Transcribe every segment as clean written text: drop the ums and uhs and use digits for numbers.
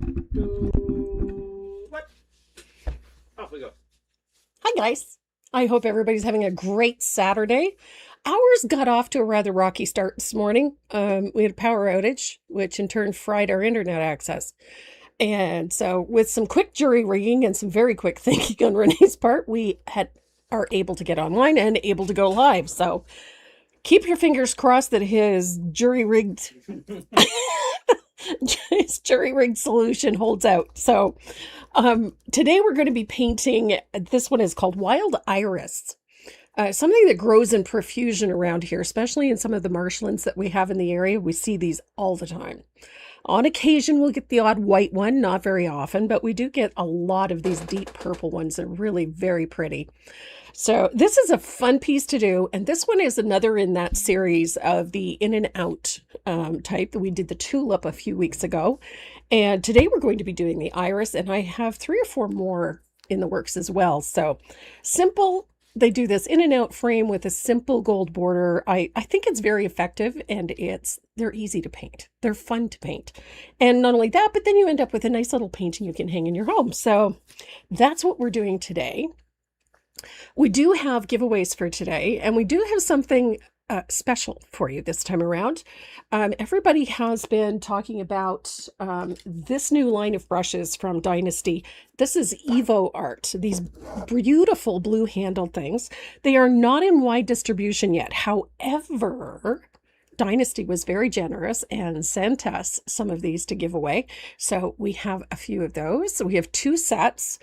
What? Off we go. Hi, guys. I hope everybody's having a great Saturday. Ours got off to a rather rocky start this morning. We had a power outage, which in turn fried our internet access. And so, with some quick jury rigging and some very quick thinking on Renee's part, are able to get online and able to go live. So, keep your fingers crossed that his jury rigged solution holds out. So, today we're going to be painting. This one is called Wild Iris. Something that grows in profusion around here, especially in some of the marshlands that we have in the area. We see these all the time. On occasion, we'll get the odd white one, not very often, but we do get a lot of these deep purple ones that are really very pretty. So this is a fun piece to do, and this one is another in that series of the in and out type that we did the tulip a few weeks ago. And today we're going to be doing the iris, and I have 3 or 4 more in the works as well. So simple. They do this in and out frame with a simple gold border. I think it's very effective, and they're easy to paint. They're fun to paint. And not only that, but then you end up with a nice little painting you can hang in your home. So that's what we're doing today. We do have giveaways for today, and we do have something special for you this time around. Everybody has been talking about this new line of brushes from Dynasty. This is Evo Art, these beautiful blue handled things. They are not in wide distribution yet. However, Dynasty was very generous and sent us some of these to give away. So we have a few of those. So we have 2 sets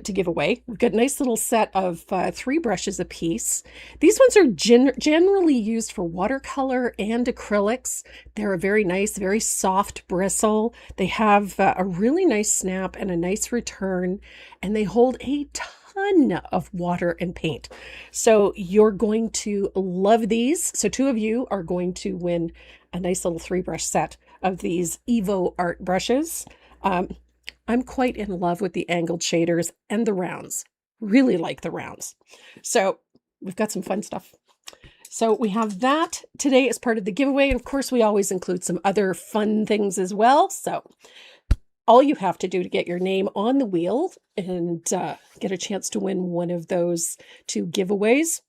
to give away. We've got a nice little set of 3 brushes a piece. These ones are generally used for watercolor and acrylics. They're a very nice, very soft bristle. They have a really nice snap and a nice return, and they hold a ton of water and paint. So you're going to love these. So 2 of you are going to win a nice little 3 brush set of these Evo Art brushes. I'm quite in love with the angled shaders and the rounds. Really like the rounds. So we've got some fun stuff. So we have that today as part of the giveaway. And of course, we always include some other fun things as well. So all you have to do to get your name on the wheel and get a chance to win one of those 2 giveaways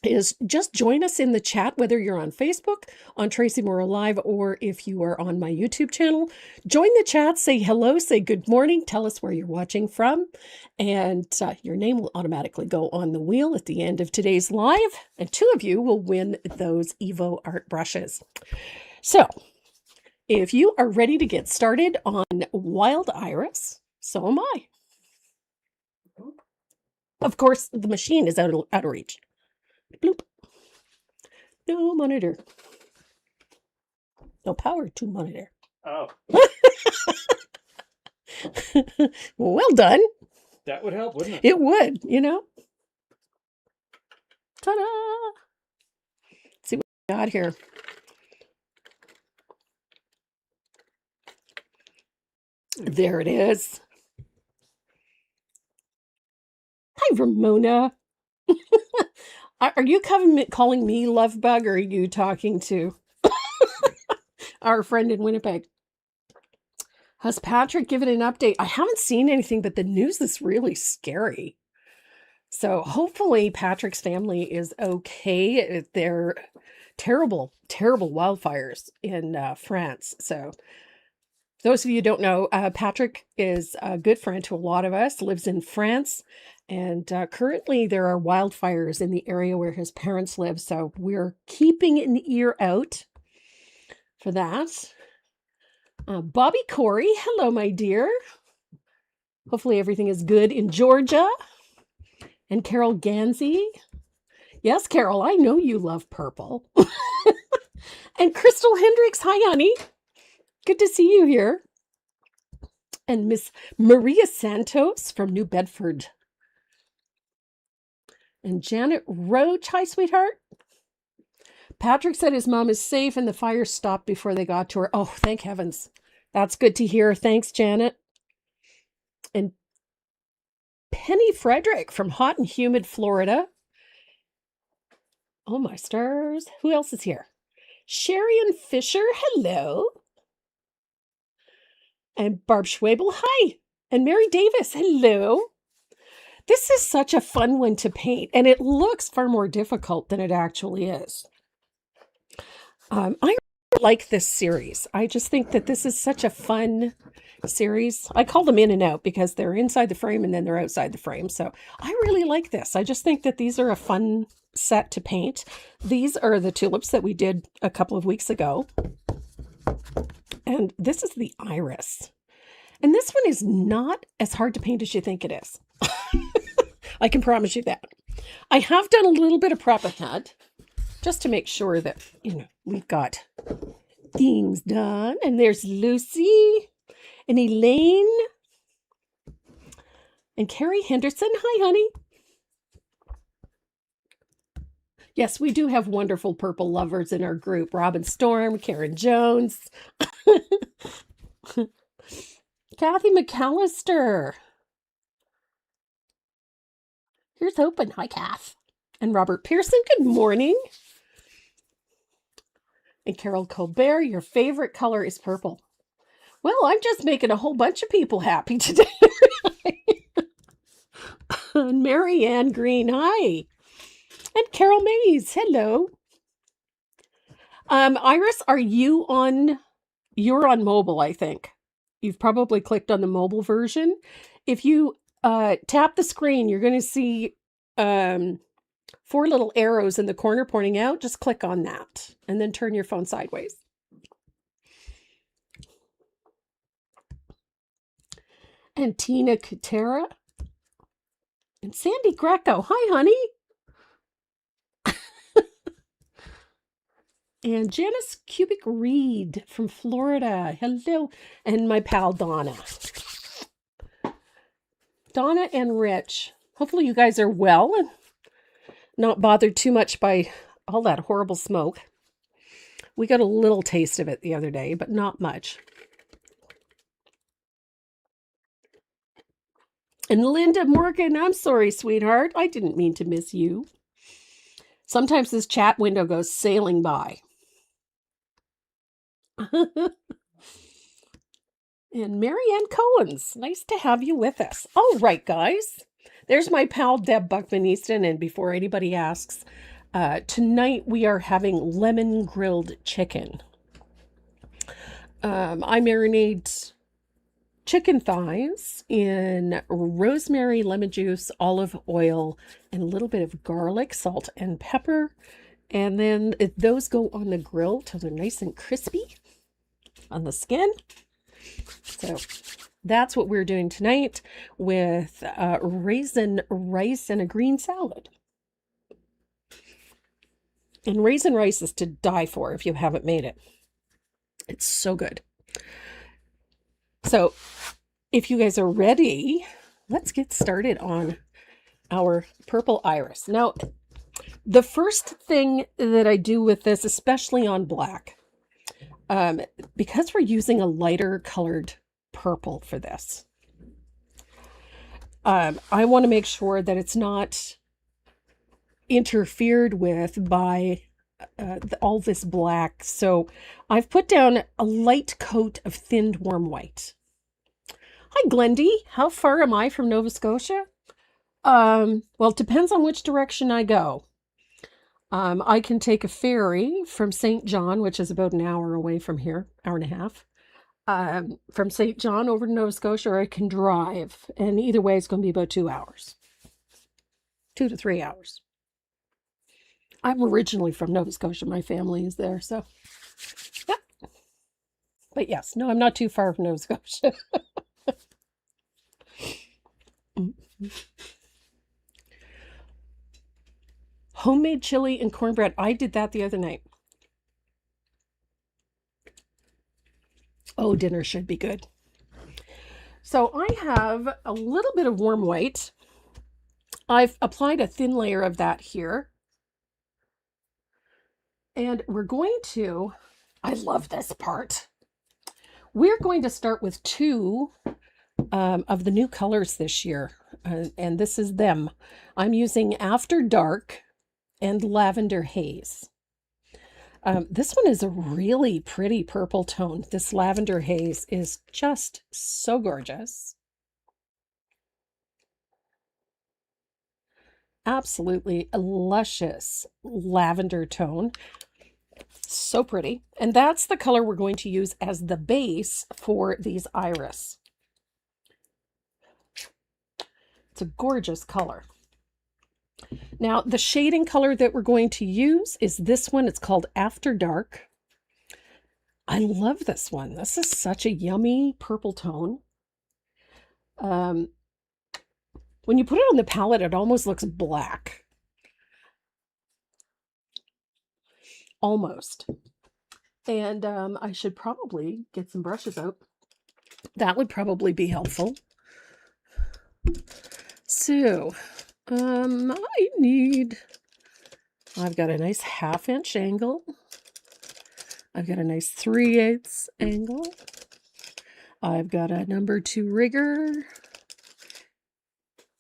is just join us in the chat, whether you're on Facebook, on Tracy Morrow Live, or if you are on my YouTube channel. Join the chat, say hello, say good morning, tell us where you're watching from, and your name will automatically go on the wheel at the end of today's live, and 2 of you will win those Evo Art brushes. So, if you are ready to get started on Wild Iris, so am I. Of course, the machine is out of reach. Bloop. No monitor. No power to monitor. Oh, Well done. that would help, wouldn't it? It would, Ta-da! Let's see what we got here. There it is. Hi, Ramona. Are you calling me love bug, or are you talking to our friend in Winnipeg? Has Patrick given an update? I haven't seen anything, but the news is really scary. So hopefully Patrick's family is okay. They're terrible, terrible wildfires in France. So those of you who don't know, Patrick is a good friend to a lot of us, lives in France. And currently there are wildfires in the area where his parents live. So we're keeping an ear out for that. Bobby Corey, hello, my dear. Hopefully everything is good in Georgia. And Carol Gansey. Yes, Carol, I know you love purple. And Crystal Hendricks, hi, honey. Good to see you here. And Miss Maria Santos from New Bedford. And Janet Roach, hi, sweetheart. Patrick said his mom is safe and the fire stopped before they got to her. Oh, thank heavens. That's good to hear. Thanks, Janet. And Penny Frederick from hot and humid Florida. Oh, my stars. Who else is here? Sherian Fisher, hello. And Barb Schwabel, hi. And Mary Davis, hello. This is such a fun one to paint, and it looks far more difficult than it actually is. I like this series. I just think that this is such a fun series. I call them in and out because they're inside the frame and then they're outside the frame. So I really like this. I just think that these are a fun set to paint. These are the tulips that we did a couple of weeks ago. And this is the iris. And this one is not as hard to paint as you think it is. I can promise you that. I have done a little bit of prep ahead just to make sure that, we've got things done. And there's Lucy and Elaine and Carrie Henderson. Hi, honey. Yes, we do have wonderful purple lovers in our group. Robin Storm, Karen Jones, Kathy McAllister. Here's hoping. Hi, Kath. And Robert Pearson, good morning. And Carol Colbert, your favorite color is purple. Well, I'm just making a whole bunch of people happy today. And Mary Ann Green, hi. And Carol Mays, hello. Iris, you're on mobile, I think. You've probably clicked on the mobile version. If you tap the screen, you're going to see 4 little arrows in the corner pointing out. Just click on that and then turn your phone sideways. And Tina Katera. And Sandy Greco. Hi, honey. And Janice Cubic Reed from Florida. Hello. And my pal Donna. Donna and Rich. Hopefully you guys are well and not bothered too much by all that horrible smoke. We got a little taste of it the other day, but not much. And Linda Morgan, I'm sorry, sweetheart. I didn't mean to miss you. Sometimes this chat window goes sailing by. And Marianne Cohen's. Nice to have you with us. All right, guys. There's my pal Deb Buckman Easton. And before anybody asks, tonight we are having lemon grilled chicken. I marinate chicken thighs in rosemary, lemon juice, olive oil, and a little bit of garlic, salt, and pepper. And then those go on the grill till they're nice and crispy on the skin. So that's what we're doing tonight with raisin rice and a green salad. And raisin rice is to die for if you haven't made it. It's so good. So if you guys are ready, let's get started on our purple iris. Now, the first thing that I do with this, especially on black, because we're using a lighter colored purple for this, I want to make sure that it's not interfered with by all this black. So I've put down a light coat of thinned warm white. Hi, Glendy. How far am I from Nova Scotia? Well, it depends on which direction I go. I can take a ferry from St. John, which is about an hour away from here, hour and a half, from St. John over to Nova Scotia, or I can drive. And either way, it's going to be about 2 hours, 2 to 3 hours. I'm originally from Nova Scotia. My family is there, so yeah. But yes, no, I'm not too far from Nova Scotia. Homemade chili and cornbread. I did that the other night. Oh, dinner should be good. So I have a little bit of warm white. I've applied a thin layer of that here. And we're going to, I love this part. We're going to start with 2 of the new colors this year. And this is them. I'm using After Dark and Lavender Haze. This one is a really pretty purple tone. This lavender haze is just so gorgeous. Absolutely luscious lavender tone. So pretty. And that's the color we're going to use as the base for these iris. It's a gorgeous color. Now, the shading color that we're going to use is this one. It's called After Dark. I love this one. This is such a yummy purple tone. When you put it on the palette, it almost looks black. Almost. And I should probably get some brushes out. That would probably be helpful. So, I've got a nice 1/2 inch angle. I've got a nice 3/8 angle. I've got a number 2 rigger.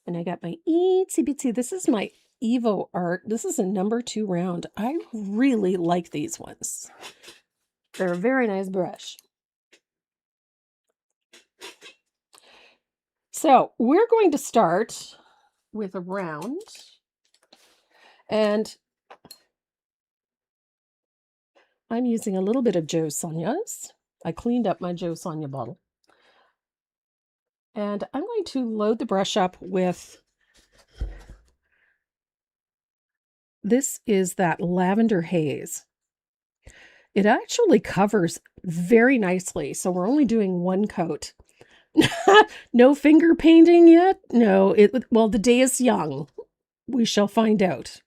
And I got my itsy bitsy. This is my Evo Art. This is a number 2 round. I really like these ones. They're a very nice brush. So we're going to start with a round. And I'm using a little bit of Joe Sonia's. I cleaned up my Joe Sonia bottle. And I'm going to load the brush up with, this is that lavender haze. It actually covers very nicely. So we're only doing 1 coat. No finger painting yet? No, well, the day is young. We shall find out.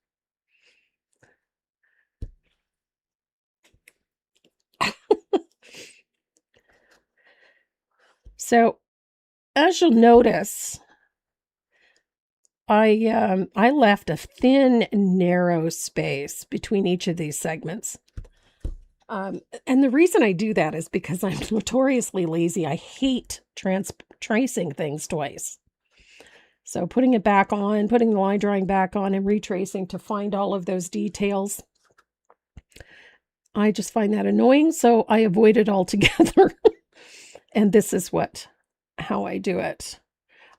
So, as you'll notice, I left a thin, narrow space between each of these segments. And the reason I do that is because I'm notoriously lazy. I hate tracing things twice. So putting it back on, putting the line drawing back on, and retracing to find all of those details, I just find that annoying, so I avoid it altogether. And this is how I do it.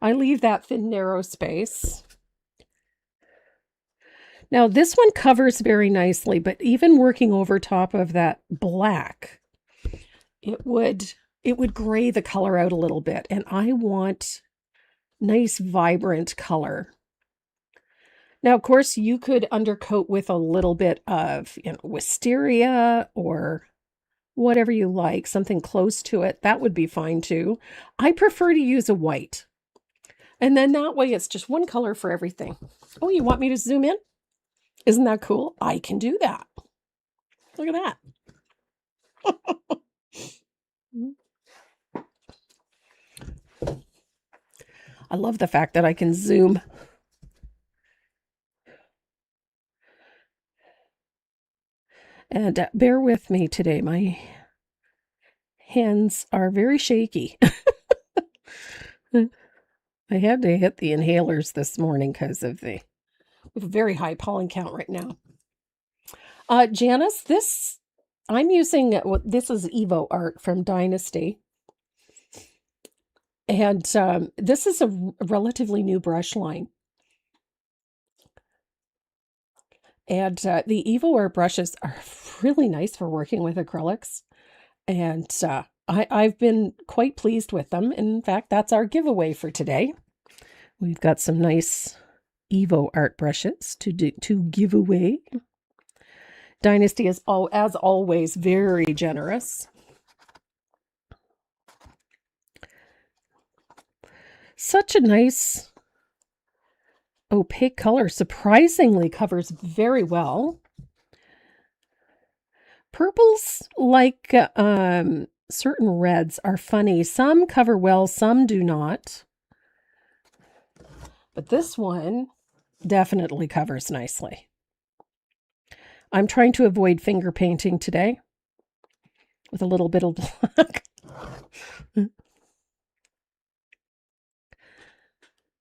I leave that thin, narrow space. Now, this one covers very nicely, but even working over top of that black, it would gray the color out a little bit. And I want nice, vibrant color. Now, of course, you could undercoat with a little bit of, wisteria or whatever you like, something close to it. That would be fine too. I prefer to use a white. And then that way it's just one color for everything. Oh, you want me to zoom in? Isn't that cool? I can do that. Look at that. I love the fact that I can zoom. And bear with me today. My hands are very shaky. I had to hit the inhalers this morning because of we have a very high pollen count right now. Janice, I'm using, this is Evo Art from Dynasty. And this is a relatively new brush line. And the Evo Art brushes are really nice for working with acrylics. And I've been quite pleased with them. In fact, that's our giveaway for today. We've got some nice Evo Art brushes to give away. Dynasty is, as always, very generous. Such a nice opaque color. Surprisingly covers very well. Purples, like certain reds, are funny. Some cover well, some do not. But this one definitely covers nicely. I'm trying to avoid finger painting today with a little bit of black.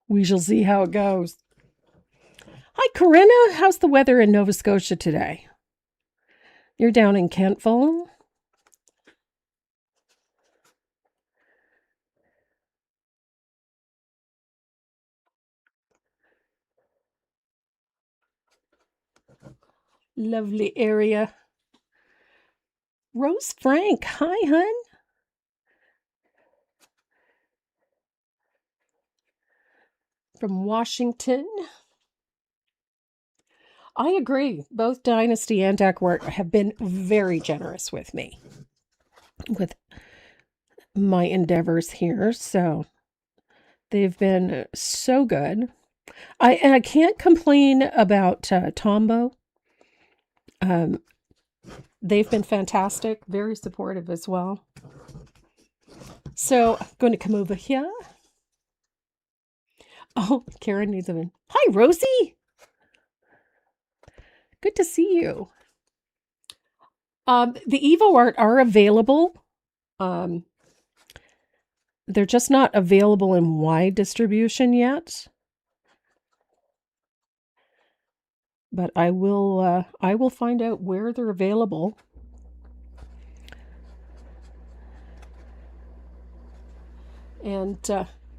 We shall see how it goes. Hi, Corinna. How's the weather in Nova Scotia today? You're down in Kentville. Lovely area. Rose Frank. Hi, hun. From Washington. I agree. Both Dynasty and Deckwork have been very generous with me with my endeavors here. So they've been so good. I can't complain about Tombow. They've been fantastic, very supportive as well. So I'm going to come over here. Oh, Karen needs a win. Hi, Rosie. Good to see you. The Evo art are available. They're just not available in wide distribution yet. But I will find out where they're available. And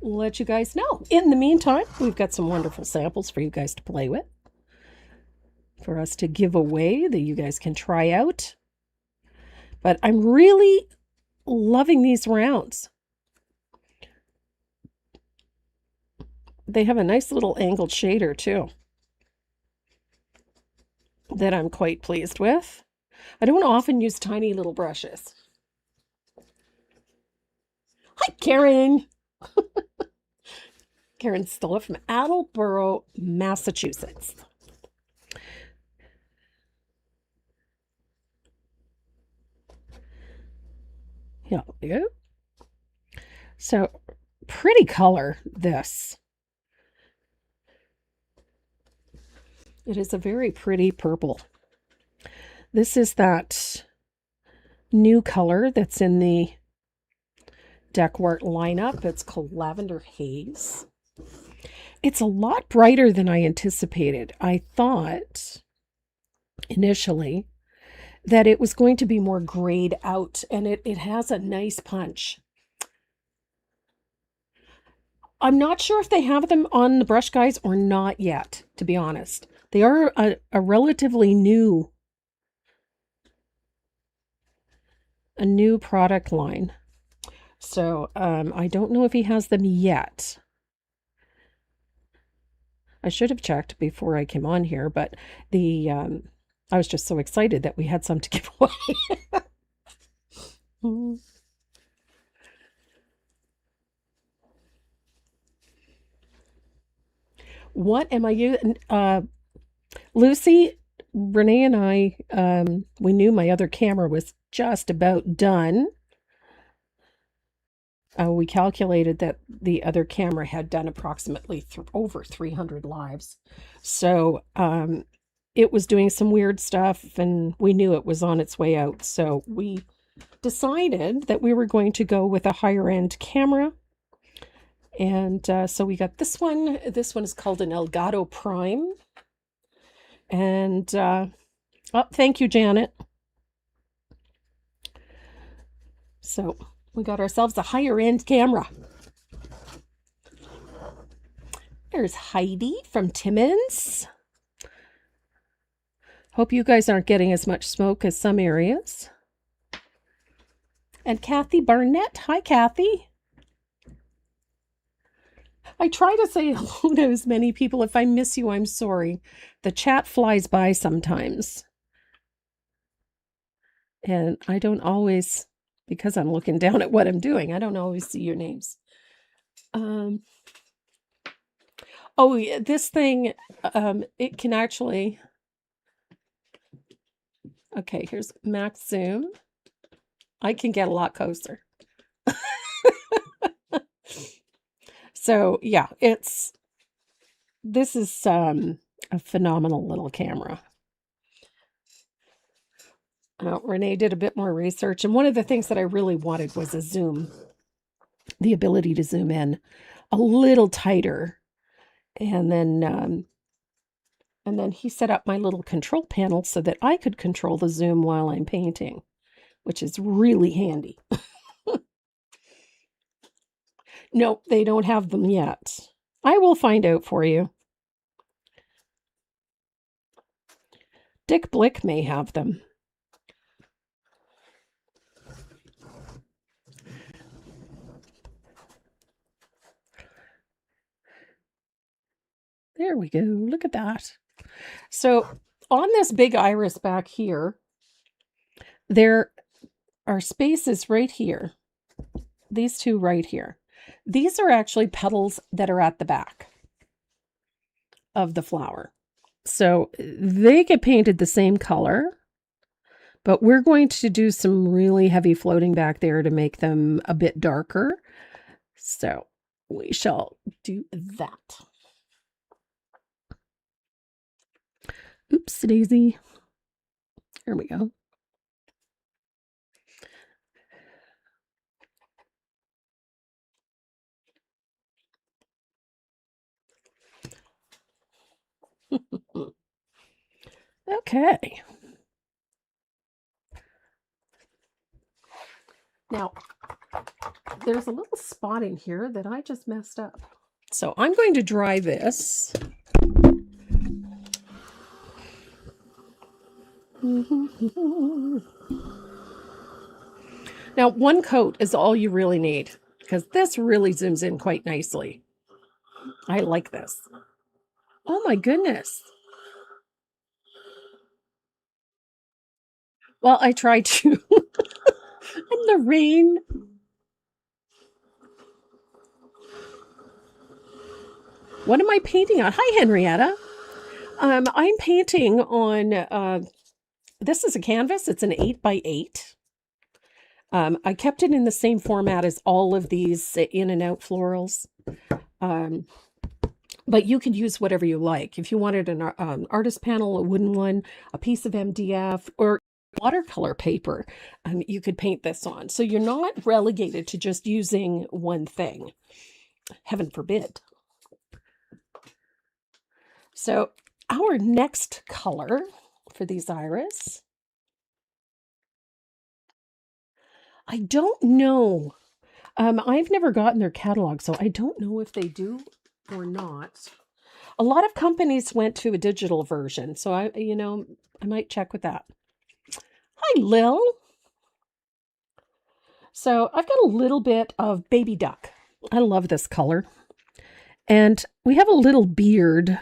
let you guys know. In the meantime, we've got some wonderful samples for you guys to play with. For us to give away that you guys can try out. But I'm really loving these rounds. They have a nice little angled shader too. That I'm quite pleased with. I don't often use tiny little brushes. Hi, Karen. Karen Stolla from Attleboro, Massachusetts. Yeah, we go. So, pretty color, this. It is a very pretty purple. This is that new color that's in the Deckwork lineup. It's called Lavender Haze. It's a lot brighter than I anticipated. I thought initially that it was going to be more grayed out, and it has a nice punch. I'm not sure if they have them on the brush guides or not yet, to be honest. They are a relatively new product line. So I don't know if he has them yet. I should have checked before I came on here, but I was just so excited that we had some to give away. What am I using? Lucy, Renee and I, we knew my other camera was just about done. We calculated that the other camera had done approximately over 300 lives. So it was doing some weird stuff, and we knew it was on its way out. So we decided that we were going to go with a higher end camera. And so we got this one. This one is called an Elgato Prime. And oh, thank you, Janet. So we got ourselves a higher end camera. There's Heidi from Timmins. Hope you guys aren't getting as much smoke as some areas. And Kathy Barnett. Hi, Kathy. I try to say hello to as many people. If I miss you, I'm sorry. The chat flies by sometimes. And I don't always, because I'm looking down at what I'm doing, I don't always see your names. Oh, yeah, this thing, it can actually... Okay, here's max zoom. I can get a lot closer. So, yeah, this is a phenomenal little camera. Renee did a bit more research, and one of the things that I really wanted was a zoom, the ability to zoom in a little tighter, and then And then he set up my little control panel so that I could control the zoom while I'm painting, which is really handy. Nope, they don't have them yet. I will find out for you. Dick Blick may have them. There we go. Look at that. So on this big iris back here, there are spaces right here. These two right here. These are actually petals that are at the back of the flower. So they get painted the same color, but we're going to do some really heavy floating back there to make them a bit darker. So we shall do that. Oops, daisy. Here we go. Okay. Now, there's a little spot in here that I just messed up. So I'm going to dry this. Now, one coat is all you really need because this really zooms in quite nicely. I like this. Oh my goodness. Well, I tried to. And the rain. What am I painting on? Hi, Henrietta. I'm painting on, this is a canvas. It's an 8x8. I kept it in the same format as all of these in and out florals. But you could use whatever you like. If you wanted an artist panel, a wooden one, a piece of MDF, or watercolor paper, you could paint this on. So you're not relegated to just using one thing. Heaven forbid. So our next color for these iris, I don't know. I've never gotten their catalog, so I don't know if they do or not. A lot of companies went to a digital version, so I might check with that. Hi, Lil. So I've got a little bit of baby duck. I love this color. And we have a little beard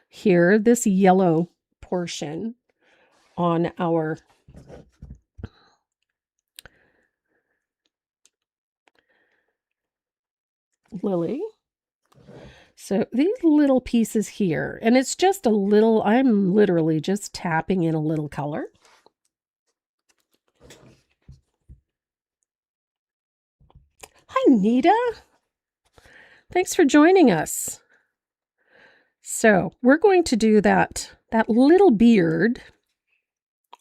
here, this yellow portion on our lily. So these little pieces here, and it's just a little, I'm literally just tapping in a little color. Hi, Nita. Thanks for joining us. So we're going to do that little beard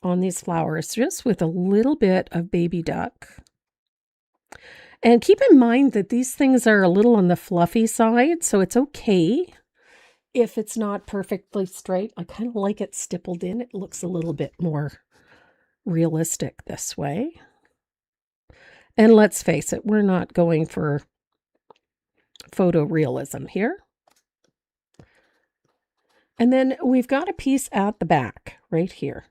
on these flowers just with a little bit of baby duck. And keep in mind that these things are a little on the fluffy side, so it's okay if it's not perfectly straight. I kind of like it stippled in. It looks a little bit more realistic this way. And let's face it, we're not going for photorealism here. And then we've got a piece at the back right here.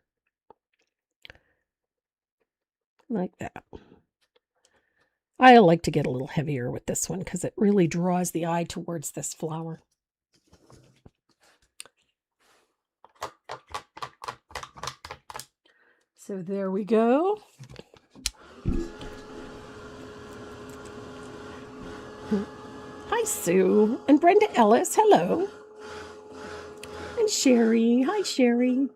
Like that. I like to get a little heavier with this one because it really draws the eye towards this flower. So there we go. Hi, Sue. And Brenda Ellis. Hello. And Sherry. Hi, Sherry.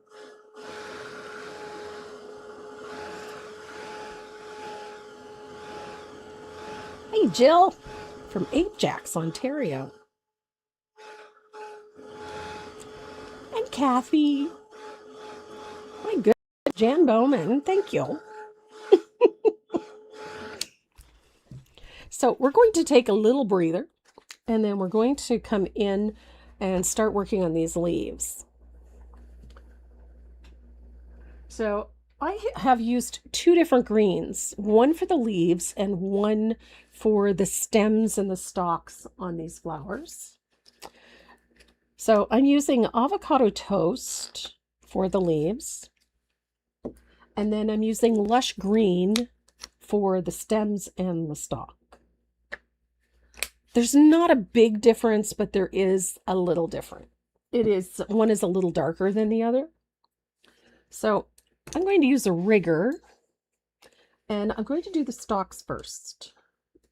Hey, Jill from Ajax, Ontario. And Kathy. My goodness, Jan Bowman. Thank you. So we're going to take a little breather, and then we're going to come in and start working on these leaves. So I have used two different greens, one for the leaves and one for the stems and the stalks on these flowers. So I'm using avocado toast for the leaves, and then I'm using lush green for the stems and the stalk. There's not a big difference, but there is a little different. One is a little darker than the other. So I'm going to use a rigger, and I'm going to do the stalks first,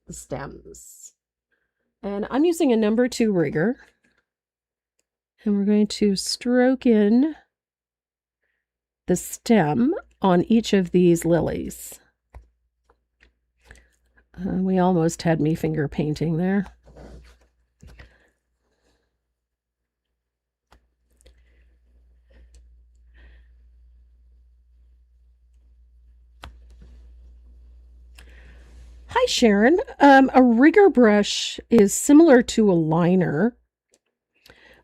the stems. And I'm using a number 2 rigger, and we're going to stroke in the stem on each of these lilies. We almost had me finger painting there. Hi, Sharon. A rigger brush is similar to a liner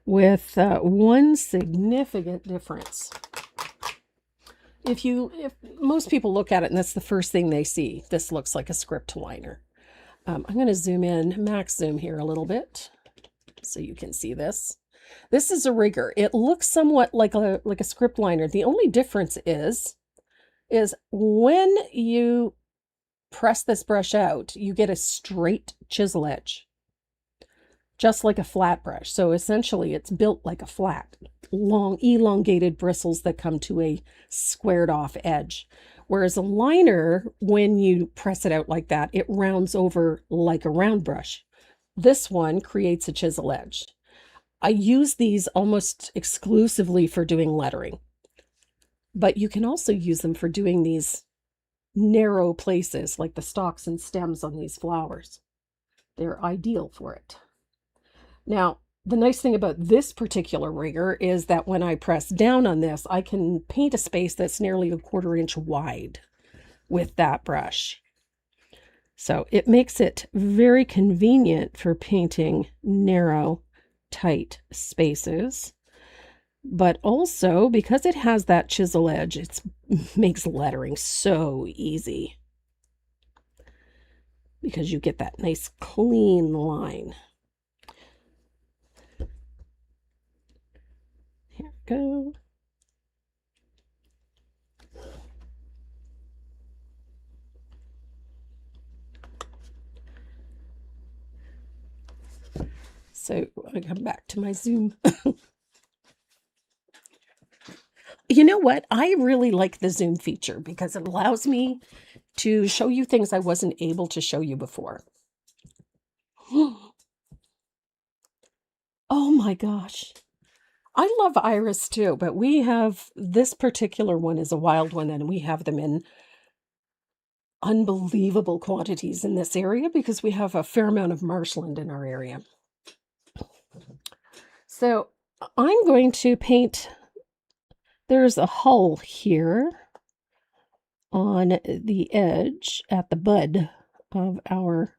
with one significant difference. If most people look at it and that's the first thing they see, this looks like a script liner. I'm going to zoom in, max zoom here a little bit so you can see this. This is a rigger. It looks somewhat like a script liner. The only difference is when you press this brush out, you get a straight chisel edge, just like a flat brush. So essentially it's built like a flat, long elongated bristles that come to a squared off edge. Whereas a liner, when you press it out like that, it rounds over like a round brush. This one creates a chisel edge. I use these almost exclusively for doing lettering, but you can also use them for doing these narrow places like the stalks and stems on these flowers. They're ideal for it. Now, the nice thing about this particular rigger is that when I press down on this, I can paint a space that's nearly a 1/4 inch wide with that brush. So it makes it very convenient for painting narrow, tight spaces. But also, because it has that chisel edge, it makes lettering so easy. Because you get that nice clean line. Here we go. So I come back to my Zoom. You know what? I really like the Zoom feature because it allows me to show you things I wasn't able to show you before. Oh my gosh. I love iris too, but we have this particular one is a wild one, and we have them in unbelievable quantities in this area because we have a fair amount of marshland in our area. So I'm going to paint, there's a hull here on the edge at the bud of our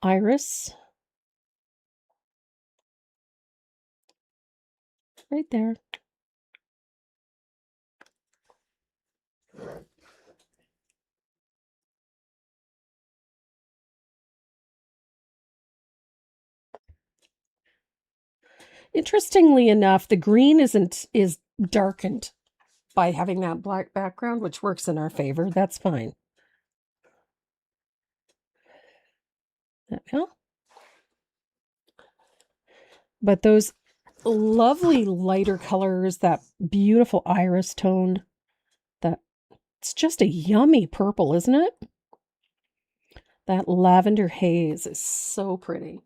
iris. Right there. Interestingly enough, the green is darkened by having that black background, which works in our favor. That's fine. Yeah. But those lovely lighter colors, that beautiful iris tone, it's just a yummy purple, isn't it? That lavender haze is so pretty.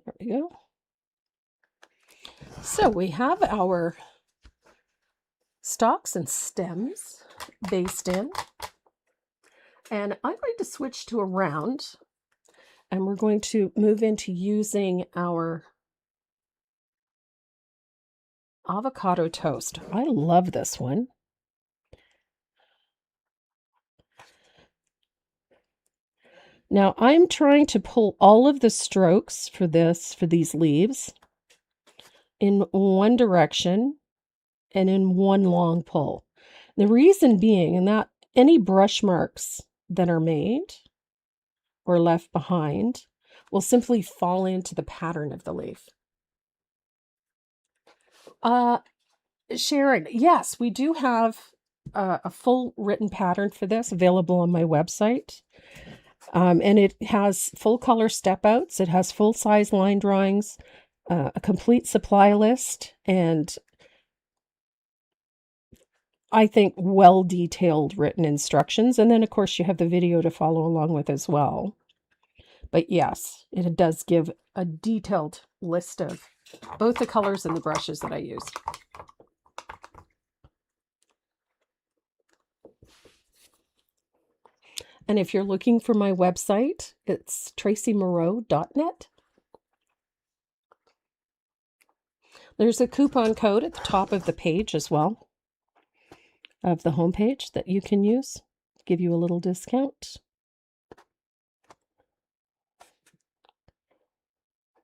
There we go. So we have our stalks and stems based in. And I'm going to switch to a round, and we're going to move into using our Avocado toast. I love this one. Now I'm trying to pull all of the strokes for these leaves in one direction and in one long pull. The reason being, and that any brush marks that are made or left behind will simply fall into the pattern of the leaf. Sharon, yes, we do have a full written pattern for this available on my website. And it has full color step outs. It has full size line drawings, a complete supply list, and I think well detailed written instructions. And then, of course, you have the video to follow along with as well. But yes, it does give a detailed list of both the colors and the brushes that I use. And if you're looking for my website, it's tracymoreau.net. There's a coupon code at the top of the page as well, of the homepage, that you can use, give you a little discount.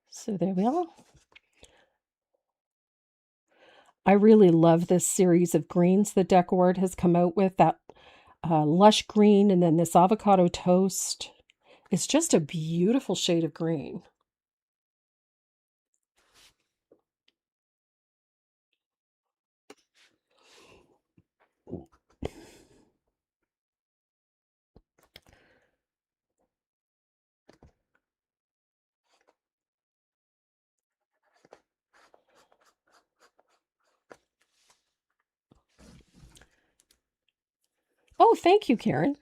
So there we are. I really love this series of greens that Decor has come out with, that lush green and then this avocado toast. It's just a beautiful shade of green. Oh, thank you, Karen.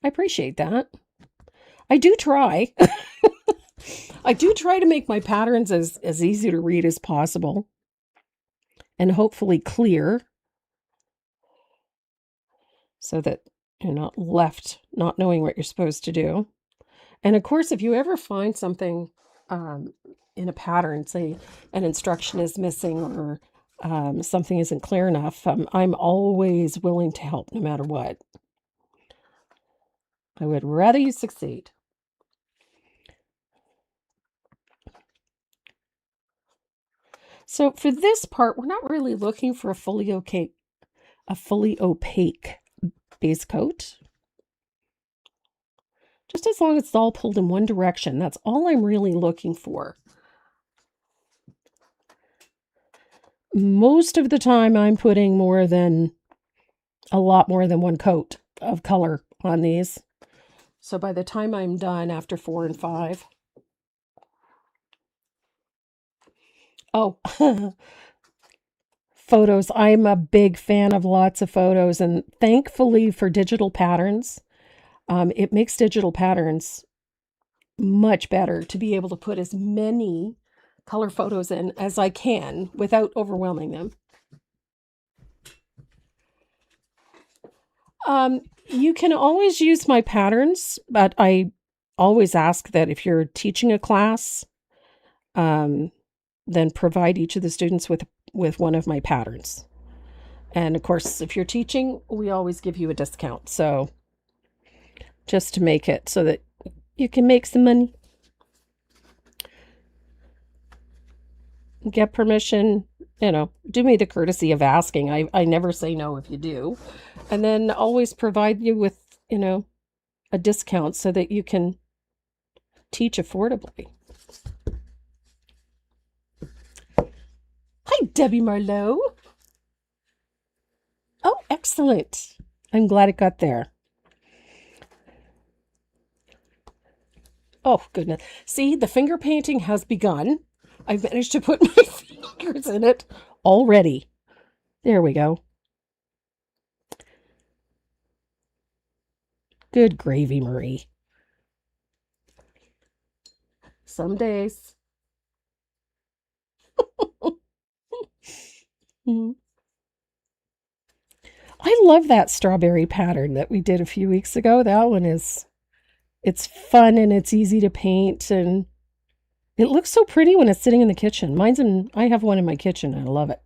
I appreciate that. I do try. I do try to make my patterns as easy to read as possible and hopefully clear so that you're not left not knowing what you're supposed to do. And of course, if you ever find something in a pattern, say an instruction is missing or something isn't clear enough, I'm always willing to help no matter what. I would rather you succeed. So for this part, we're not really looking for a fully opaque base coat. Just as long as it's all pulled in one direction, that's all I'm really looking for. Most of the time I'm putting a lot more than one coat of color on these. So by the time I'm done after 4 and 5. Oh, photos. I'm a big fan of lots of photos, and thankfully for digital patterns, it makes digital patterns much better to be able to put as many color photos in as I can without overwhelming them. You can always use my patterns, but I always ask that if you're teaching a class, then provide each of the students with one of my patterns. And of course, if you're teaching, we always give you a discount. So just to make it so that you can make some money. Get permission, do me the courtesy of asking. I never say no if you do. And then always provide you with, a discount so that you can teach affordably. Hi, Debbie Marlowe. Oh, excellent. I'm glad it got there. Oh, goodness. See, the finger painting has begun. I've managed to put my fingers in it already. There we go. Good gravy, Marie. Some days. I love that strawberry pattern that we did a few weeks ago. That one it's fun and it's easy to paint, and It looks so pretty when it's sitting in the kitchen. I have one in my kitchen and I love it.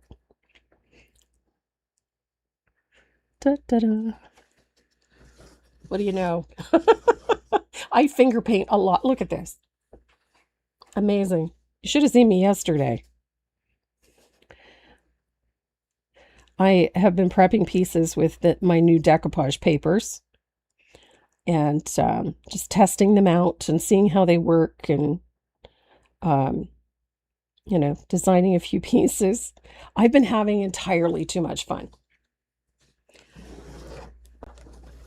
Da, da, da. What do you know? I finger paint a lot. Look at this. Amazing. You should have seen me yesterday. I have been prepping pieces with my new decoupage papers and just testing them out and seeing how they work and, um, designing a few pieces. I've been having entirely too much fun.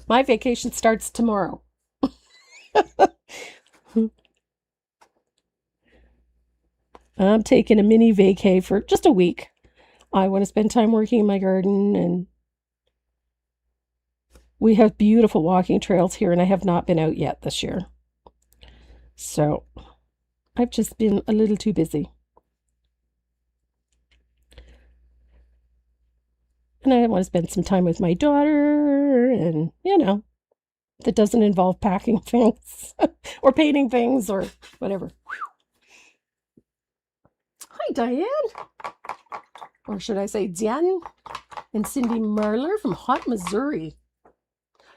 My vacation starts tomorrow. I'm taking a mini vacay for just a week. I want to spend time working in my garden, and we have beautiful walking trails here, and I have not been out yet this year. So I've just been a little too busy. And I want to spend some time with my daughter, and, that doesn't involve packing things or painting things or whatever. Hi, Diane. Or should I say Diane and Cindy Merler from Hot, Missouri.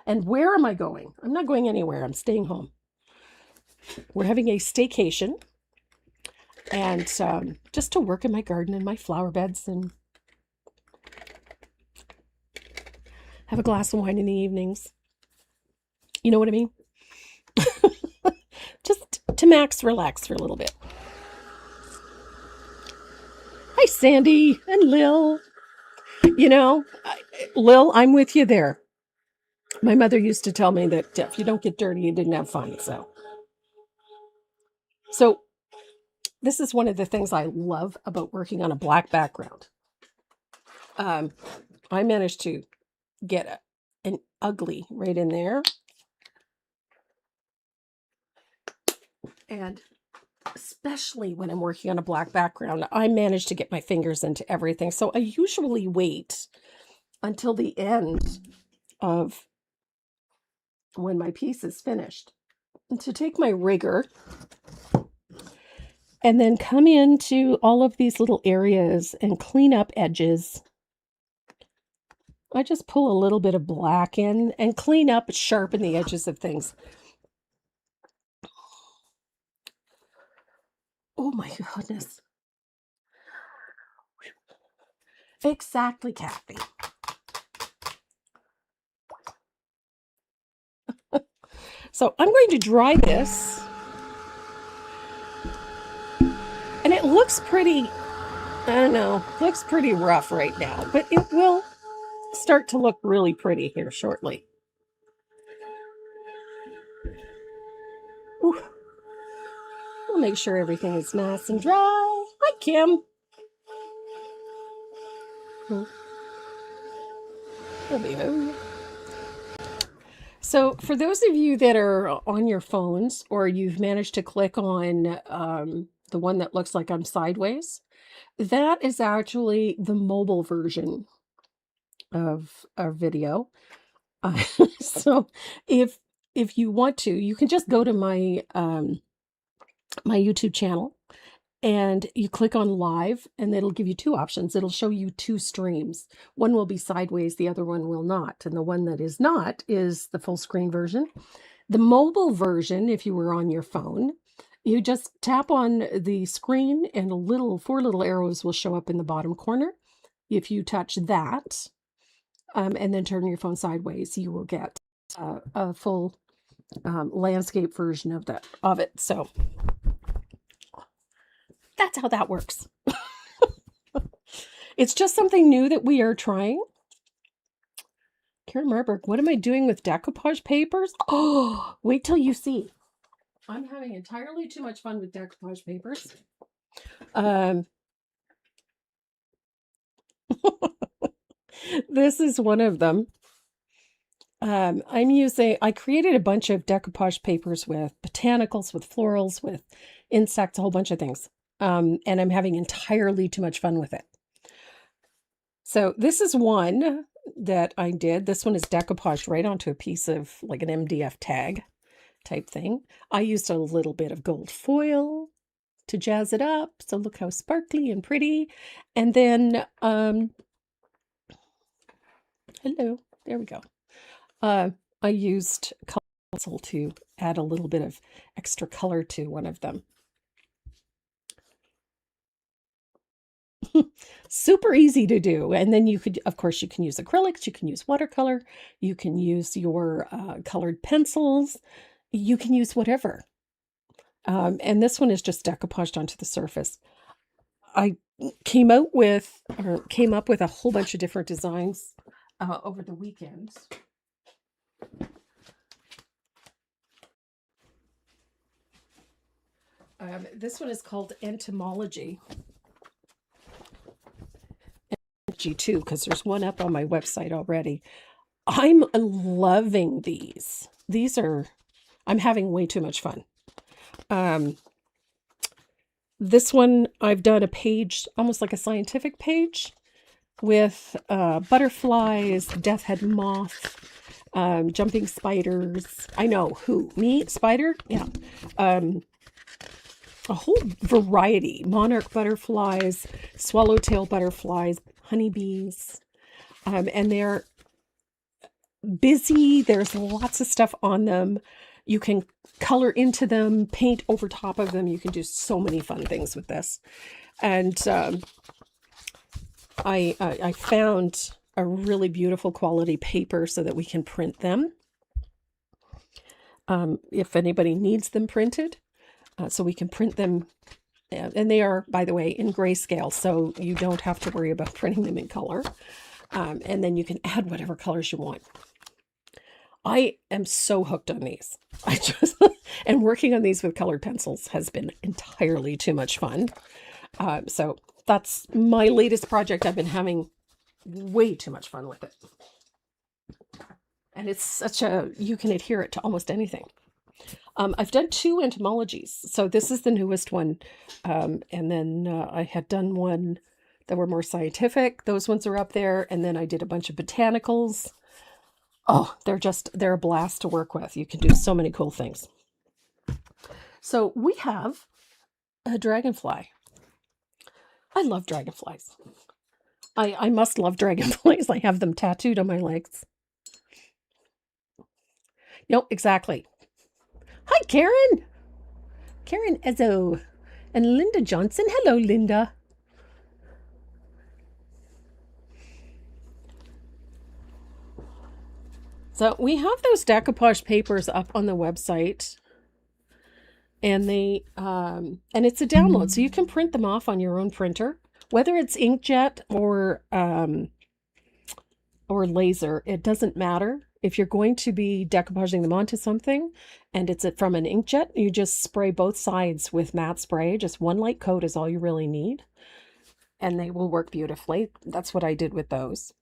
And where am I going? I'm not going anywhere. I'm staying home. We're having a staycation and just to work in my garden and my flower beds and have a glass of wine in the evenings. You know what I mean? Just to max relax for a little bit. Hi, Sandy and Lil. Lil, I'm with you there. My mother used to tell me that if you don't get dirty, you didn't have fun. So this is one of the things I love about working on a black background. I managed to get an ugly right in there. And especially when I'm working on a black background, I manage to get my fingers into everything. So I usually wait until the end of when my piece is finished to take my rigger and then come into all of these little areas and clean up edges. I just pull a little bit of black in and clean up, sharpen the edges of things. Oh my goodness. Exactly, Kathy. So I'm going to dry this. And it looks pretty, I don't know, looks pretty rough right now, but it will start to look really pretty here shortly. Ooh. We'll make sure everything is nice and dry. Hi, Kim. So for those of you that are on your phones or you've managed to click on the one that looks like I'm sideways, that is actually the mobile version of our video. So if you want to, you can just go to my my YouTube channel and you click on live and it'll give you two options. It'll show you two streams. One will be sideways, the other one will not. And the one that is not is the full screen version. The mobile version, if you were on your phone, you just tap on the screen and four little arrows will show up in the bottom corner. If you touch that and then turn your phone sideways, you will get a full landscape version of it. So that's how that works. It's just something new that we are trying. Karen Marburg, what am I doing with decoupage papers? Oh, wait till you see. I'm having entirely too much fun with decoupage papers. This is one of them. I created a bunch of decoupage papers with botanicals, with florals, with insects, a whole bunch of things. And I'm having entirely too much fun with it. So this is one that I did. This one is decoupaged right onto a piece of like an MDF tag type thing. I used a little bit of gold foil to jazz it up. So look how sparkly and pretty. And then, hello, there we go. I used color pencil to add a little bit of extra color to one of them. Super easy to do. And then you could, of course, you can use acrylics, you can use watercolor, you can use your colored pencils, you can use whatever. And this one is just decoupaged onto the surface. I came up with a whole bunch of different designs over the weekend. This one is called Entomology. Too, because there's one up on my website already. I'm loving these. I'm having way too much fun. This one, I've done a page, almost like a scientific page, with butterflies, death head moth, jumping spiders. I know, who? Me? Spider? Yeah. A whole variety. Monarch butterflies, swallowtail butterflies, honeybees. And they're busy. There's lots of stuff on them. You can color into them, paint over top of them. You can do so many fun things with this. And I found a really beautiful quality paper so that we can print them. If anybody needs them printed, so we can print them. And they are, by the way, in grayscale, so you don't have to worry about printing them in color. And then you can add whatever colors you want. I am so hooked on these. And working on these with colored pencils has been entirely too much fun. So that's my latest project. I've been having way too much fun with it. And it's you can adhere it to almost anything. I've done 2 entomologies. So this is the newest one. And then I had done one that were more scientific. Those ones are up there. And then I did a bunch of botanicals. Oh, they're a blast to work with. You can do so many cool things. So we have a dragonfly. I love dragonflies. I must love dragonflies. I have them tattooed on my legs. Yep, exactly. Hi, Karen. Karen Ezzo. And Linda Johnson. Hello, Linda. So we have those decoupage papers up on the website. And and it's a download. So you can print them off on your own printer. Whether it's inkjet or laser, it doesn't matter. If you're going to be decoupaging them onto something and it's from an inkjet, you just spray both sides with matte spray. Just one light coat is all you really need. And they will work beautifully. That's what I did with those.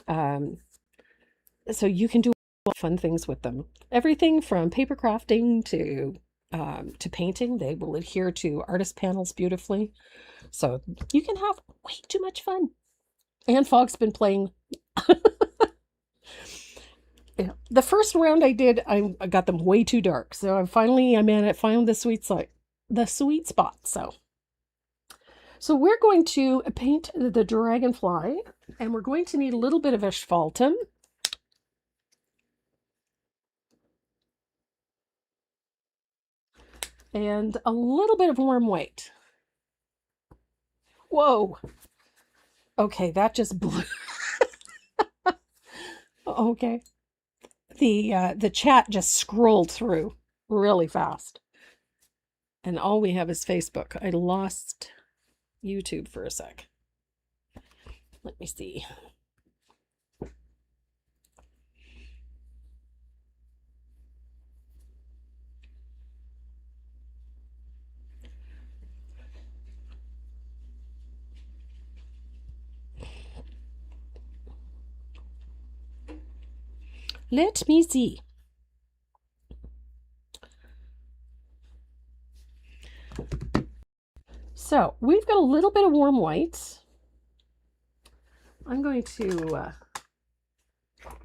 So you can do fun things with them. Everything from paper crafting to painting. They will adhere to artist panels beautifully. So you can have way too much fun. And Fogg's been playing. Yeah. The first round I did, I got them way too dark. So I found the sweet spot. So we're going to paint the dragonfly, and we're going to need a little bit of asphaltum. And a little bit of warm white. Whoa. Okay, that just blew. Okay. The chat just scrolled through really fast. And all we have is Facebook. I lost YouTube for a sec. Let me see. Let me see. So we've got a little bit of warm white. I'm going to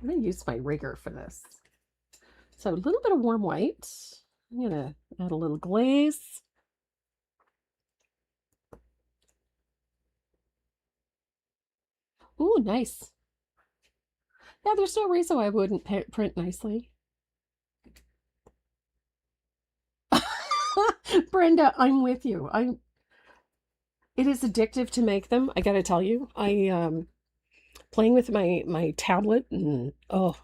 use my rigger for this. So a little bit of warm white. I'm going to add a little glaze. Ooh, nice. Yeah, there's no reason why I wouldn't print nicely. Brenda, I'm with you. It is addictive to make them, I gotta tell you. Playing with my tablet and oh,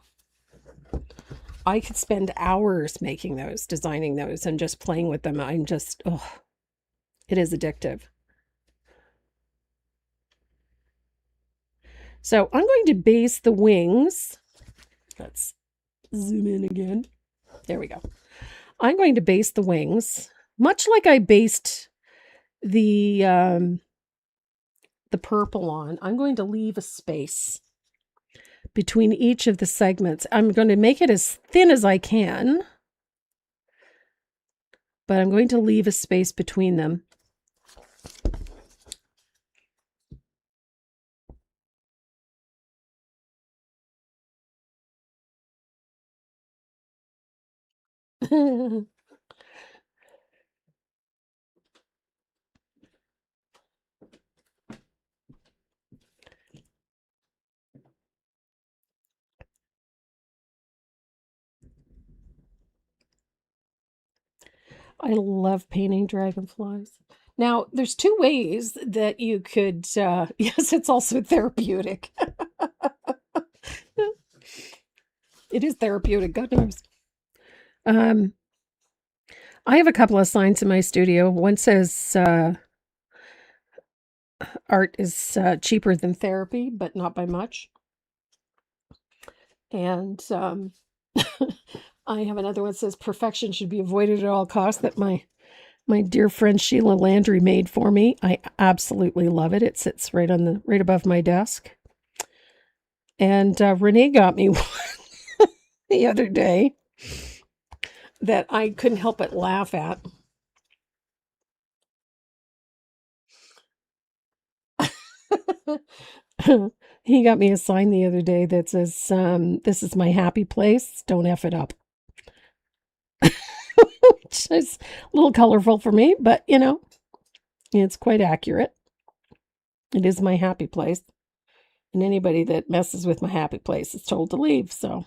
I could spend hours making those, designing those, and just playing with them. I'm just, oh, it is addictive. So I'm going to base the wings. Let's zoom in again. There we go. I'm going to base the wings, much like I based the purple on. I'm going to leave a space between each of the segments. I'm going to make it as thin as I can, but I'm going to leave a space between them. I love painting dragonflies. Now, there's two ways that you could, yes, it's also therapeutic. It is therapeutic, God knows. I have a couple of signs in my studio. One says art is cheaper than therapy, but not by much. And I have another one that says perfection should be avoided at all costs, that my dear friend Sheila Landry made for me. I absolutely love it. It sits right above my desk. And Renee got me one the other day that I couldn't help but laugh at. He got me a sign the other day that says, "This is my happy place. Don't F it up." Which is a little colorful for me, but it's quite accurate. It is my happy place. And anybody that messes with my happy place is told to leave. So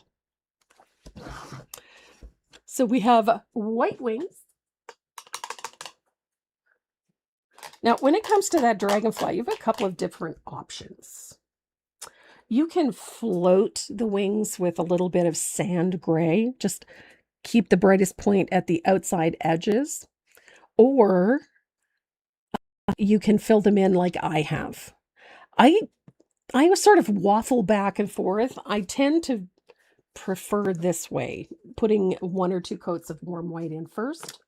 we have white wings. Now, when it comes to that dragonfly, you have a couple of different options. You can float the wings with a little bit of sand gray, just keep the brightest point at the outside edges, or you can fill them in like I have. I sort of waffle back and forth. I tend to prefer this way, putting 1 or 2 coats of warm white in first.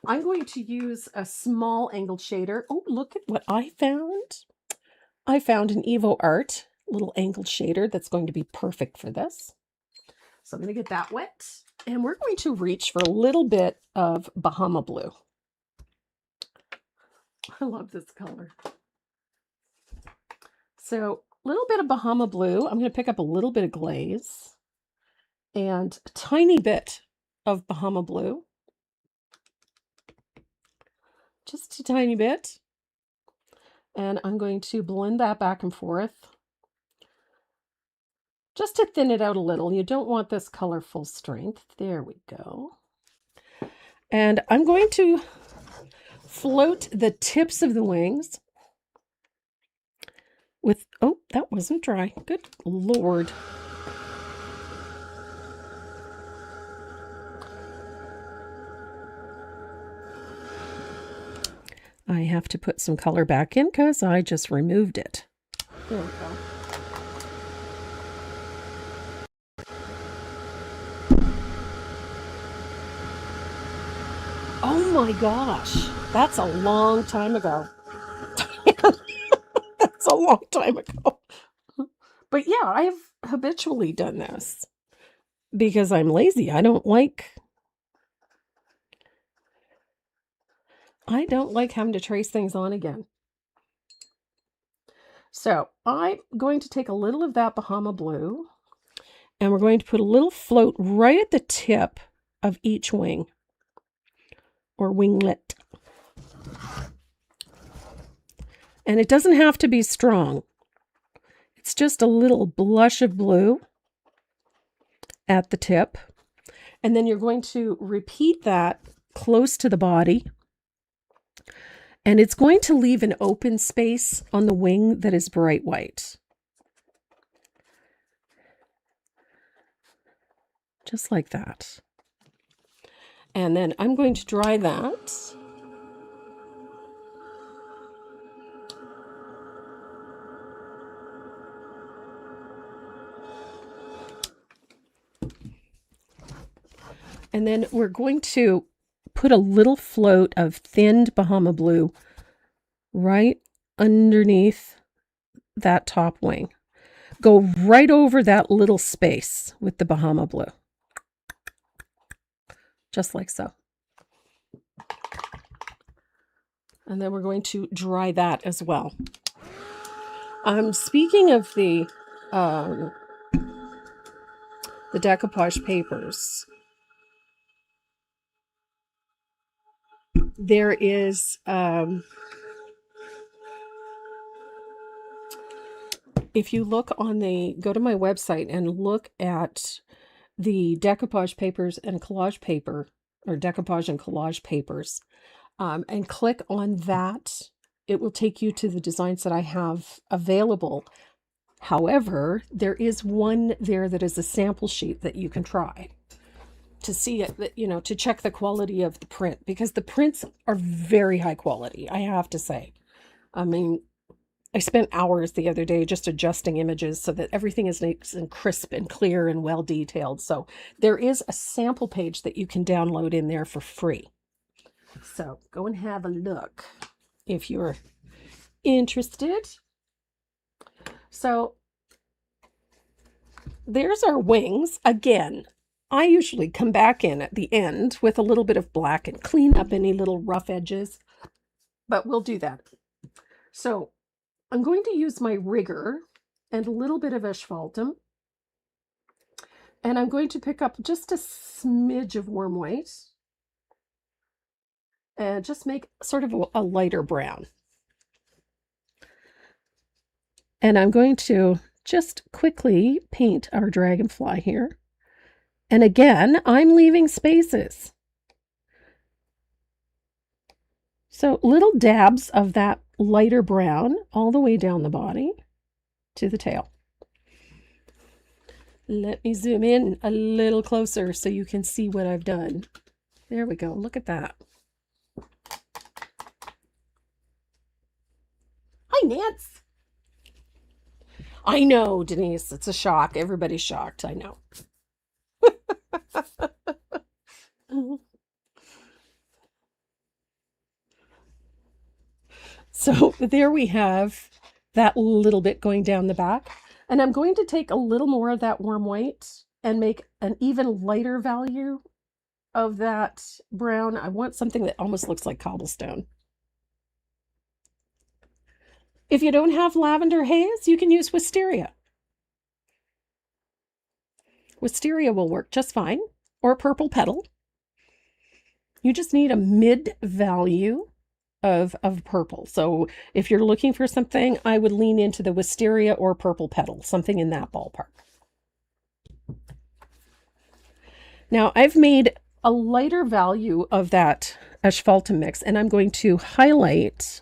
I'm going to use a small angled shader. Oh, look at what I found. I found an Evo Art little angled shader that's going to be perfect for this. So I'm going to get that wet, and we're going to reach for a little bit of Bahama Blue. I love this color. So a little bit of Bahama Blue. I'm going to pick up a little bit of glaze and a tiny bit of Bahama Blue. Just a tiny bit. And I'm going to blend that back and forth just to thin it out a little. You don't want this color full strength. There we go. And I'm going to float the tips of the wings with, oh, that wasn't dry. Good Lord. I have to put some color back in because I just removed it. There we go. Oh my gosh, that's a long time ago. That's a long time ago. But yeah, I have habitually done this because I'm lazy. I don't like having to trace things on again. So I'm going to take a little of that Bahama Blue, and we're going to put a little float right at the tip of each wing or winglet. And it doesn't have to be strong. It's just a little blush of blue at the tip. And then you're going to repeat that close to the body. And it's going to leave an open space on the wing that is bright white. Just like that. And then I'm going to dry that. And then we're going to put a little float of thinned Bahama blue right underneath that top wing. Go right over that little space with the Bahama blue. Just like so. And then we're going to dry that as well. Speaking of the decoupage papers, there is if you look on go to my website and look at the decoupage papers and collage paper, or decoupage and collage papers, and click on that, it will take you to the designs that I have available. However, there is one there that is a sample sheet that you can try to see it, you know, to check the quality of the print, because the prints are very high quality, I have to say. I mean, I spent hours the other day just adjusting images so that everything is nice and crisp and clear and well detailed. So there is a sample page that you can download in there for free. So go and have a look if you're interested. So there's our wings. Again, I usually come back in at the end with a little bit of black and clean up any little rough edges, but we'll do that. So I'm going to use my rigger and a little bit of asphaltum, and I'm going to pick up just a smidge of warm white and just make sort of a lighter brown. And I'm going to just quickly paint our dragonfly here. And again, I'm leaving spaces. So little dabs of that lighter brown all the way down the body to the tail. Let me zoom in a little closer so you can see what I've done. There we go. Look at that. Hi, Nance. I know, Denise. It's a shock. Everybody's shocked. I know. So there we have that little bit going down the back. And I'm going to take a little more of that warm white and make an even lighter value of that brown. I want something that almost looks like cobblestone. If you don't have lavender haze, you can use wisteria. Wisteria will work just fine, or purple petal. You just need a mid value of purple. So if you're looking for something, I would lean into the wisteria or purple petal, something in that ballpark. Now I've made a lighter value of that asphaltum mix, and I'm going to highlight.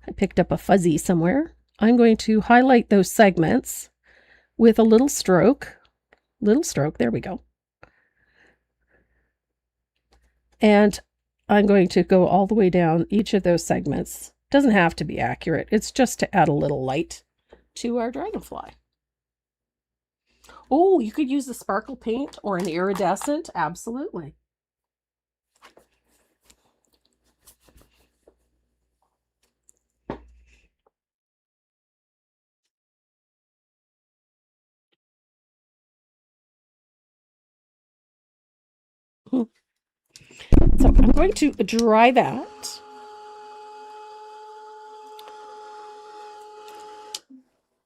I picked up a fuzzy somewhere. I'm going to highlight those segments with a little stroke. There we go. And I'm going to go all the way down each of those segments. Doesn't have to be accurate. It's just to add a little light to our dragonfly. Oh, you could use a sparkle paint or an iridescent. Absolutely. So I'm going to dry that.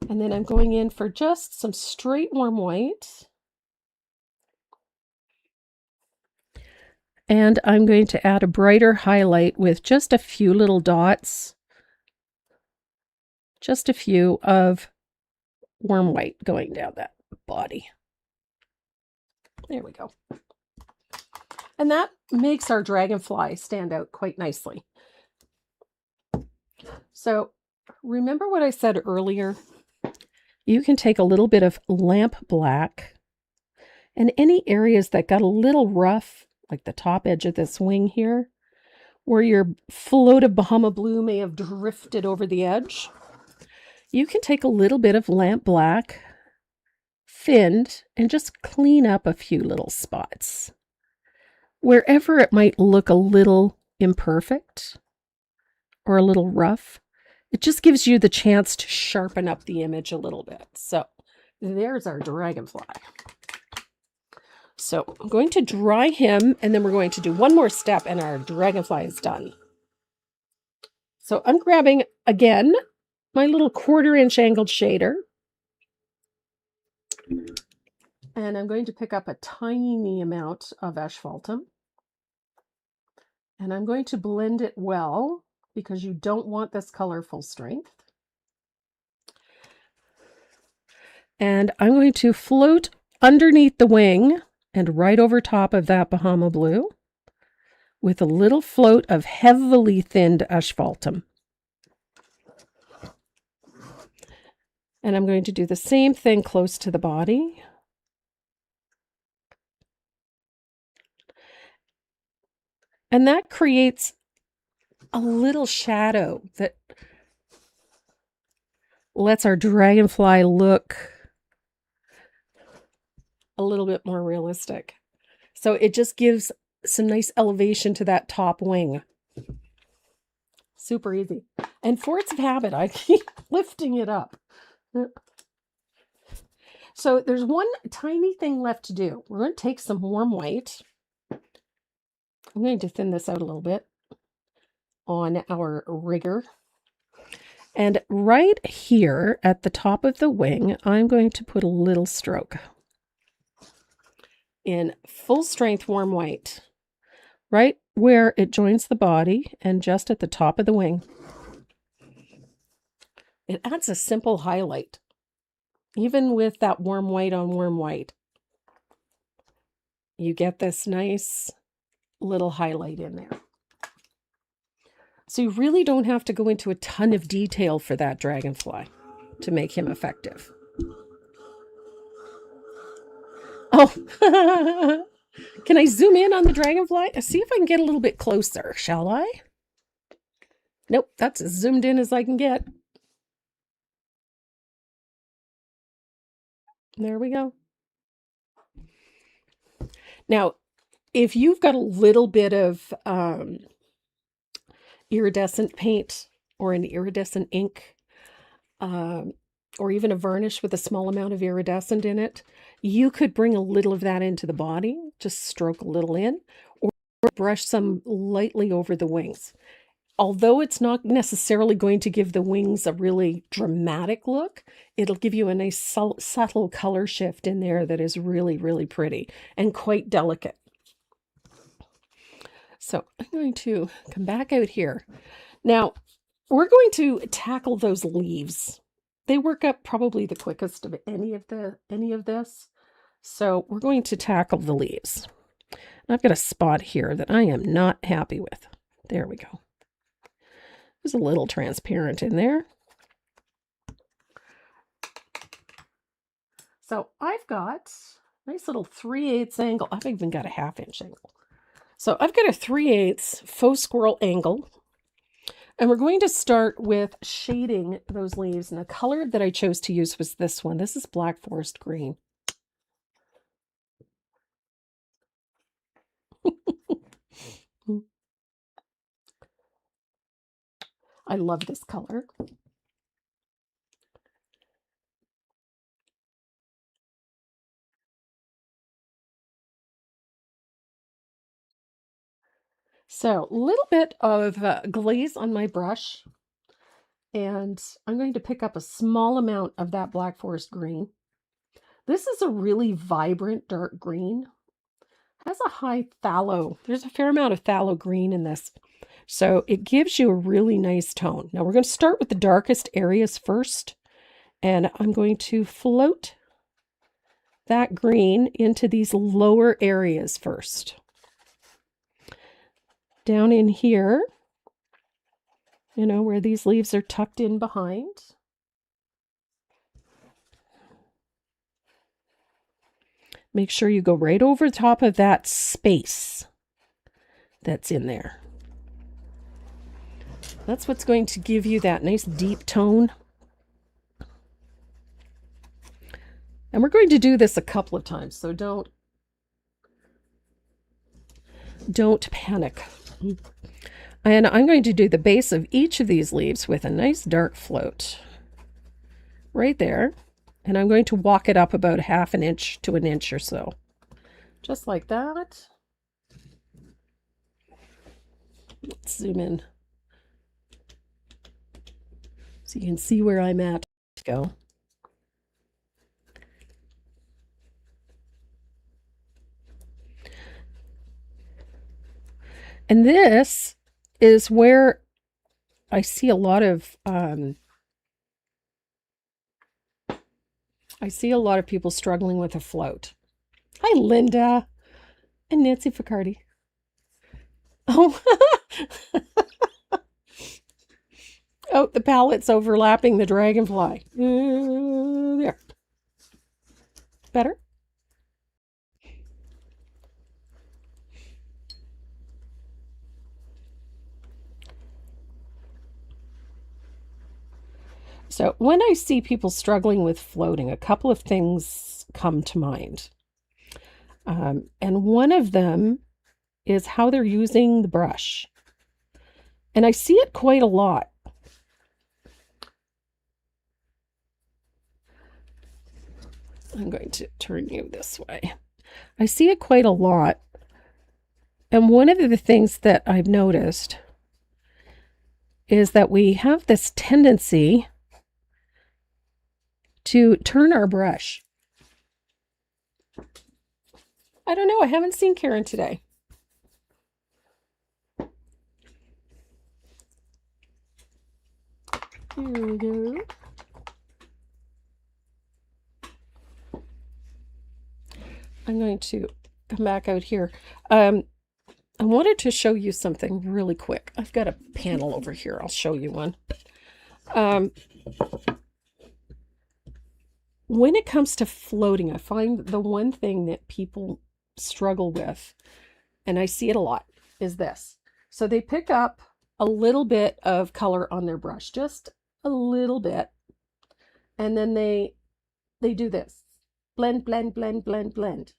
And then I'm going in for just some straight warm white. And I'm going to add a brighter highlight with just a few little dots just a few of warm white going down that body. There we go. And that makes our dragonfly stand out quite nicely. So remember what I said earlier? You can take a little bit of lamp black, and any areas that got a little rough, like the top edge of this wing here, where your float of Bahama Blue may have drifted over the edge, you can take a little bit of lamp black, thinned, and just clean up a few little spots. Wherever it might look a little imperfect or a little rough, it just gives you the chance to sharpen up the image a little bit. So there's our dragonfly. So I'm going to dry him, and then we're going to do one more step, and our dragonfly is done. So I'm grabbing, again, my little 1/4-inch angled shader. And I'm going to pick up a tiny amount of asphaltum. And I'm going to blend it well, because you don't want this color full strength. And I'm going to float underneath the wing and right over top of that Bahama Blue with a little float of heavily thinned asphaltum. And I'm going to do the same thing close to the body. And that creates a little shadow that lets our dragonfly look a little bit more realistic. So it just gives some nice elevation to that top wing. Super easy. And force of habit, I keep lifting it up. So there's one tiny thing left to do. We're going to take some warm white. I'm going to thin this out a little bit on our rigger. And right here at the top of the wing, I'm going to put a little stroke in full strength warm white, right where it joins the body and just at the top of the wing. It adds a simple highlight, even with that warm white on warm white. You get this nice little highlight in there. So you really don't have to go into a ton of detail for that dragonfly to make him effective. Oh, can I zoom in on the dragonfly? See if I can get a little bit closer, shall I? Nope, that's as zoomed in as I can get. There we go. Now, if you've got a little bit of iridescent paint or an iridescent ink, or even a varnish with a small amount of iridescent in it, you could bring a little of that into the body, just stroke a little in, or brush some lightly over the wings. Although it's not necessarily going to give the wings a really dramatic look, it'll give you a nice subtle color shift in there that is really, really pretty and quite delicate. So I'm going to come back out here. Now, we're going to tackle those leaves. They work up probably the quickest of any of this. So we're going to tackle the leaves. And I've got a spot here that I am not happy with. There we go. There's a little transparent in there. So I've got a nice little 3/8 angle. I've even got a 1/2 inch angle. So I've got a 3/8 faux squirrel angle. And we're going to start with shading those leaves. And the color that I chose to use was this one. This is Black Forest Green. I love this color. So a little bit of glaze on my brush. And I'm going to pick up a small amount of that Black Forest Green. This is a really vibrant dark green. It has a high phthalo. There's a fair amount of phthalo green in this. So it gives you a really nice tone. Now we're going to start with the darkest areas first, and I'm going to float that green into these lower areas first. Down in here, where these leaves are tucked in behind. Make sure you go right over the top of that space that's in there. That's what's going to give you that nice deep tone. And we're going to do this a couple of times, so don't panic. And I'm going to do the base of each of these leaves with a nice dark float right there. And I'm going to walk it up about 1/2 inch to 1 inch or so. Just like that. Let's zoom in so you can see where I'm at. Go. And this is where I see a lot of people struggling with a float. Hi, Linda and Nancy Ficardi. Oh, oh, the palette's overlapping the dragonfly. There. Better? So when I see people struggling with floating, a couple of things come to mind. And one of them is how they're using the brush. And I see it quite a lot. I'm going to turn you this way. I see it quite a lot. And one of the things that I've noticed is that we have this tendency to turn our brush. I don't know. I haven't seen Karen today. Here we go. I'm going to come back out here. I wanted to show you something really quick. I've got a panel over here. I'll show you one. When it comes to floating, I find the one thing that people struggle with, and I see it a lot, is this. So they pick up a little bit of color on their brush, just a little bit, and then they do this. Blend, blend, blend, blend, blend.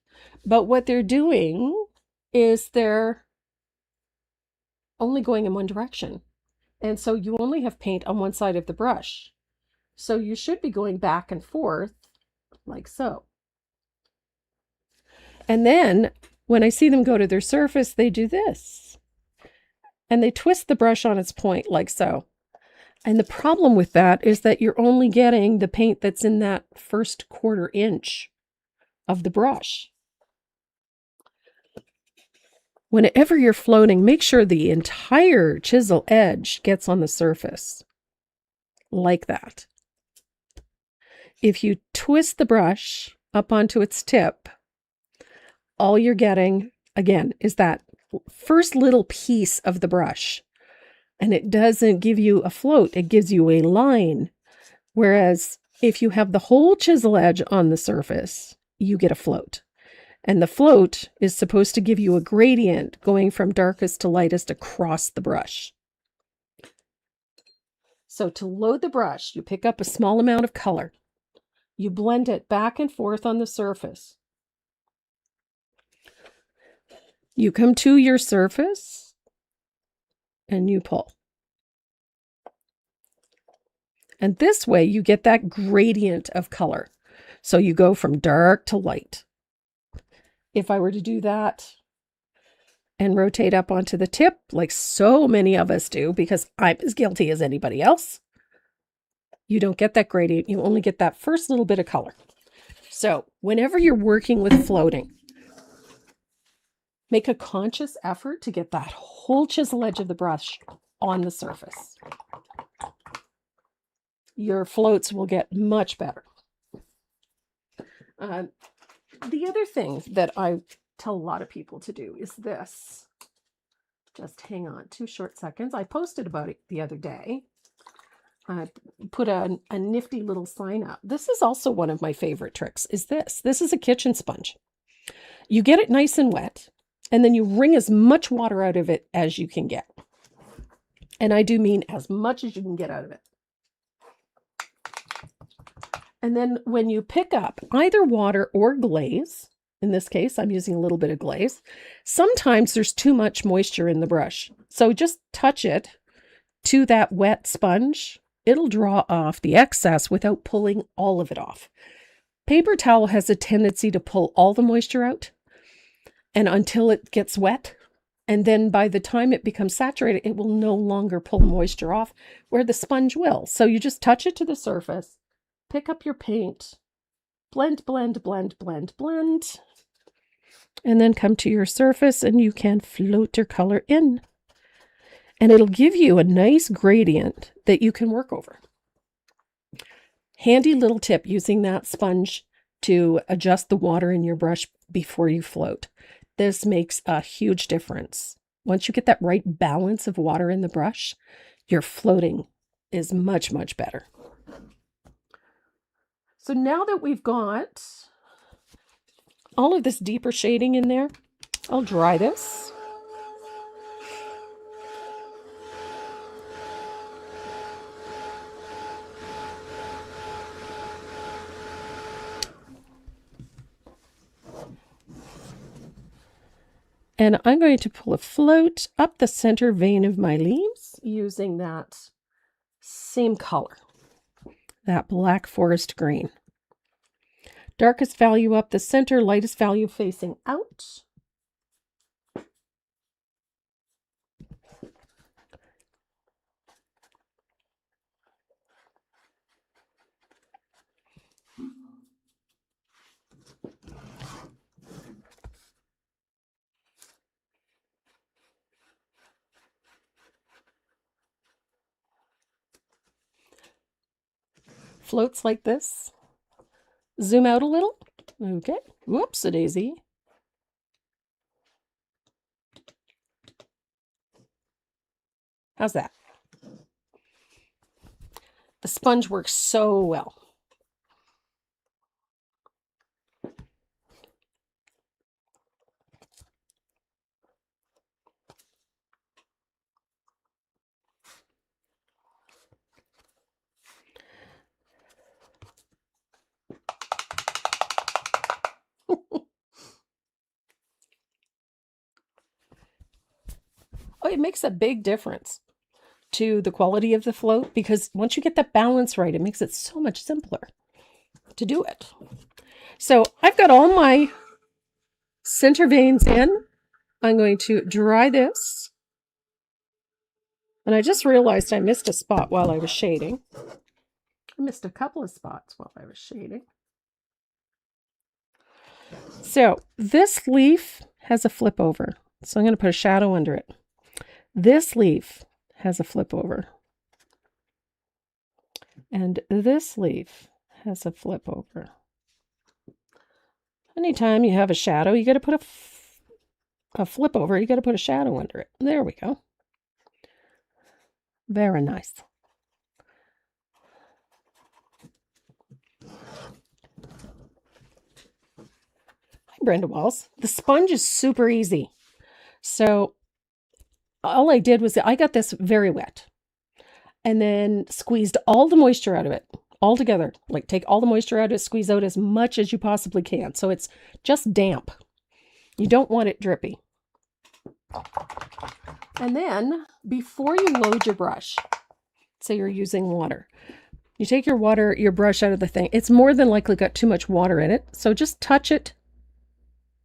But what they're doing is they're only going in one direction. And so you only have paint on one side of the brush. So you should be going back and forth like so. And then when I see them go to their surface, they do this. And they twist the brush on its point like so. And the problem with that is that you're only getting the paint that's in that first 1/4 inch of the brush. Whenever you're floating, make sure the entire chisel edge gets on the surface. Like that. If you twist the brush up onto its tip, all you're getting, again, is that first little piece of the brush. And it doesn't give you a float, it gives you a line. Whereas if you have the whole chisel edge on the surface, you get a float. And the float is supposed to give you a gradient going from darkest to lightest across the brush. So to load the brush, you pick up a small amount of color. You blend it back and forth on the surface. You come to your surface and you pull. And this way you get that gradient of color. So you go from dark to light. If I were to do that and rotate up onto the tip, like so many of us do, because I'm as guilty as anybody else, you don't get that gradient. You only get that first little bit of color. So whenever you're working with floating, Make a conscious effort to get that whole chisel edge of the brush on the surface. Your floats will get much better. The other thing that I tell a lot of people to do is this. Just hang on 2 short seconds. I posted about it the other day. I put a nifty little sign up. This is also one of my favorite tricks, is this. This is a kitchen sponge. You get it nice and wet, and then you wring as much water out of it as you can get. And I do mean as much as you can get out of it. And then when you pick up either water or glaze, in this case, I'm using a little bit of glaze, sometimes there's too much moisture in the brush. So just touch it to that wet sponge. It'll draw off the excess without pulling all of it off. Paper towel has a tendency to pull all the moisture out and until it gets wet. And then by the time it becomes saturated, it will no longer pull moisture off where the sponge will. So you just touch it to the surface, pick up your paint, blend, blend, blend, blend, blend, and then come to your surface and you can float your color in. And it'll give you a nice gradient that you can work over. Handy little tip using that sponge to adjust the water in your brush before you float. This makes a huge difference. Once you get that right balance of water in the brush, your floating is much, much better. So now that we've got all of this deeper shading in there, I'll dry this. And I'm going to pull a float up the center vein of my leaves using that same color, that black forest green. Darkest value up the center, lightest value facing out. Floats like this. Zoom out a little. Okay. Whoops-a-daisy. How's that? The sponge works so well. Oh, it makes a big difference to the quality of the float because once you get the balance right, it makes it so much simpler to do it. So I've got all my center veins in. I'm going to dry this. And I just realized I missed a spot while I was shading. I missed a couple of spots while I was shading. So this leaf has a flip over. So I'm going to put a shadow under it. This leaf has a flip over. And this leaf has a flip over. Anytime you have a shadow, you got to put a flip over. You got to put a shadow under it. There we go. Very nice. Hi, Brenda Walls. The sponge is super easy. So all I did was I got this very wet and then squeezed all the moisture out of it all together. Like take all the moisture out of it, squeeze out as much as you possibly can. So it's just damp. You don't want it drippy. And then before you load your brush, say you're using water, you take your brush out of the thing. It's more than likely got too much water in it. So just touch it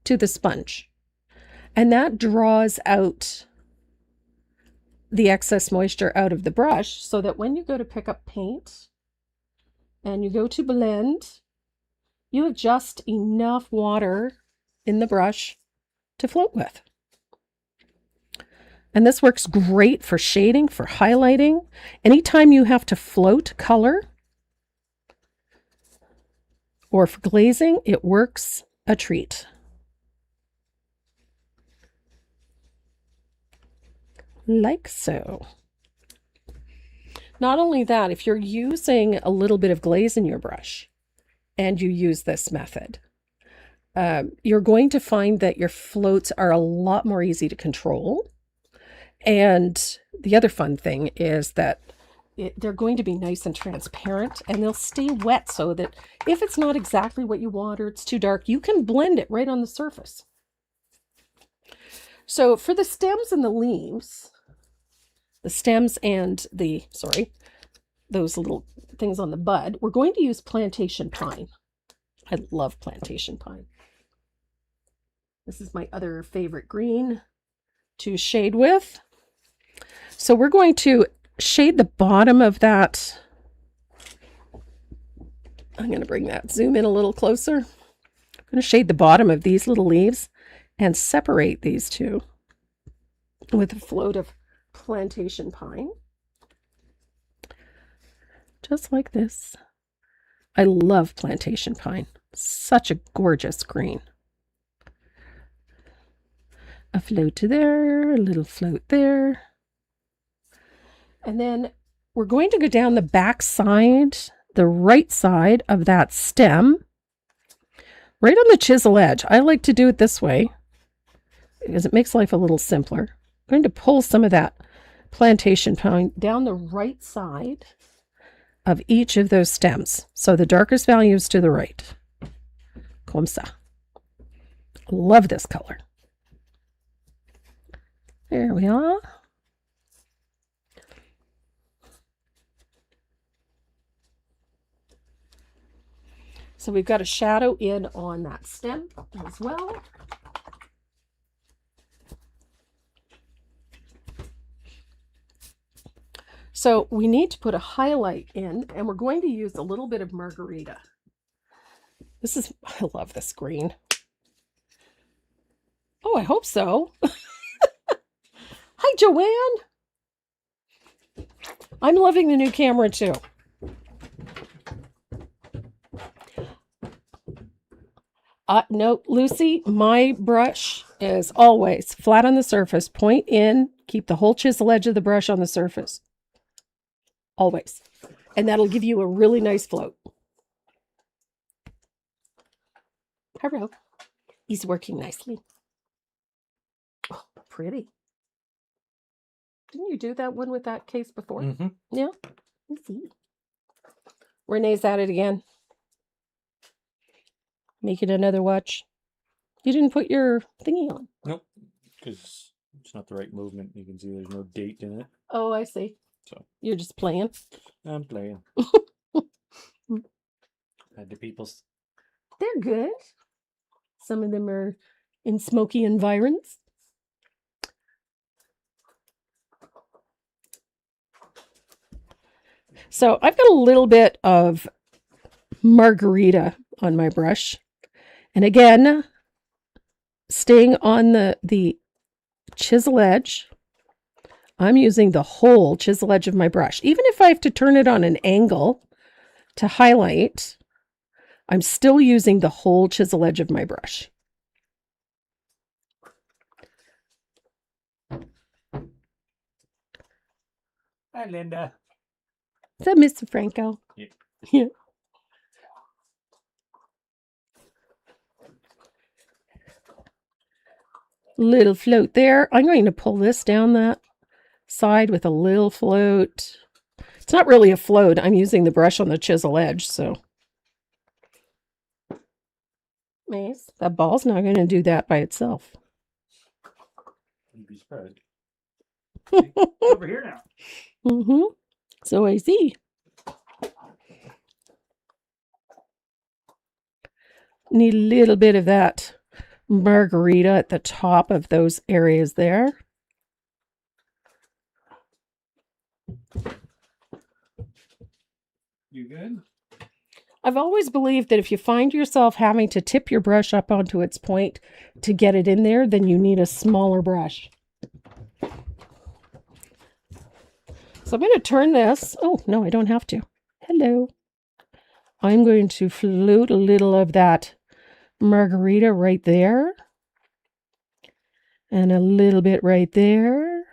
to the sponge. And that draws out the excess moisture out of the brush so that when you go to pick up paint and you go to blend, you have just enough water in the brush to float with. And this works great for shading, for highlighting. Anytime you have to float color or for glazing, it works a treat. Like so. Not only that, if you're using a little bit of glaze in your brush and you use this method, you're going to find that your floats are a lot more easy to control. And the other fun thing is that they're going to be nice and transparent, and they'll stay wet so that if it's not exactly what you want or it's too dark, you can blend it right on the surface. So for the stems and the leaves, the stems and those little things on the bud, we're going to use plantation pine. I love plantation pine. This is my other favorite green to shade with. So we're going to shade the bottom of that. I'm going to bring that zoom in a little closer. I'm going to shade the bottom of these little leaves and separate these two with a float of plantation pine. Just like this. I love plantation pine. Such a gorgeous green. A float to there, a little float there. And then we're going to go down the back side, the right side of that stem, right on the chisel edge. I like to do it this way because it makes life a little simpler. I'm going to pull some of that plantation pine down the right side of each of those stems. So the darkest value is to the right. Comme ça. Love this color. There we are. So we've got a shadow in on that stem as well. So we need to put a highlight in, and we're going to use a little bit of margarita. I love this green. Oh, I hope so. Hi, Joanne. I'm loving the new camera too. No, Lucy, my brush is always flat on the surface. Point in, keep the whole chisel edge of the brush on the surface. Always. And that'll give you a really nice float. Hello. He's working nicely. Oh, pretty. Didn't you do that one with that case before? Mm-hmm. Yeah. Let's see. Renee's at it again. Make it another watch. You didn't put your thingy on. Nope. Because it's not the right movement. You can see there's no date in it. Oh, I see. So you're just playing. I'm playing. Had the peoples. They're good. Some of them are in smoky environs. So I've got a little bit of margarita on my brush. And again, staying on the chisel edge, I'm using the whole chisel edge of my brush. Even if I have to turn it on an angle to highlight, I'm still using the whole chisel edge of my brush. Hi, Linda. Is that Mr. Franco? Yeah. Yeah. Little float there. I'm going to pull this down that side with a little float. It's not really a float. I'm using the brush on the chisel edge, so. Maze, that ball's not going to do that by itself. You'd be surprised. Over here now. Mm-hmm. So I see. Need a little bit of that margarita at the top of those areas there. You good? I've always believed that if you find yourself having to tip your brush up onto its point to get it in there, then you need a smaller brush. So I'm going to turn this. Oh, no, I don't have to. Hello. I'm going to float a little of that margarita right there. And a little bit right there.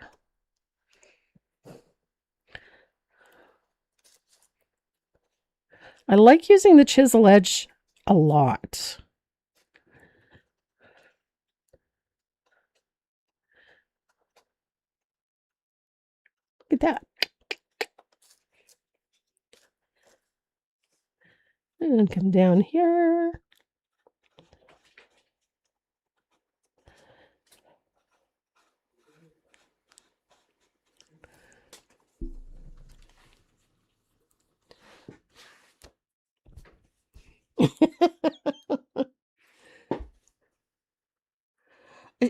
I like using the chisel edge a lot. Look at that. And come down here.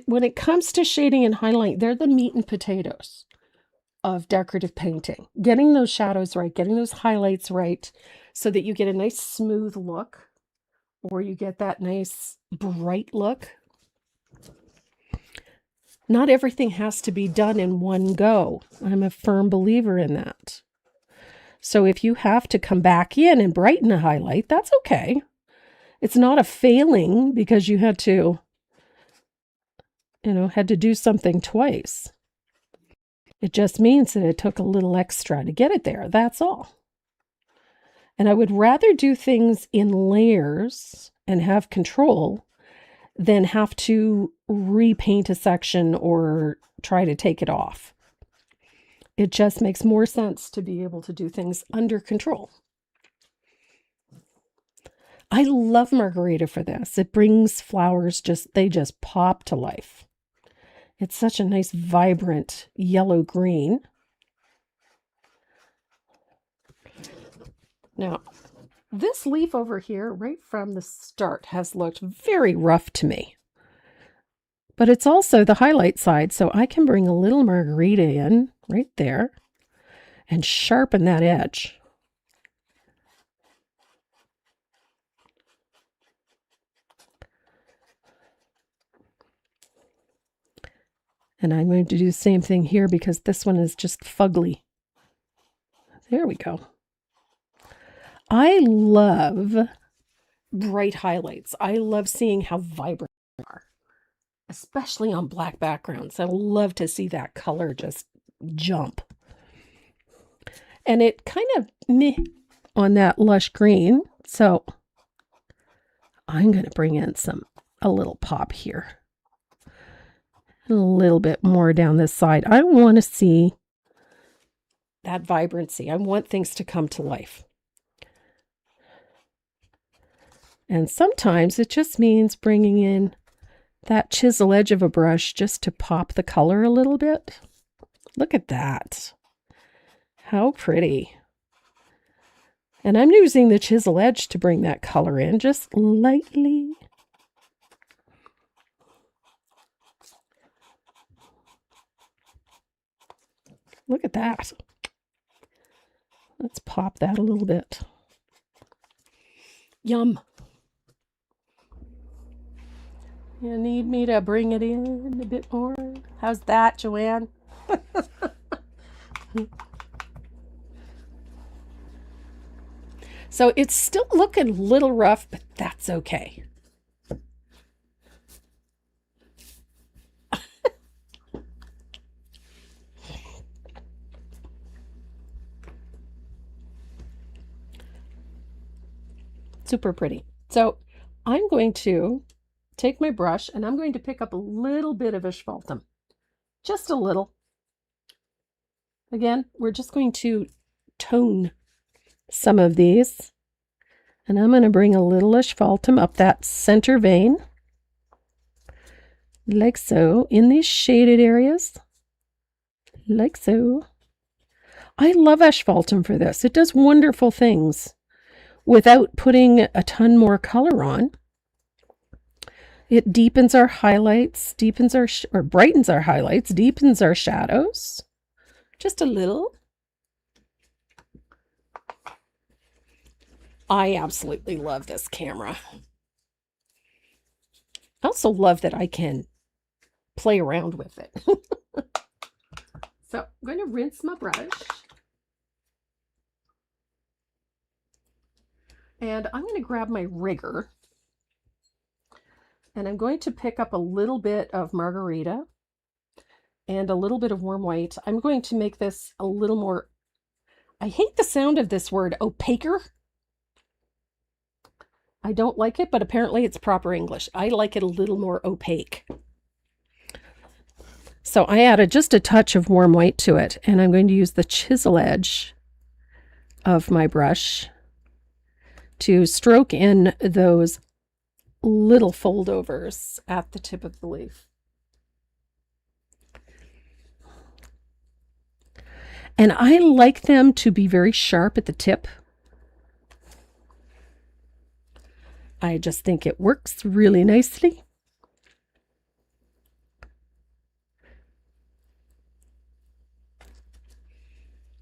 When it comes to shading and highlight, they're the meat and potatoes of decorative painting. Getting those shadows right, getting those highlights right, so that you get a nice smooth look, or you get that nice bright look. Not everything has to be done in one go. I'm a firm believer in that. So if you have to come back in and brighten a highlight, that's okay. It's not a failing because you had to, had to do something twice. It just means that it took a little extra to get it there. That's all. And I would rather do things in layers and have control than have to repaint a section or try to take it off. It just makes more sense to be able to do things under control. I love margarita for this. It brings flowers, they just pop to life. It's such a nice, vibrant yellow green. Now, this leaf over here, right from the start, has looked very rough to me. But it's also the highlight side, so I can bring a little margarita in right there and sharpen that edge. And I'm going to do the same thing here because this one is just fugly. There we go. I love bright highlights. I love seeing how vibrant they are, especially on black backgrounds. I love to see that color just jump. And it kind of meh on that lush green. So I'm going to bring in a little pop here. A little bit more down this side. I want to see that vibrancy. I want things to come to life. And sometimes it just means bringing in that chisel edge of a brush just to pop the color a little bit. Look at that. How pretty. And I'm using the chisel edge to bring that color in just lightly. Look at that. Let's pop that a little bit. Yum. You need me to bring it in a bit more? How's that, Joanne? So it's still looking a little rough, but that's okay. Super pretty. So I'm going to take my brush and I'm going to pick up a little bit of asphaltum. Just a little. Again, we're just going to tone some of these. And I'm going to bring a little asphaltum up that center vein. Like so, in these shaded areas. Like so. I love asphaltum for this. It does wonderful things without putting a ton more color on. It deepens our highlights, or brightens our highlights, deepens our shadows. Just a little. I absolutely love this camera. I also love that I can play around with it. So I'm going to rinse my brush. And I'm going to grab my rigger. And I'm going to pick up a little bit of margarita and a little bit of warm white. I'm going to make this a little more, I hate the sound of this word, opaquer. I don't like it, but apparently it's proper English. I like it a little more opaque. So I added just a touch of warm white to it, and I'm going to use the chisel edge of my brush to stroke in those little foldovers at the tip of the leaf. And I like them to be very sharp at the tip. I just think it works really nicely.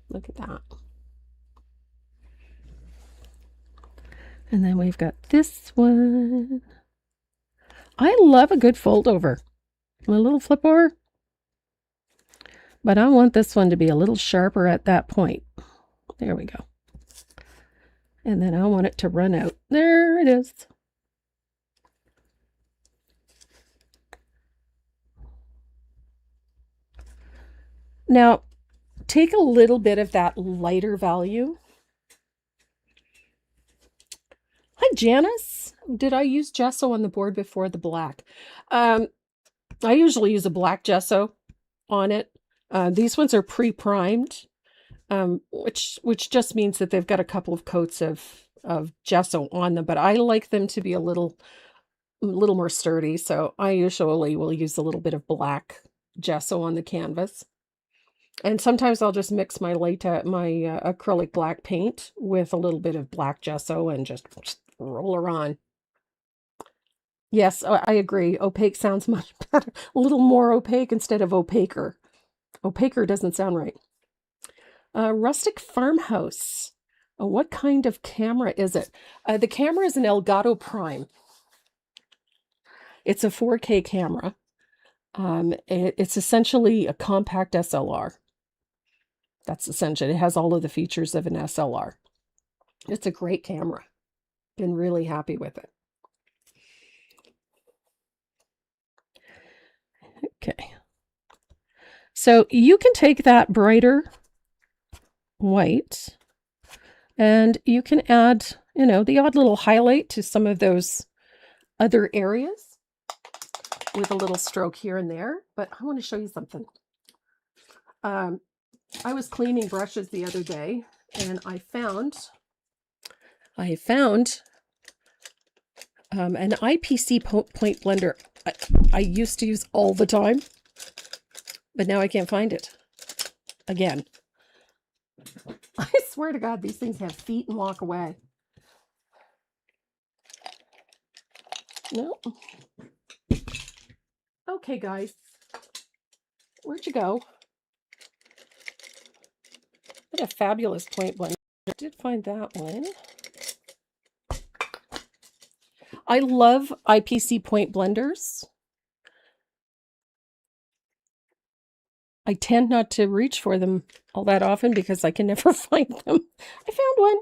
Look at that. And then we've got this one. I love a good fold over. A little flip over. But I want this one to be a little sharper at that point. There we go. And then I want it to run out. There it is. Now, take a little bit of that lighter value. Hi, Janice. Did I use gesso on the board before the black? I usually use a black gesso on it. These ones are pre-primed, which just means that they've got a couple of coats of gesso on them, but I like them to be a little more sturdy, so I usually will use a little bit of black gesso on the canvas. And sometimes I'll just mix my acrylic black paint with a little bit of black gesso and just roll her on. Yes, I agree. Opaque sounds much better. A little more opaque instead of opaquer. Opaquer doesn't sound right. Rustic farmhouse. What kind of camera is it? The camera is an Elgato Prime. It's a 4K camera. It's essentially a compact SLR. That's essentially, it has all of the features of an SLR. It's a great camera. Been really happy with it. Okay. So you can take that brighter white and you can add, the odd little highlight to some of those other areas with a little stroke here and there. But I want to show you something. I was cleaning brushes the other day and I found an IPC point blender I used to use all the time, but now I can't find it again. I swear to God, these things have feet and walk away. No. Okay, guys. Where'd you go? What a fabulous point blender. I did find that one. I love IPC point blenders. I tend not to reach for them all that often because I can never find them. I found one.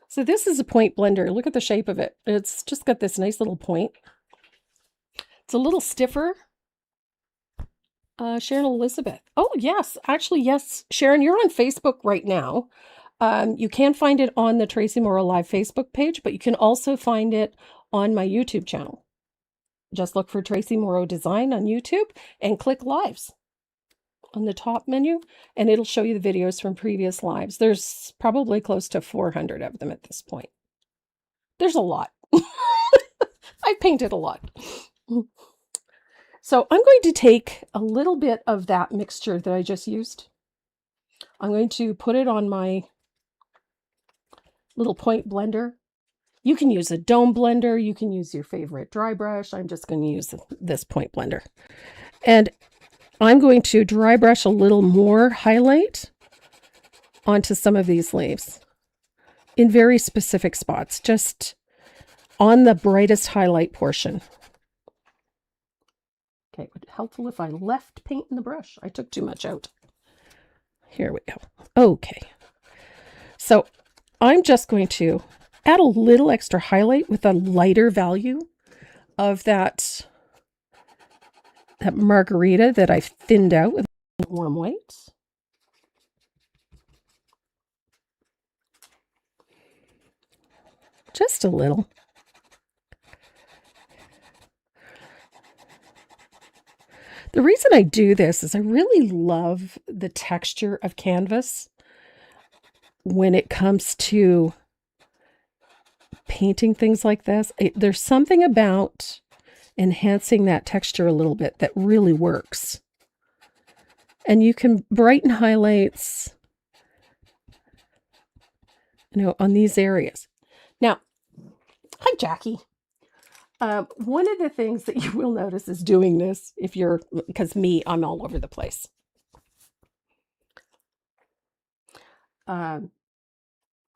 So this is a point blender. Look at the shape of it. It's just got this nice little point. It's a little stiffer. Sharon Elizabeth. Oh, yes. Actually, yes. Sharon, you're on Facebook right now. You can find it on the Tracy Morrow Live Facebook page, but you can also find it on my YouTube channel. Just look for Tracy Morrow Design on YouTube and click Lives on the top menu, and it'll show you the videos from previous lives. There's probably close to 400 of them at this point. There's a lot. I've painted a lot. So I'm going to take a little bit of that mixture that I just used. I'm going to put it on my little point blender. You can use a dome blender. You can use your favorite dry brush. I'm just going to use this point blender. And I'm going to dry brush a little more highlight onto some of these leaves in very specific spots, just on the brightest highlight portion. Okay, it would be helpful if I left paint in the brush. I took too much out. Here we go. Okay. So I'm just going to add a little extra highlight with a lighter value of that margarita that I've thinned out with warm white. Just a little. The reason I do this is I really love the texture of canvas when it comes to painting things like this. There's something about enhancing that texture a little bit that really works. And you can brighten highlights, on these areas. Now, hi, Jackie. One of the things that you will notice is doing this because I'm all over the place. I'm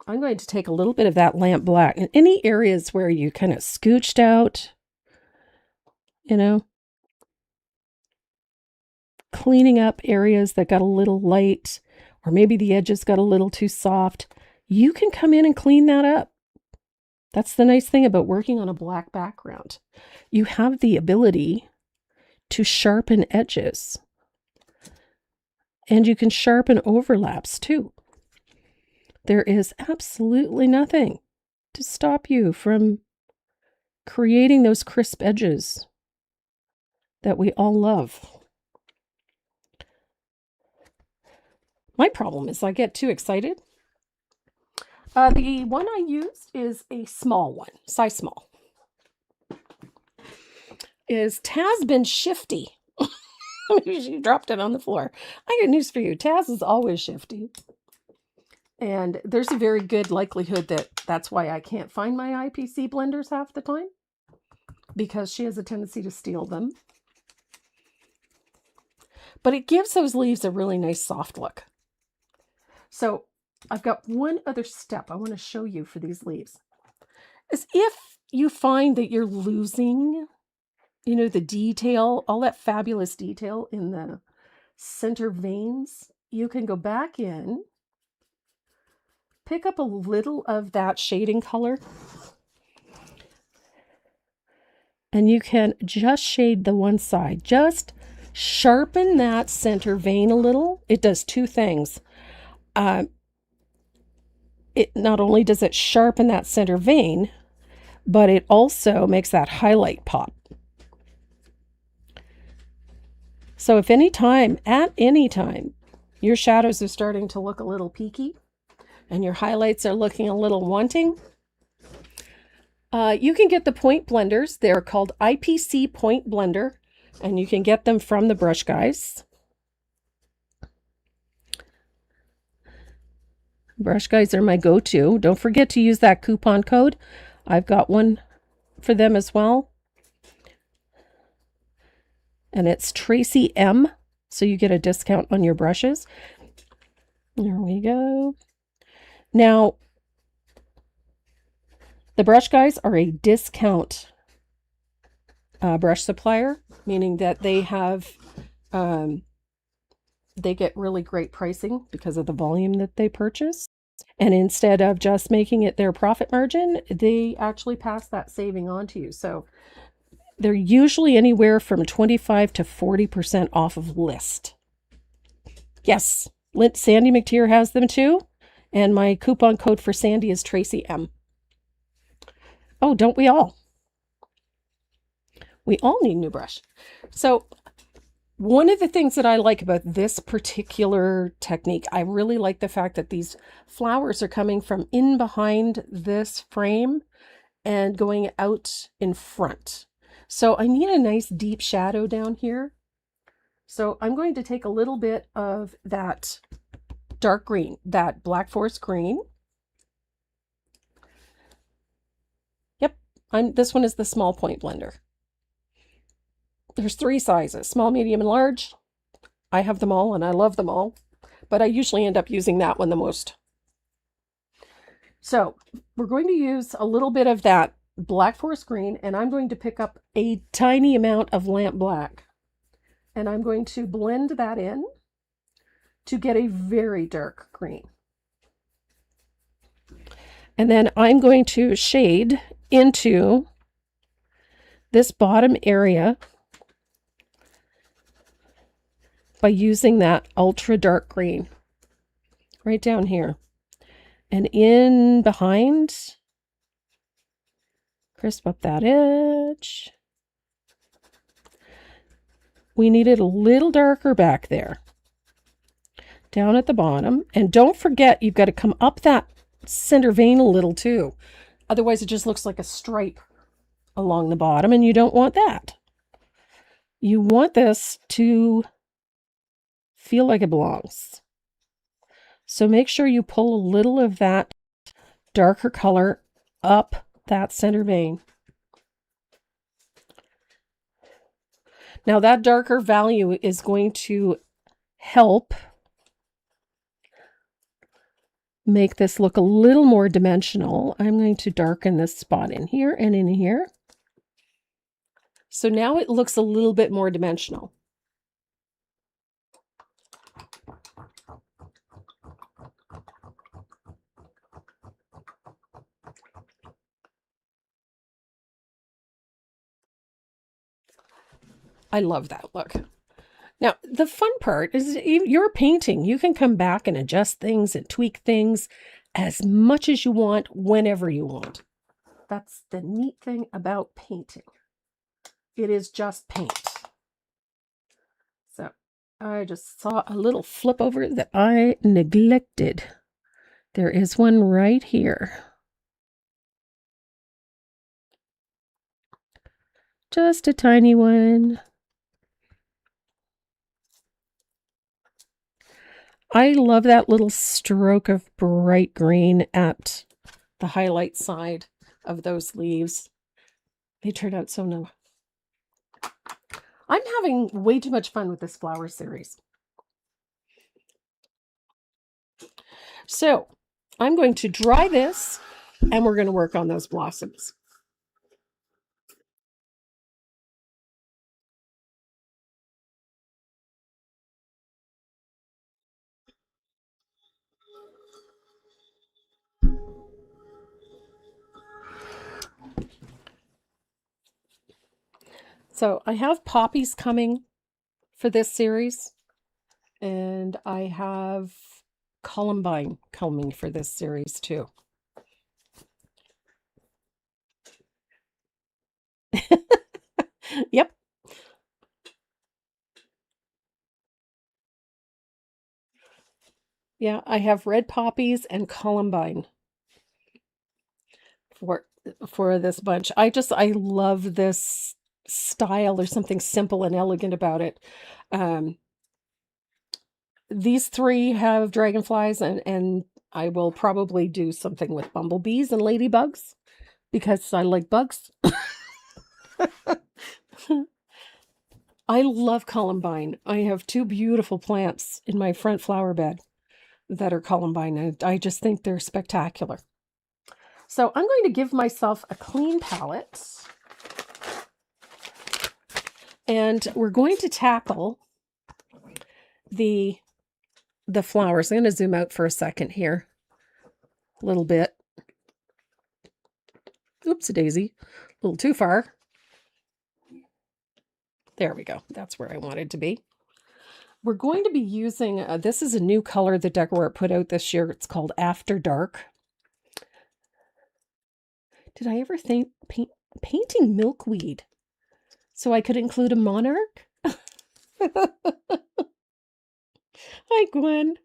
going to take a little bit of that lamp black in any areas where you kind of scooched out, cleaning up areas that got a little light, or maybe the edges got a little too soft. You can come in and clean that up. That's the nice thing about working on a black background. You have the ability to sharpen edges. And you can sharpen overlaps too. There is absolutely nothing to stop you from creating those crisp edges that we all love. My problem is I get too excited. The one I used is a small one, size small. Taz been shifty? She dropped it on the floor. I got news for you. Taz is always shifty. And there's a very good likelihood that that's why I can't find my IPC blenders half the time, because she has a tendency to steal them. But it gives those leaves a really nice soft look. So I've got one other step I want to show you for these leaves. Is if you find that you're losing, the detail, all that fabulous detail in the center veins, you can go back in, pick up a little of that shading color, and you can just shade the one side. Just sharpen that center vein a little. It does two things. It not only does it sharpen that center vein, but it also makes that highlight pop. So if at any time, your shadows are starting to look a little peaky and your highlights are looking a little wanting, you can get the point blenders. They're called IPC Point Blender, and you can get them from the Brush Guys. Brush Guys are my go-to. Don't forget to use that coupon code. I've got one for them as well. And it's Tracy M, so you get a discount on your brushes. There we go. Now, the Brush Guys are a discount brush supplier, meaning that they have they get really great pricing because of the volume that they purchase. And instead of just making it their profit margin, they actually pass that saving on to you. So they're usually anywhere from 25 to 40% off of list. Yes, Sandy McTeer has them too. And my coupon code for Sandy is Tracy M. Oh, don't we all? We all need a new brush. So one of the things that I like about this particular technique, I really like the fact that these flowers are coming from in behind this frame and going out in front. So I need a nice deep shadow down here. So I'm going to take a little bit of that dark green, that Black Forest green. Yep, this one is the small point blender. There's 3 sizes, small, medium, and large. I have them all and I love them all, but I usually end up using that one the most. So we're going to use a little bit of that Black Forest green, and I'm going to pick up a tiny amount of lamp black, and I'm going to blend that in to get a very dark green. And then I'm going to shade into this bottom area by using that ultra dark green right down here. And in behind, crisp up that edge. We need it a little darker back there. Down at the bottom. And don't forget, you've got to come up that center vein a little too. Otherwise, it just looks like a stripe along the bottom, and you don't want that. You want this to feel like it belongs. So make sure you pull a little of that darker color up that center vein. Now that darker value is going to help make this look a little more dimensional. I'm going to darken this spot in here and in here. So now it looks a little bit more dimensional. I love that look. Now, the fun part is you're painting. You can come back and adjust things and tweak things as much as you want, whenever you want. That's the neat thing about painting. It is just paint. So I just saw a little flip over that I neglected. There is one right here. Just a tiny one. I love that little stroke of bright green at the highlight side of those leaves. They turned out so nice. I'm having way too much fun with this flower series. So I'm going to dry this and we're going to work on those blossoms. So I have poppies coming for this series, and I have columbine coming for this series too. Yep. Yeah, I have red poppies and columbine for this bunch. I love this style. There's something simple and elegant about it. These three have dragonflies, and I will probably do something with bumblebees and ladybugs because I like bugs. I love columbine. I have two beautiful plants in my front flower bed that are columbine, and I just think they're spectacular. So I'm going to give myself a clean palette, and we're going to tackle the flowers. I'm going to zoom out for a second here, a little bit. Oops, a daisy, a little too far. There we go. That's where I wanted to be. We're going to be using, this is a new color that Decor put out this year. It's called After Dark. Did I ever think painting milkweed so I could include a monarch? Hi, Gwen.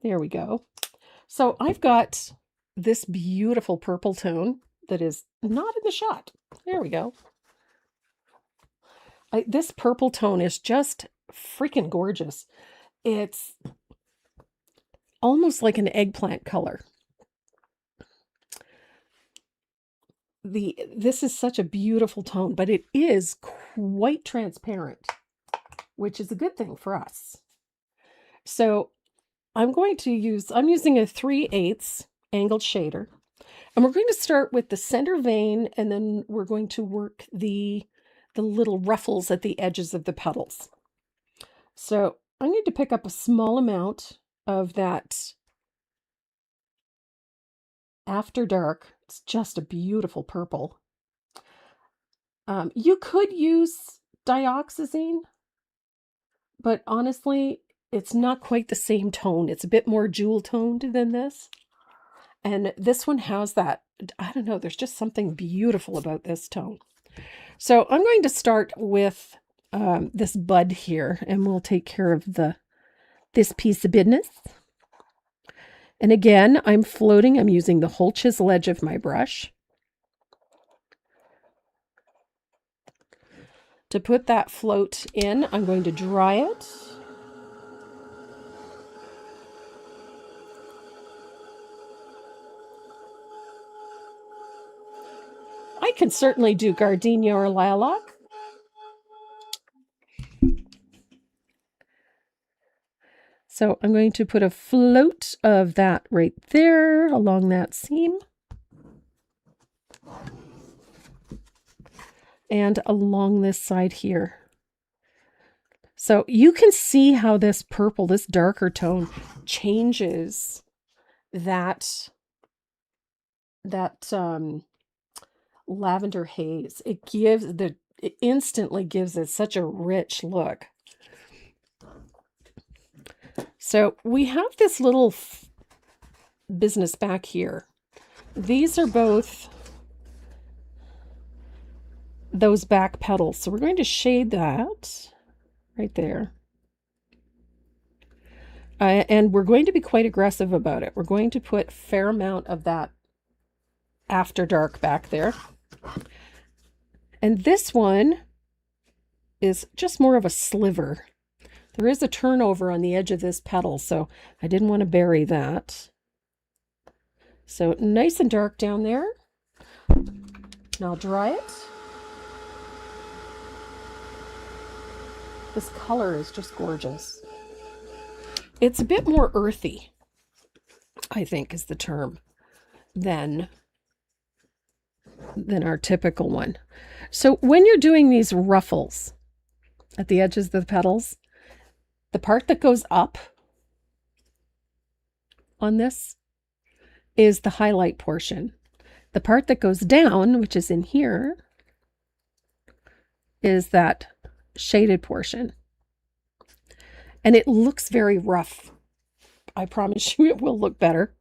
There we go. So I've got this beautiful purple tone that is not in the shot. There we go. This purple tone is just freaking gorgeous. It's almost like an eggplant color. This is such a beautiful tone, but it is quite transparent, which is a good thing for us. So I'm using a 3/8 angled shader, and we're going to start with the center vein, and then we're going to work the little ruffles at the edges of the petals. So I'm going to pick up a small amount of that After Dark. It's just a beautiful purple. You could use dioxazine, but honestly, it's not quite the same tone. It's a bit more jewel toned than this. And this one has that, I don't know, there's just something beautiful about this tone. So I'm going to start with this bud here, and we'll take care of this piece of business. And again, I'm using the whole chisel edge of my brush. To put that float in, I'm going to dry it. I can certainly do gardenia or lilac. So I'm going to put a float of that right there along that seam. And along this side here. So you can see how this purple, this darker tone, changes that lavender haze. It instantly gives it such a rich look. So we have this little business back here. These are both those back petals. So we're going to shade that right there. And we're going to be quite aggressive about it. We're going to put a fair amount of that After Dark back there. And this one is just more of a sliver. There is a turnover on the edge of this petal, so I didn't want to bury that. So nice and dark down there. And I'll dry it. This color is just gorgeous. It's a bit more earthy, I think is the term, than our typical one. So when you're doing these ruffles at the edges of the petals, the part that goes up on this is the highlight portion. The part that goes down, which is in here, is that shaded portion. And it looks very rough. I promise you it will look better.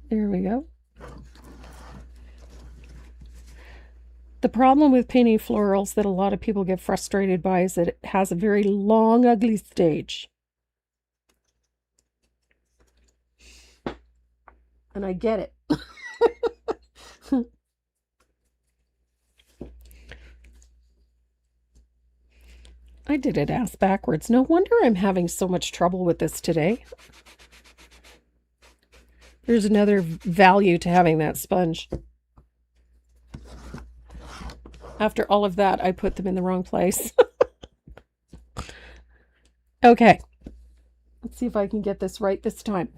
There we go. The problem with painting florals that a lot of people get frustrated by is that it has a very long, ugly stage. And I get it. I did it ass backwards. No wonder I'm having so much trouble with this today. There's another value to having that sponge. After all of that, I put them in the wrong place. Okay. Let's see if I can get this right this time.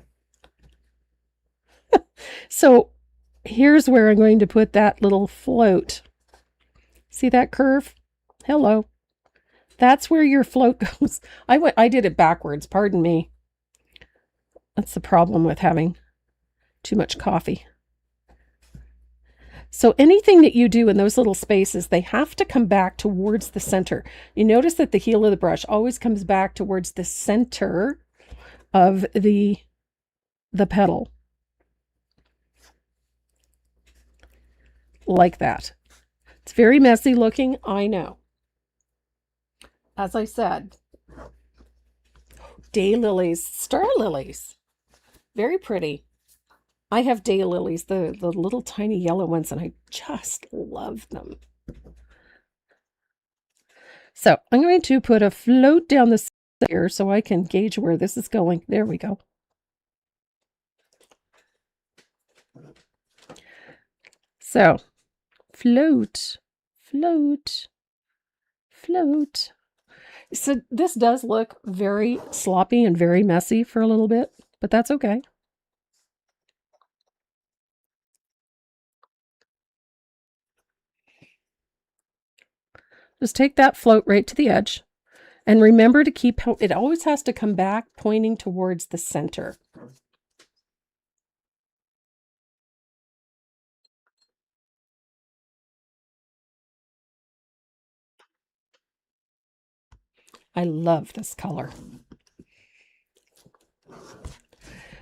So here's where I'm going to put that little float. See that curve? Hello. That's where your float goes. I did it backwards. Pardon me. That's the problem with having too much coffee. So anything that you do in those little spaces, they have to come back towards the center. You notice that the heel of the brush always comes back towards the center of the petal. Like that. It's very messy looking, I know. As I said, daylilies, star lilies, very pretty. I have daylilies, the little tiny yellow ones, and I just love them. So I'm going to put a float down the here so I can gauge where this is going. There we go. So float, float, float. So this does look very sloppy and very messy for a little bit, but that's okay. Just take that float right to the edge. And remember to keep, it always has to come back pointing towards the center. I love this color.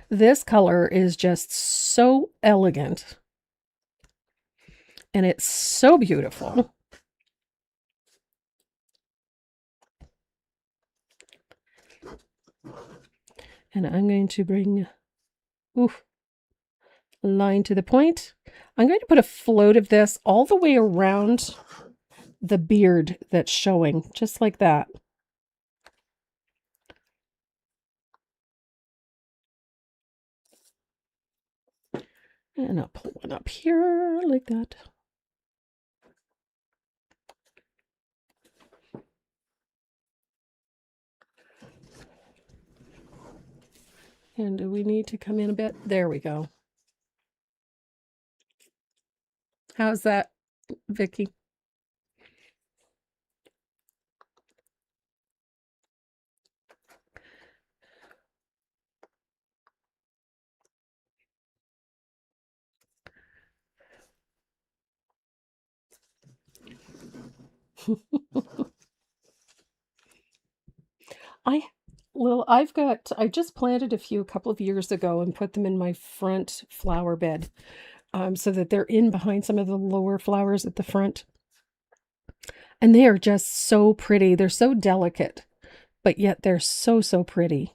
This color is just so elegant. And it's so beautiful. And I'm going to bring a line to the point. I'm going to put a float of this all the way around the beard that's showing, just like that. And I'll pull one up here like that. And do we need to come in a bit? There we go. How's that, Vicky? I just planted a couple of years ago and put them in my front flower bed so that they're in behind some of the lower flowers at the front. And they are just so pretty. They're so delicate, but yet they're so, so pretty.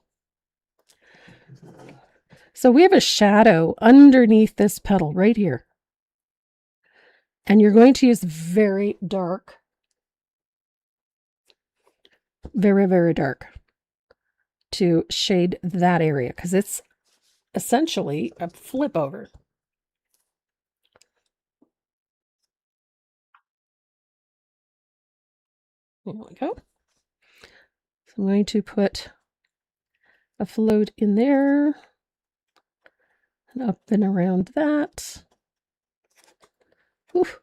So we have a shadow underneath this petal right here. And you're going to use very dark, very, very dark to shade that area because it's essentially a flip over. There we go. So I'm going to put a float in there and up and around that. Oof.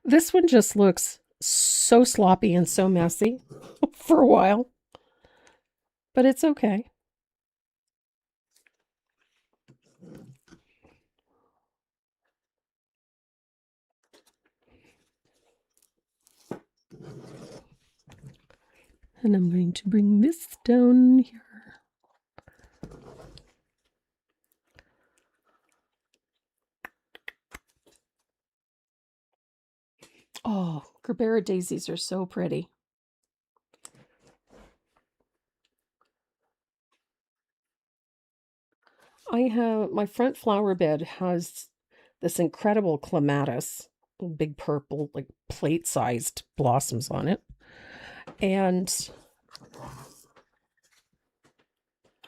This one just looks so sloppy and so messy for a while, but it's okay. And I'm going to bring this down here. Oh, Gerbera daisies are so pretty. My front flower bed has this incredible clematis, big purple, like plate-sized blossoms on it. And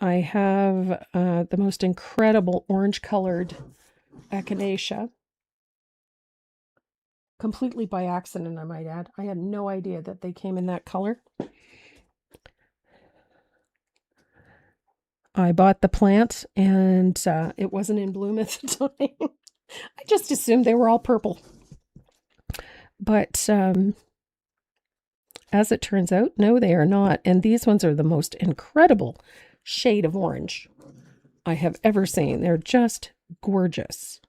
I have the most incredible orange-colored echinacea. Completely by accident, I might add. I had no idea that they came in that color. I bought the plant and it wasn't in bloom at the time. I just assumed they were all purple. But as it turns out, no, they are not. And these ones are the most incredible shade of orange I have ever seen. They're just gorgeous.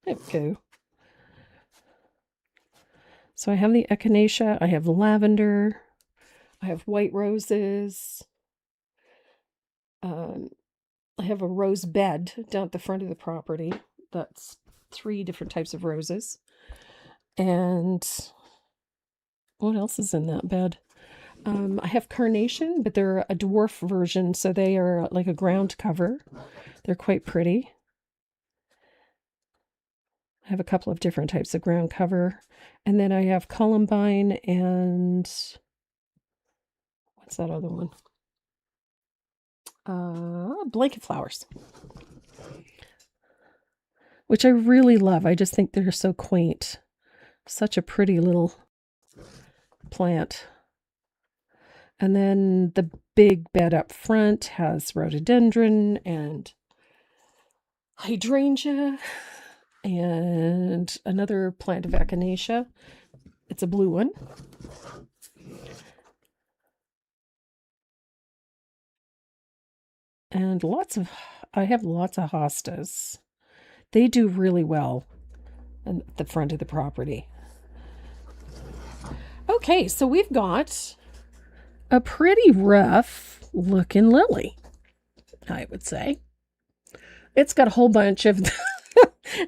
There we go. So I have the echinacea, I have lavender, I have white roses. I have a rose bed down at the front of the property. That's 3 different types of roses. And what else is in that bed? I have carnation, but they're a dwarf version, so they are like a ground cover. They're quite pretty. I have a couple of different types of ground cover. And then I have columbine and what's that other one? Blanket flowers, which I really love. I just think they're so quaint. Such a pretty little plant. And then the big bed up front has rhododendron and hydrangea and another plant of echinacea. It's a blue one. And I have lots of hostas. They do really well at the front of the property. Okay, so we've got a pretty rough looking lily, I would say. It's got a whole bunch of...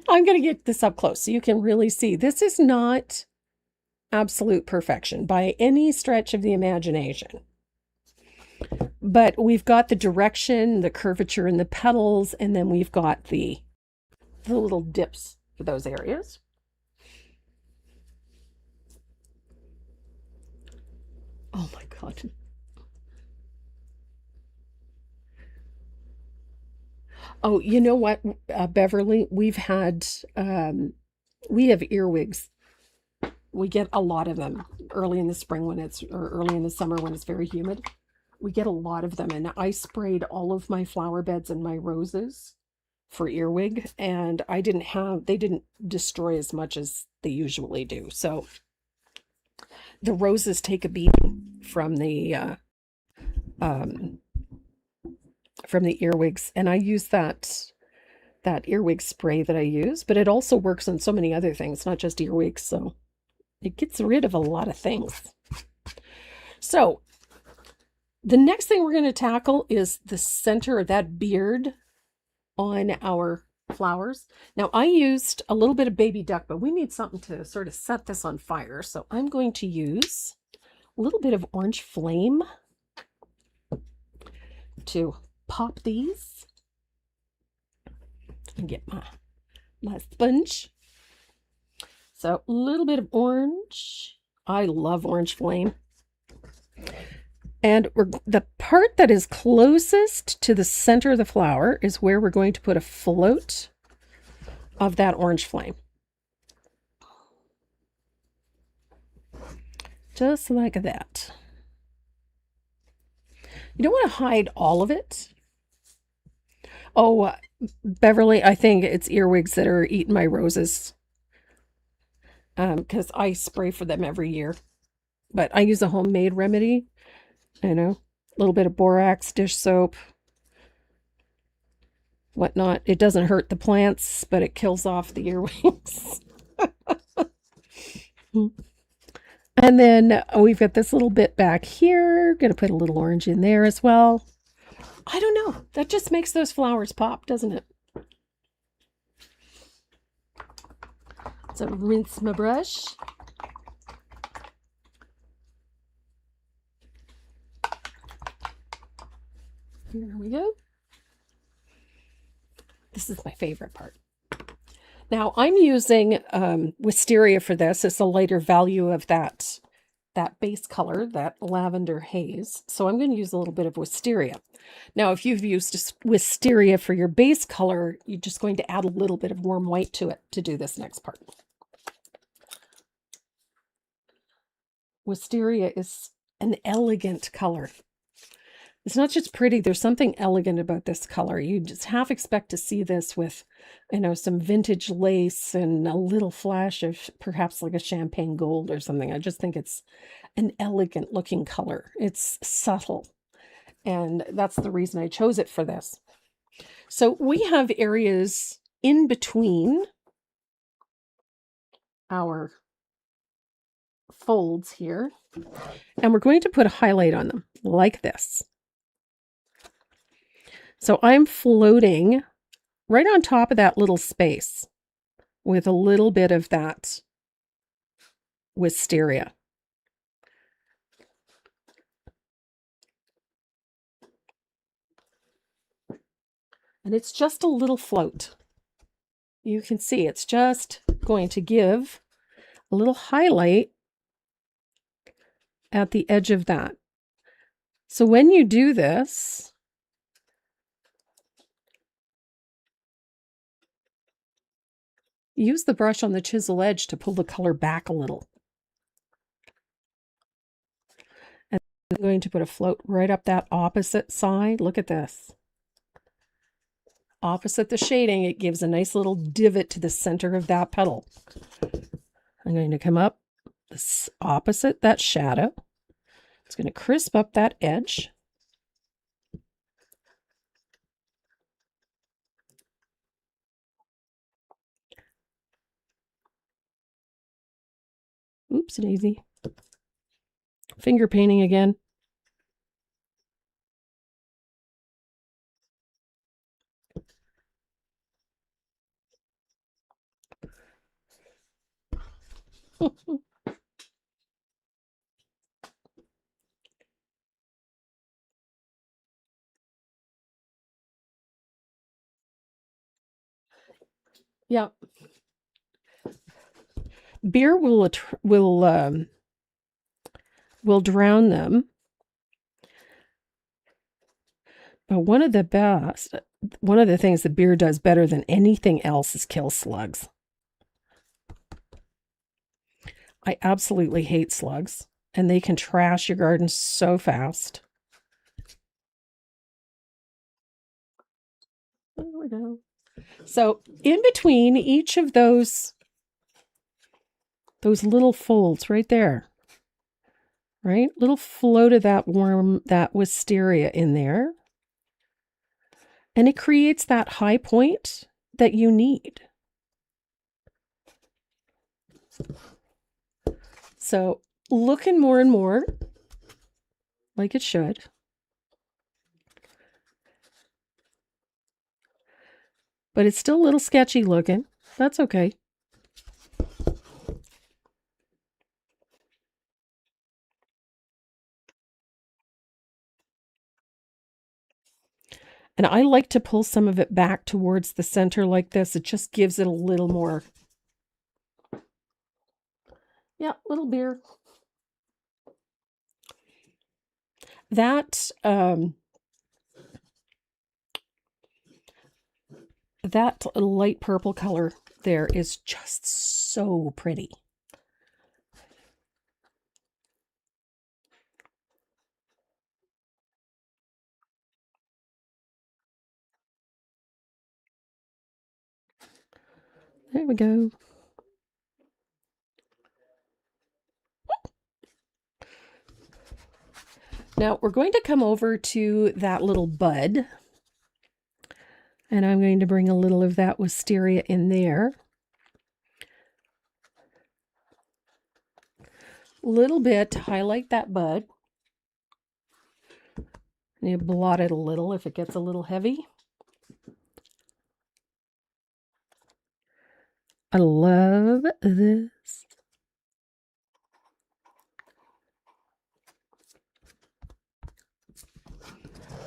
I'm going to get this up close so you can really see. This is not absolute perfection by any stretch of the imagination. But we've got the direction, the curvature in the petals, and then we've got the little dips for those areas. Oh my God. Oh, you know what, Beverly? We have earwigs. We get a lot of them early in the spring or early in the summer when it's very humid. We get a lot of them, and I sprayed all of my flower beds and my roses for earwig, and they didn't destroy as much as they usually do. So the roses take a beating from the earwigs, and I use that earwig spray that I use, but it also works on so many other things, not just earwigs. So it gets rid of a lot of things. So the next thing we're going to tackle is the center of that beard on our flowers. Now, I used a little bit of baby duck, but we need something to sort of set this on fire. So I'm going to use a little bit of orange flame to pop these. And get my sponge. So a little bit of orange. I love orange flame. And the part that is closest to the center of the flower is where we're going to put a float of that orange flame. Just like that. You don't want to hide all of it. Oh, Beverly, I think it's earwigs that are eating my roses. Because I spray for them every year. But I use a homemade remedy. You know, a little bit of borax, dish soap, whatnot. It doesn't hurt the plants, but it kills off the earwigs. And then we've got this little bit back here. Going to put a little orange in there as well. I don't know. That just makes those flowers pop, doesn't it? So rinse my brush. Here we go. This is my favorite part. Now I'm using wisteria for this. It's a lighter value of that base color, that lavender haze. So I'm going to use a little bit of wisteria. Now, if you've used wisteria for your base color, you're just going to add a little bit of warm white to it to do this next part. Wisteria is an elegant color. It's not just pretty, there's something elegant about this color. You just half expect to see this with, some vintage lace and a little flash of perhaps like a champagne gold or something. I just think it's an elegant looking color. It's subtle. And that's the reason I chose it for this. So we have areas in between our folds here, and we're going to put a highlight on them like this. So I'm floating right on top of that little space with a little bit of that wisteria. And it's just a little float. You can see it's just going to give a little highlight at the edge of that. So when you do this, use the brush on the chisel edge to pull the color back a little. And going to put a float right up that opposite side. Look at this. Opposite the shading, it gives a nice little divot to the center of that petal. I'm going to come up this opposite that shadow. It's going to crisp up that edge. Oops, daisy. Finger painting again. Yeah. Beer will drown them. But one of the things that beer does better than anything else is kill slugs. I absolutely hate slugs, and they can trash your garden so fast. There we go. So in between each of those little folds right there, right? Little float of that wisteria in there. And it creates that high point that you need. So looking more and more like it should. But it's still a little sketchy looking. That's okay. And I like to pull some of it back towards the center like this. It just gives it a little more. Yeah, little beer. That light purple color there is just so pretty. There we go. Now we're going to come over to that little bud. And I'm going to bring a little of that wisteria in there. A little bit to highlight that bud. And you blot it a little if it gets a little heavy. I love this.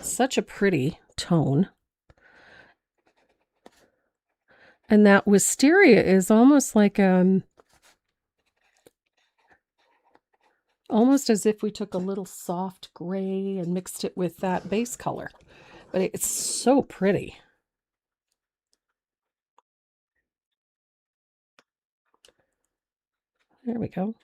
Such a pretty tone. And that wisteria is almost like almost as if we took a little soft gray and mixed it with that base color. But it's so pretty. There we go.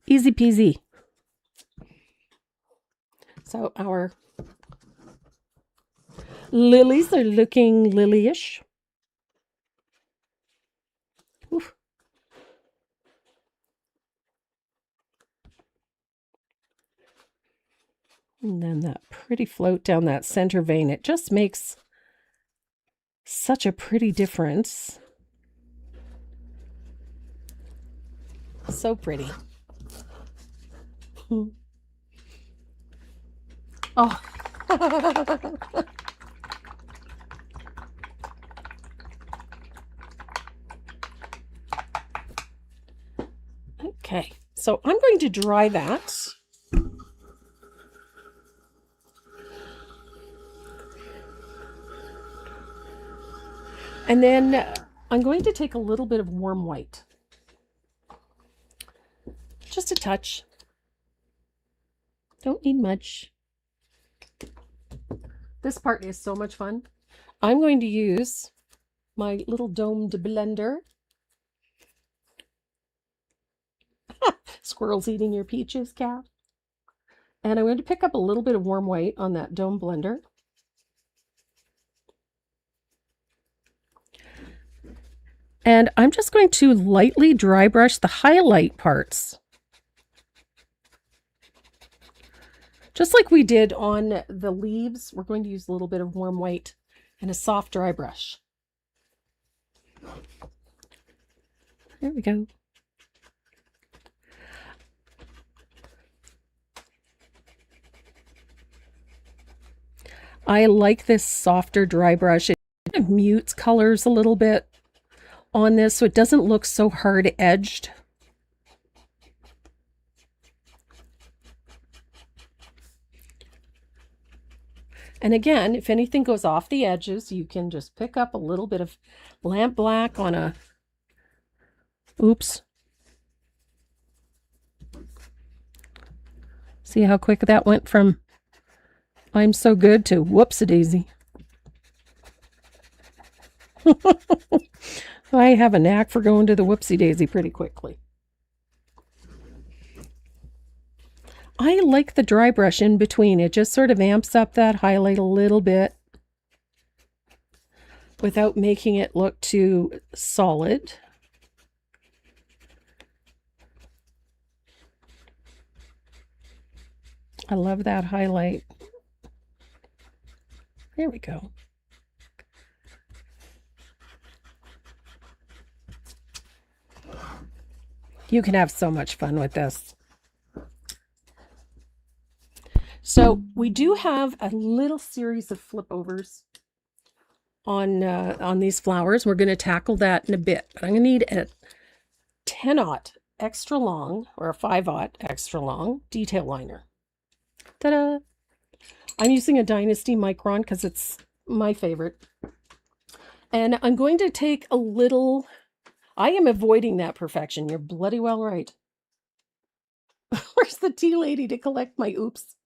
Easy peasy. So our lilies are looking lily-ish. Oof. And then that pretty float down that center vein. It just makes such a pretty difference. So pretty. Oh. Okay, so I'm going to dry that. And then I'm going to take a little bit of warm white. Just a touch. Don't need much. This part is so much fun. I'm going to use my little domed blender. Squirrels eating your peaches, cat. And I'm going to pick up a little bit of warm white on that dome blender. And I'm just going to lightly dry brush the highlight parts. Just like we did on the leaves, we're going to use a little bit of warm white and a soft dry brush. There we go. I like this softer dry brush. It kind of mutes colors a little bit on this so it doesn't look so hard edged. And again, if anything goes off the edges, you can just pick up a little bit of lamp black on a, oops. See how quick that went from I'm so good to whoops-a-daisy. I have a knack for going to the whoopsie-daisy pretty quickly. I like the dry brush in between. It just sort of amps up that highlight a little bit without making it look too solid. I love that highlight. There we go. You can have so much fun with this. So we do have a little series of flip overs on these flowers. We're going to tackle that in a bit, but I'm going to need a 10-aught extra long or a 5-aught extra long detail liner. Ta-da! I'm using a Dynasty Micron because it's my favorite. And I'm going to take a little, I am avoiding that perfection. You're bloody well right. Where's the tea lady to collect my oops?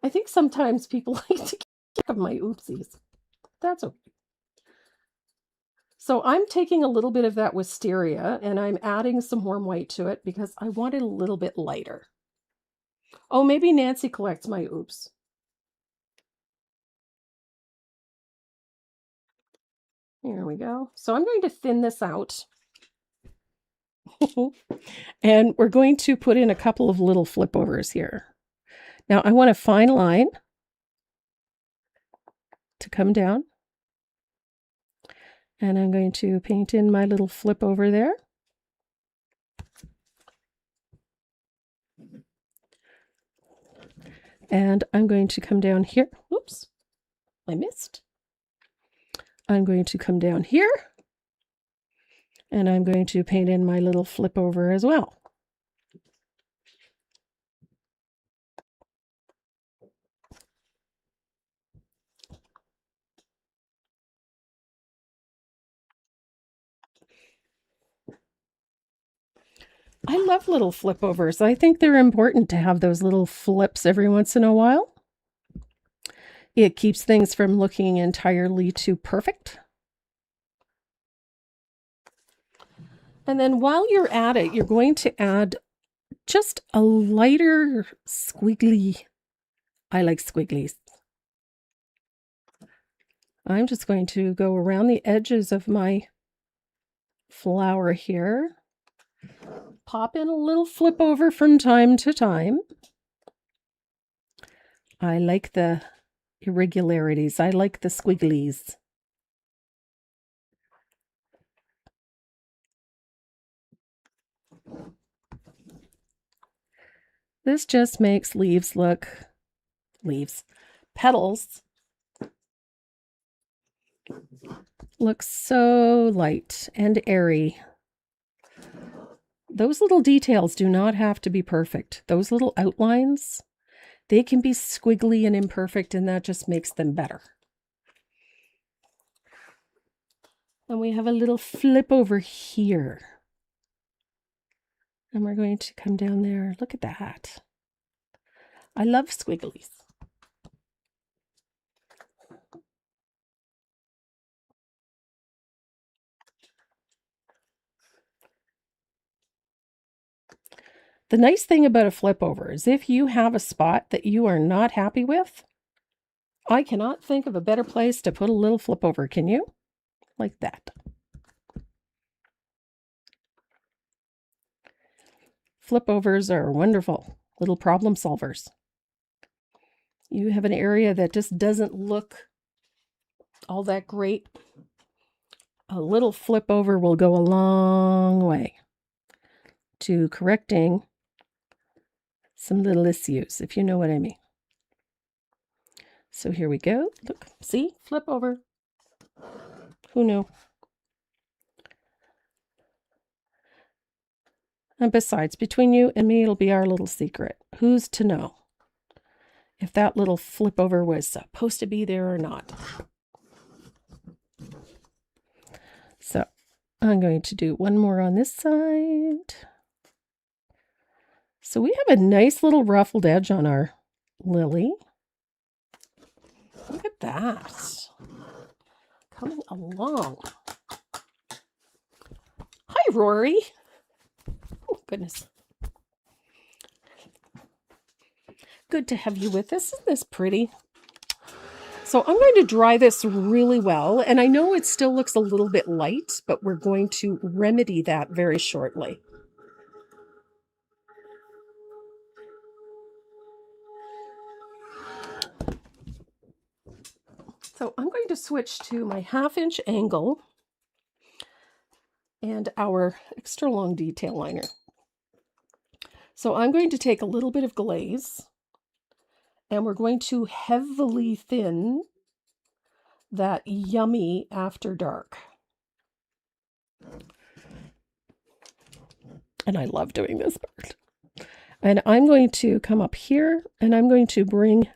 I think sometimes people like to get of my oopsies. That's okay. So I'm taking a little bit of that wisteria and I'm adding some warm white to it because I want it a little bit lighter. Oh, maybe Nancy collects my oops. There we go. So I'm going to thin this out. And we're going to put in a couple of little flip overs here. Now I want a fine line to come down. And I'm going to paint in my little flip over there. And I'm going to come down here. Oops, I missed. I'm going to come down here. And I'm going to paint in my little flip over as well. I love little flip overs. I think they're important to have those little flips every once in a while. It keeps things from looking entirely too perfect. And then while you're at it, you're going to add just a lighter squiggly. I like squigglies. I'm just going to go around the edges of my flower here. Pop in a little flip over from time to time. I like the irregularities. I like the squigglies. This just makes petals look so light and airy. Those little details do not have to be perfect. Those little outlines, they can be squiggly and imperfect, and that just makes them better. And we have a little flip over here. And we're going to come down there. Look at that. I love squigglies. The nice thing about a flip over is if you have a spot that you are not happy with, I cannot think of a better place to put a little flip over, can you? Like that. Flip overs are wonderful little problem solvers. You have an area that just doesn't look all that great. A little flip over will go a long way to correcting some little issues, if you know what I mean. So here we go. Look, see? Flip over. Who knew? And besides, between you and me, it'll be our little secret. Who's to know if that little flip over was supposed to be there or not? So I'm going to do one more on this side. So we have a nice little ruffled edge on our lily. Look at that. Coming along. Hi, Rory. Oh, goodness. Good to have you with us. Isn't this pretty? So I'm going to dry this really well. And I know it still looks a little bit light, but we're going to remedy that very shortly. So I'm going to switch to my 1/2-inch angle and our extra long detail liner. So I'm going to take a little bit of glaze and we're going to heavily thin that yummy After Dark. And I love doing this part. And I'm going to come up here and I'm going to bring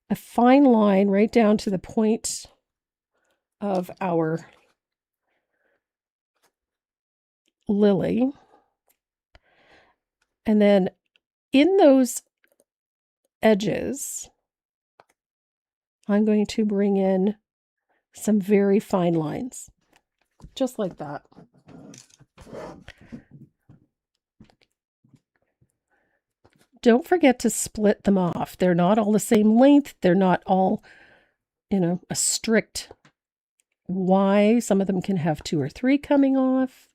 a fine line right down to the point of our lily. And then in those edges, I'm going to bring in some very fine lines, just like that. Don't forget to split them off. They're not all the same length. They're not all, a strict Y. Some of them can have 2 or 3 coming off.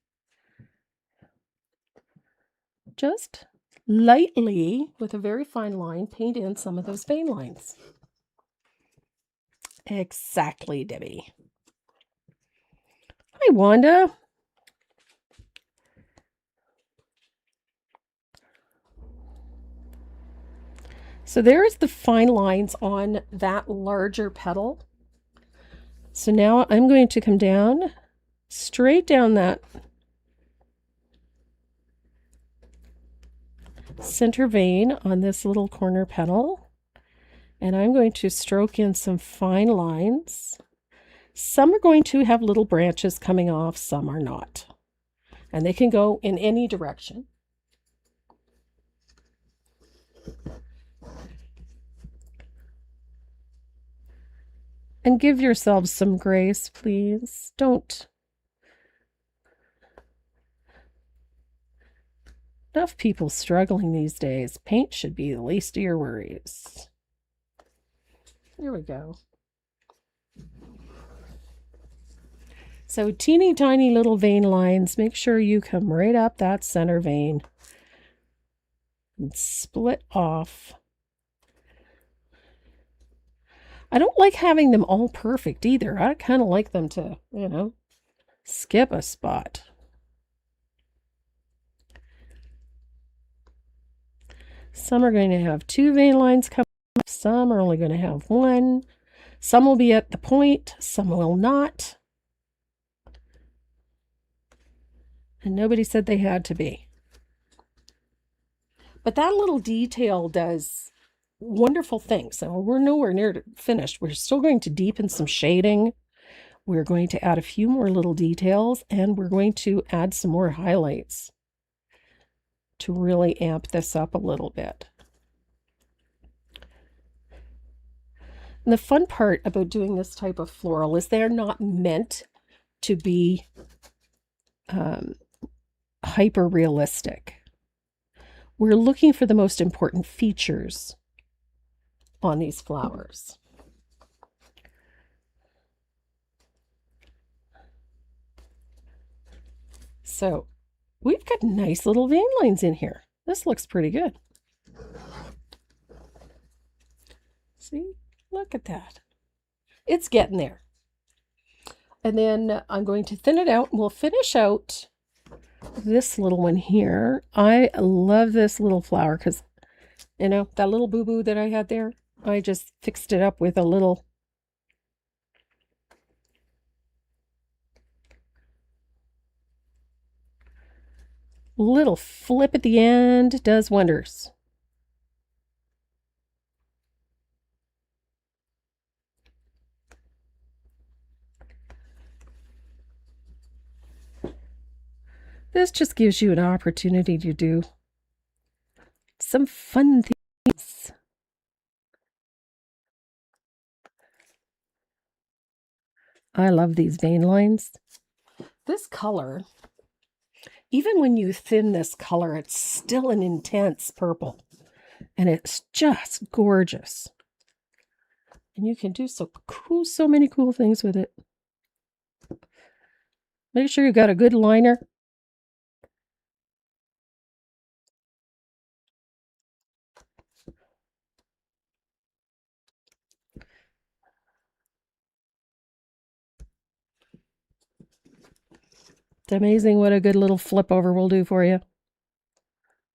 Just lightly, with a very fine line, paint in some of those vein lines. Exactly, Debbie. Hi, Wanda. So there's the fine lines on that larger petal. So now I'm going to come down, straight down that center vein on this little corner petal. And I'm going to stroke in some fine lines. Some are going to have little branches coming off, some are not. And they can go in any direction. And give yourselves some grace, please. Don't. Enough people struggling these days. Paint should be the least of your worries. Here we go. So teeny tiny little vein lines. Make sure you come right up that center vein and split off. I don't like having them all perfect either. I kind of like them to, skip a spot. Some are going to have 2 vein lines coming off. Some are only going to have 1. Some will be at the point. Some will not. And nobody said they had to be. But that little detail does wonderful things. And we're nowhere near finished. We're still going to deepen some shading. We're going to add a few more little details. And we're going to add some more highlights to really amp this up a little bit. And the fun part about doing this type of floral is they're not meant to be hyper realistic. We're looking for the most important features on these flowers. So we've got nice little vein lines in here. This looks pretty good. See, look at that. It's getting there. And then I'm going to thin it out and we'll finish out this little one here. I love this little flower because, you know, that little boo-boo that I had there, I just fixed it up with a little flip at the end. Does wonders. This just gives you an opportunity to do some fun things. I love these vein lines. This color, even when you thin this color, it's still an intense purple. And it's just gorgeous. And you can do so many cool things with it. Make sure you got a good liner. It's amazing what a good little flip over will do for you.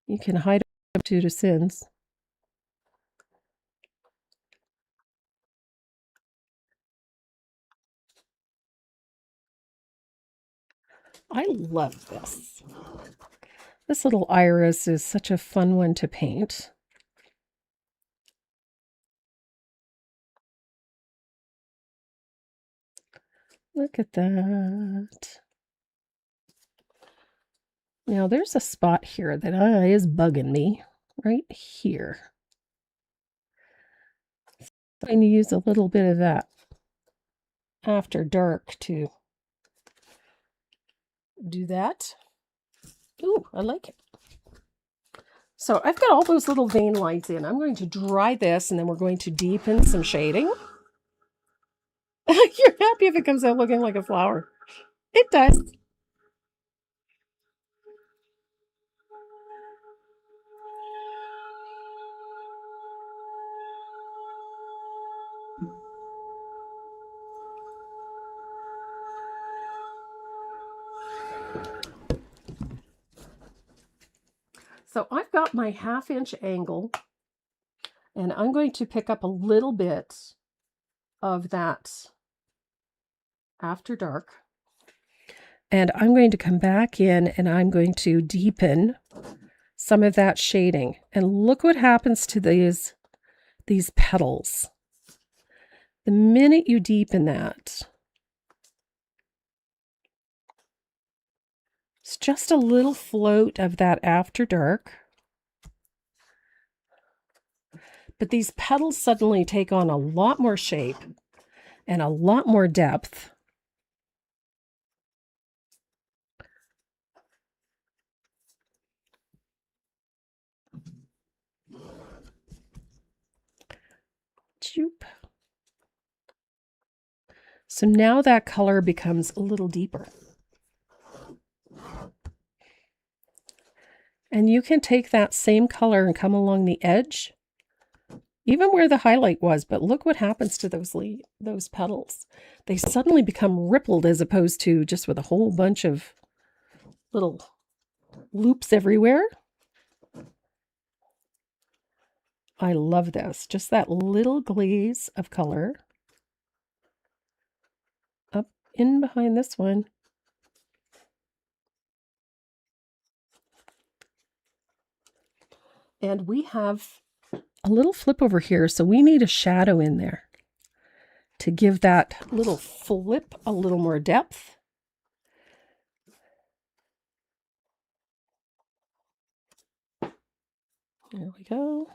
You can hide up to sins. I love this. This little iris is such a fun one to paint. Look at that. Now there's a spot here that is bugging me right here. I'm going to use a little bit of that after dark to do that. Ooh, I like it. So I've got all those little vein lines in. I'm going to dry this and then we're going to deepen some shading. You're happy if it comes out looking like a flower. It does. So I've got my 1/2 inch angle and I'm going to pick up a little bit of that after dark. And I'm going to come back in and I'm going to deepen some of that shading. And look what happens to these petals. The minute you deepen that, it's just a little float of that after dark. But these petals suddenly take on a lot more shape and a lot more depth. So now that color becomes a little deeper. And you can take that same color and come along the edge, even where the highlight was, but look what happens to those petals. They suddenly become rippled as opposed to just with a whole bunch of little loops everywhere. I love this. Just that little glaze of color up in behind this one. And we have a little flip over here, so we need a shadow in there to give that little flip a little more depth. There we go.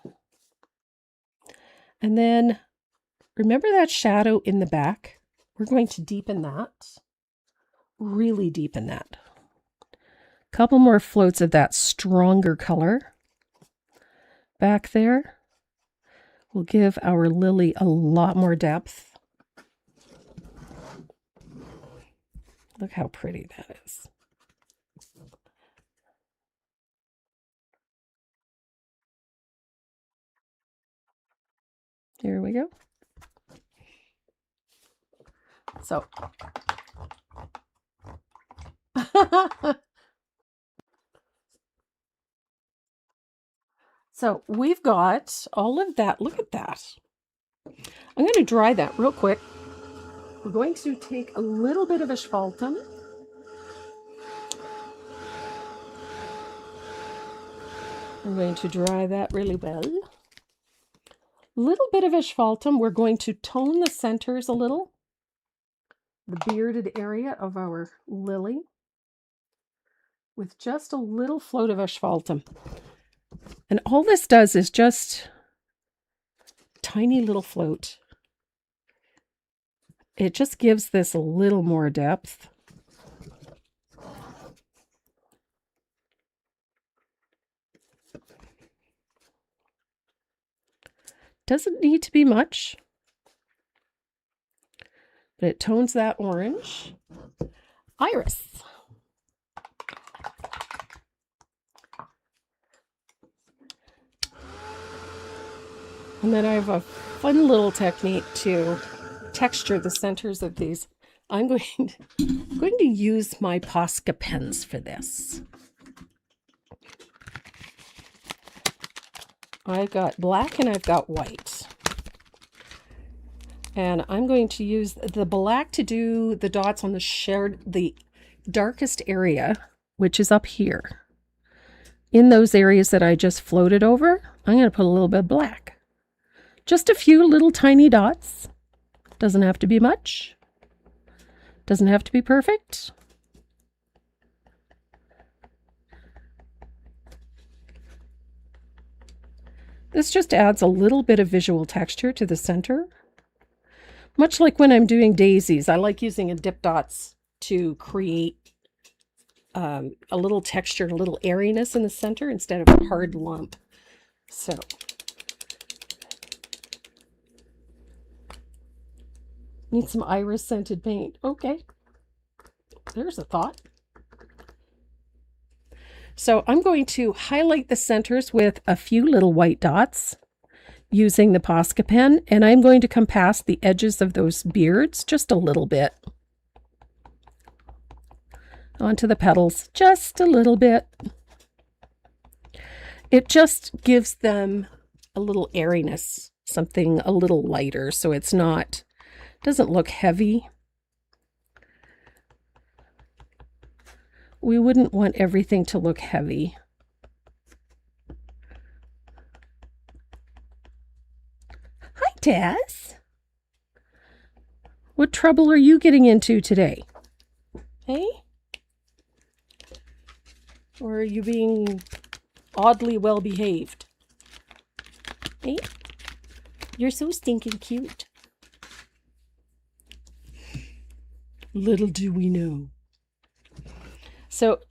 And then remember that shadow in the back? We're going to deepen that, really deepen that. Couple more floats of that stronger color back there will give our lily a lot more depth. Look how pretty that is. Here we go. So so we've got all of that. Look at that. I'm going to dry that real quick. We're going to take a little bit of asphaltum. I'm going to dry that really well. Little bit of asphaltum. We're going to tone the centers a little. The bearded area of our lily with just a little float of asphaltum. And all this does is just tiny little float. It just gives this a little more depth. Doesn't need to be much, but it tones that orange. Iris. And then I have a fun little technique to texture the centers of these. I'm going to use my Posca pens for this. I've got black and I've got white. And I'm going to use the black to do the dots on the darkest area, which is up here. In those areas that I just floated over, I'm going to put a little bit of black. Just a few little tiny dots. Doesn't have to be much. Doesn't have to be perfect. This just adds a little bit of visual texture to the center. Much like when I'm doing daisies, I like using a dip dots to create a little texture, a little airiness in the center instead of a hard lump. So need some iris scented paint. Okay, there's a thought. So I'm going to highlight the centers with a few little white dots using the Posca pen, and I'm going to come past the edges of those beards just a little bit. Onto the petals, just a little bit. It just gives them a little airiness, something a little lighter, so it's not, doesn't look heavy. We wouldn't want everything to look heavy. Hi, Tess. What trouble are you getting into today? Hey? Or are you being oddly well behaved? Hey? You're so stinking cute. Little do we know. So,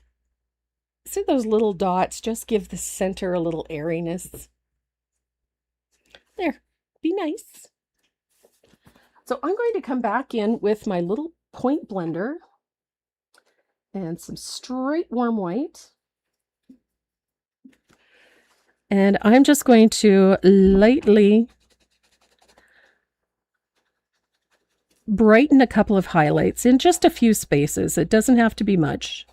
see those little dots? Just give the center a little airiness. There, be nice. So I'm going to come back in with my little point blender and some straight warm white. And I'm just going to lightly brighten a couple of highlights in just a few spaces. It doesn't have to be much.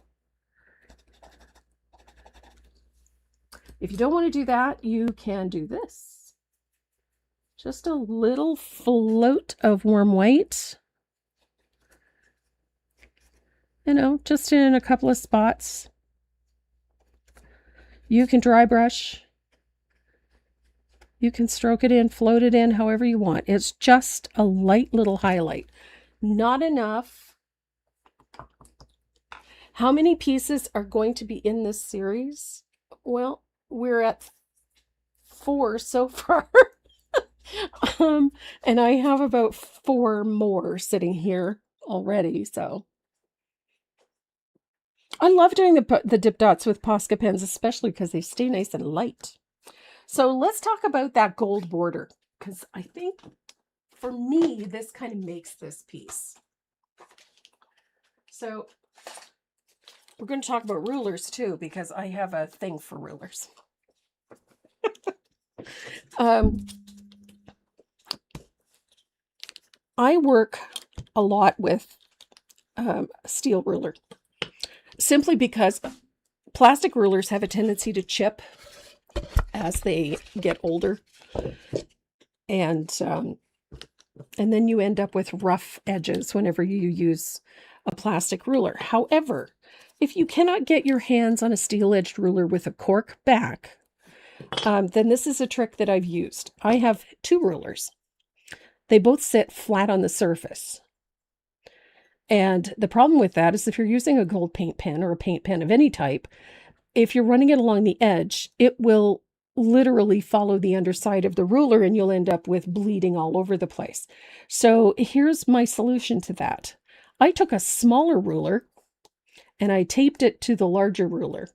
If you don't want to do that, you can do this. Just a little float of warm white. You know, just in a couple of spots. You can dry brush. You can stroke it in, float it in, however you want. It's just a light little highlight. Not enough. How many pieces are going to be in this series? Well, we're at 4 so far. And I have about 4 more sitting here already, so. I love doing the dip dots with Posca pens, especially because they stay nice and light. So let's talk about that gold border, because I think for me, this kind of makes this piece. So we're going to talk about rulers too, because I have a thing for rulers. I work a lot with steel ruler, simply because plastic rulers have a tendency to chip as they get older, and then you end up with rough edges whenever you use a plastic ruler. However, if you cannot get your hands on a steel-edged ruler with a cork back, then this is a trick that I've used. I have 2 rulers. They both sit flat on the surface. And the problem with that is if you're using a gold paint pen or a paint pen of any type, if you're running it along the edge, it will literally follow the underside of the ruler and you'll end up with bleeding all over the place. So here's my solution to that. I took a smaller ruler and I taped it to the larger ruler.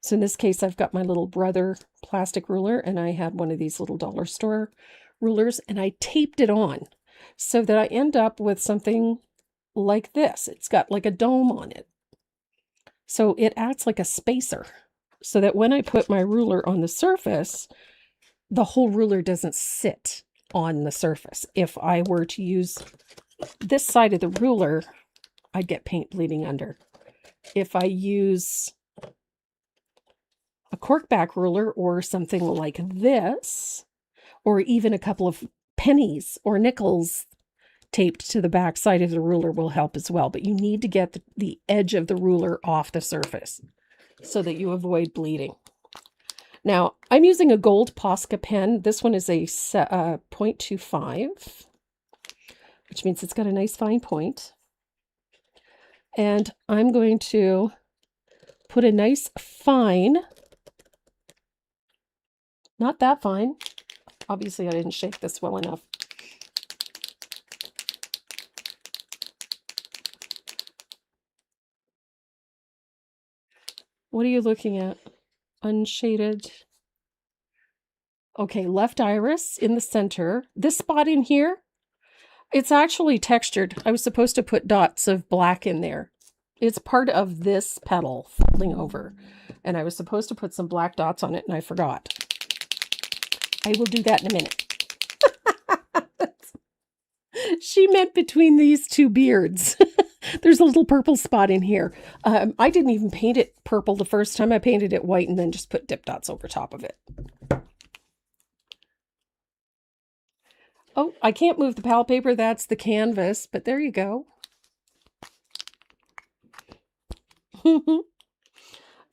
So in this case, I've got my little brother plastic ruler, and I had one of these little dollar store rulers, and I taped it on so that I end up with something like this. It's got like a dome on it. So it acts like a spacer, so that when I put my ruler on the surface, the whole ruler doesn't sit on the surface. If I were to use this side of the ruler, I'd get paint bleeding under. If I use a corkback ruler or something like this, or even a couple of pennies or nickels taped to the back side of the ruler will help as well. But you need to get the edge of the ruler off the surface so that you avoid bleeding. Now, I'm using a gold Posca pen. This one is a 0.25, which means it's got a nice fine point. And I'm going to put a nice fine, not that fine. Obviously, I didn't shake this well enough. What are you looking at? Unshaded. Okay, left iris in the center. This spot in here, it's actually textured. I was supposed to put dots of black in there. It's part of this petal folding over. And I was supposed to put some black dots on it, and I forgot. I will do that in a minute. She meant between these 2 beards. There's a little purple spot in here. I didn't even paint it purple the first time. I painted it white and then just put dip dots over top of it. Oh, I can't move the pal paper. That's the canvas, but there you go.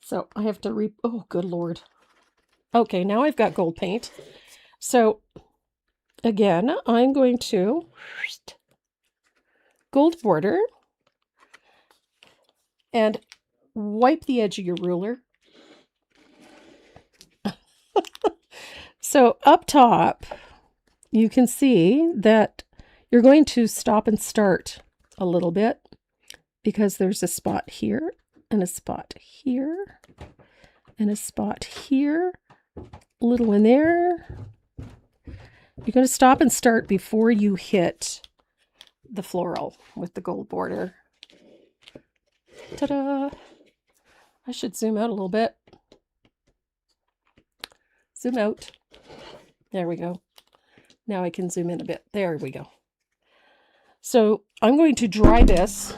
So I have to oh, good Lord. Okay, now I've got gold paint. So again, I'm going to gold border and wipe the edge of your ruler. So up top, you can see that you're going to stop and start a little bit because there's a spot here and a spot here and a spot here, a little one there. You're going to stop and start before you hit the floral with the gold border. Ta-da! I should zoom out a little bit. Zoom out. There we go. Now I can zoom in a bit. There we go. So I'm going to dry this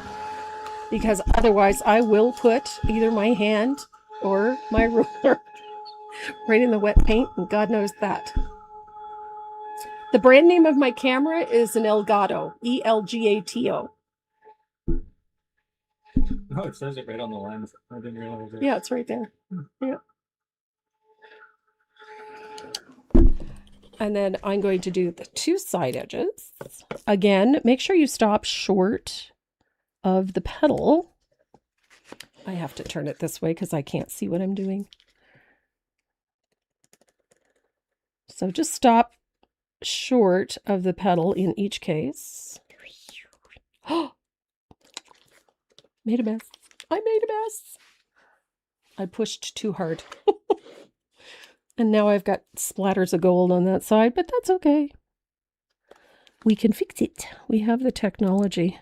because otherwise I will put either my hand or my ruler right in the wet paint, and God knows that. The brand name of my camera is an Elgato, E-L-G-A-T-O. Oh, it says it right on the lens. I didn't realize it. Yeah, it's right there. Yeah. And then I'm going to do the 2 side edges. Again, make sure you stop short of the petal. I have to turn it this way because I can't see what I'm doing. So just stop short of the petal in each case. Made a mess. I made a mess. I pushed too hard. And now I've got splatters of gold on that side, but that's okay. We can fix it. We have the technology.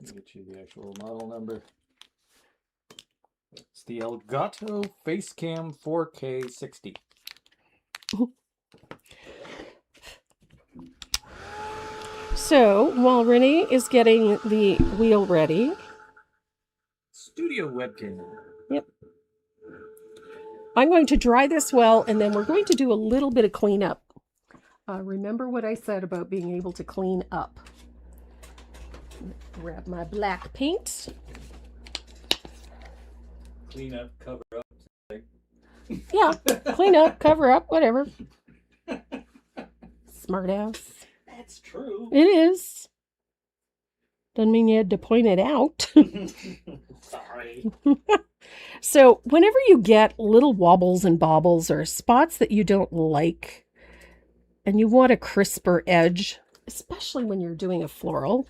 I'll get you the actual model number. It's the Elgato Facecam 4K 60. So while Renee is getting the wheel ready. Studio webcam. Yep. I'm going to dry this well, and then we're going to do a little bit of cleanup. Remember what I said about being able to clean up. Grab my black paint. Clean up, cover up. Yeah, clean up, cover up, whatever. Smart ass. That's true. It is. Doesn't mean you had to point it out. Sorry. So whenever you get little wobbles and bobbles or spots that you don't like, and you want a crisper edge, especially when you're doing a floral,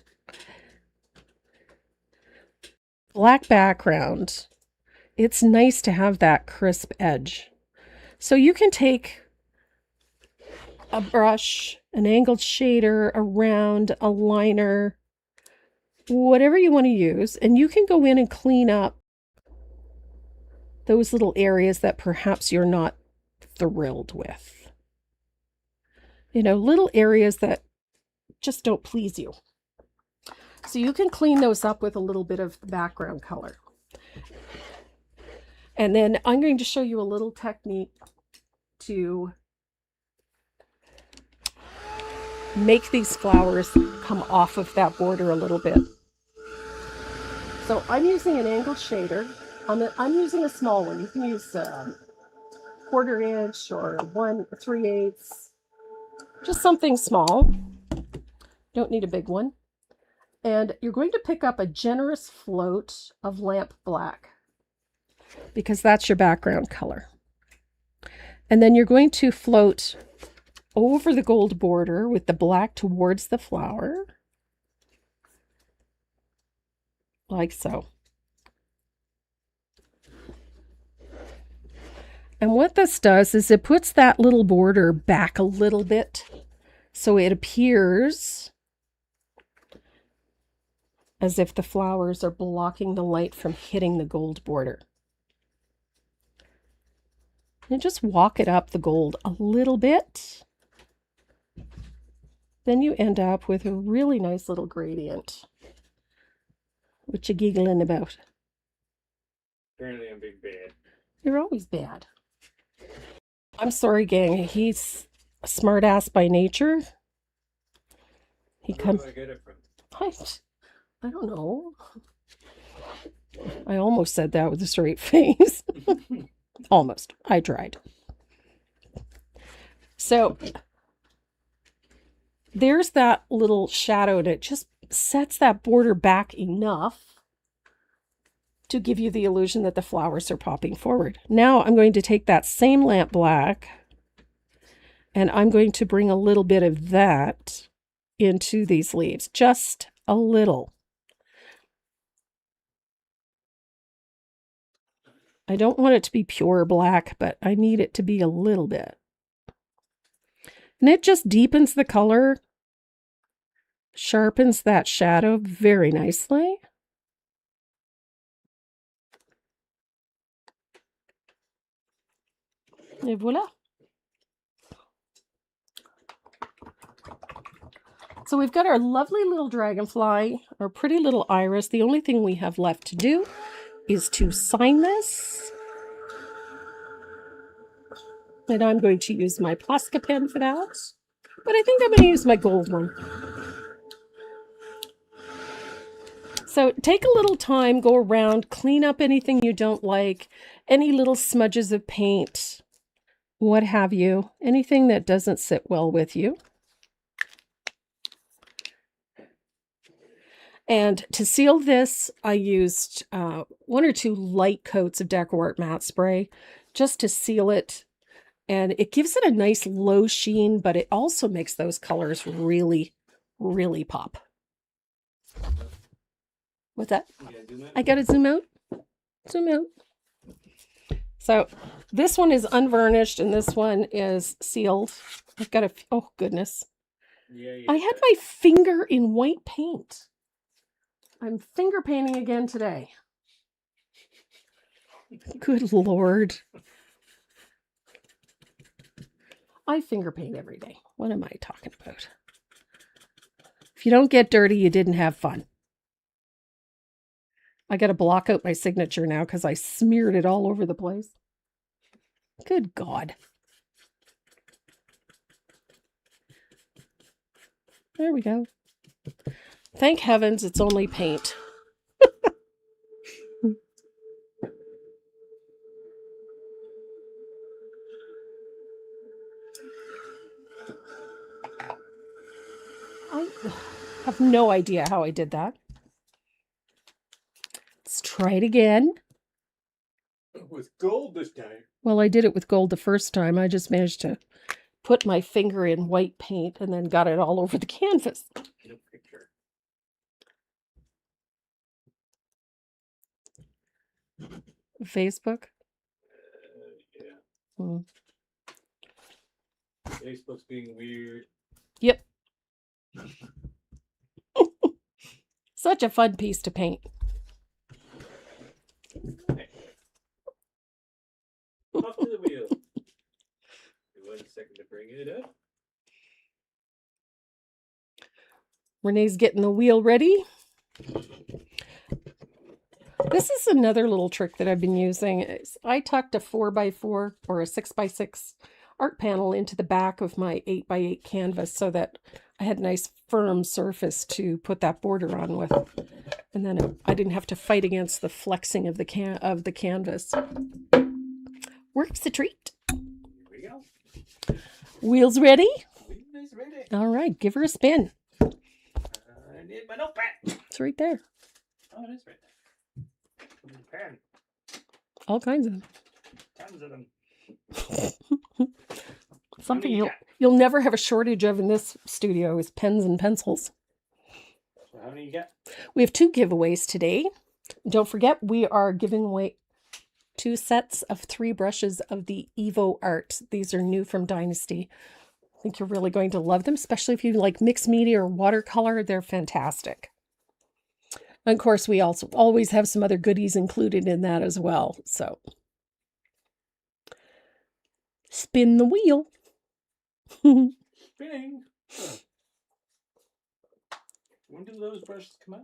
black background, it's nice to have that crisp edge. So you can take a brush, an angled shader, a round, a liner, whatever you want to use, and you can go in and clean up those little areas that perhaps you're not thrilled with. You know, little areas that just don't please you. So you can clean those up with a little bit of background color. And then I'm going to show you a little technique to make these flowers come off of that border a little bit. So I'm using an angled shader. I'm using a small one. You can use 1/4 inch or 1/3/8. Just something small. Don't need a big one. And you're going to pick up a generous float of lamp black, because that's your background color. And then you're going to float over the gold border with the black towards the flower, like so. And what this does is it puts that little border back a little bit, so it appears as if the flowers are blocking the light from hitting the gold border. And just walk it up the gold a little bit. Then you end up with a really nice little gradient. What you giggling about? Apparently I'm big bad. You're always bad. I'm sorry, gang. He's a smart ass by nature. He comes. Where do I get it from? I don't know. I almost said that with a straight face. Almost. I tried. So there's that little shadow, and it just sets that border back enough to give you the illusion that the flowers are popping forward. Now I'm going to take that same lamp black, and I'm going to bring a little bit of that into these leaves. Just a little. I don't want it to be pure black, but I need it to be a little bit. And it just deepens the color, sharpens that shadow very nicely. Et voila. So we've got our lovely little dragonfly, our pretty little iris. The only thing we have left to do is to sign this. And I'm going to use my Posca pen for that. But I think I'm going to use my gold one. So take a little time, go around, clean up anything you don't like, any little smudges of paint, what have you, anything that doesn't sit well with you. And to seal this, I used 1 or 2 light coats of Decor Art matte spray just to seal it And it gives it a nice low sheen, but it also makes those colors really, really pop. What's that? I gotta zoom out. Zoom out. So this one is unvarnished and this one is sealed. I've got oh goodness. Yeah, I had my finger in white paint. I'm finger painting again today. Good Lord. I finger paint every day. What am I talking about? If you don't get dirty, you didn't have fun. I got to block out my signature now because I smeared it all over the place. Good God. There we go. Thank heavens it's only paint. I have no idea how I did that. Let's try it again. With gold this time. Well, I did it with gold the first time. I just managed to put my finger in white paint and then got it all over the canvas. No picture. Facebook? Yeah. Hmm. Facebook's being weird. Yep. Such a fun piece to paint. Off to the wheel. 1 second to bring it up. Renee's getting the wheel ready. This is another little trick that I've been using. I tucked a 4x4 or a 6x6 art panel into the back of my 8x8 canvas so that I had a nice firm surface to put that border on with. And then I didn't have to fight against the flexing of the canvas. Works a treat. Here we go. Wheels ready? Wheel is ready. All right, give her a spin. I need my notepad. It's right there. Oh, it is right there. Pen. All kinds of them. Tons of them. Something you'll never have a shortage of in this studio is pens and pencils. So how many you get? We have 2 giveaways today. Don't forget, we are giving away 2 sets of 3 brushes of the Evo Art. These are new from Dynasty. I think you're really going to love them, especially if you like mixed media or watercolor. They're fantastic. And of course, we also always have some other goodies included in that as well. So, spin the wheel. Spinning. When did those brushes come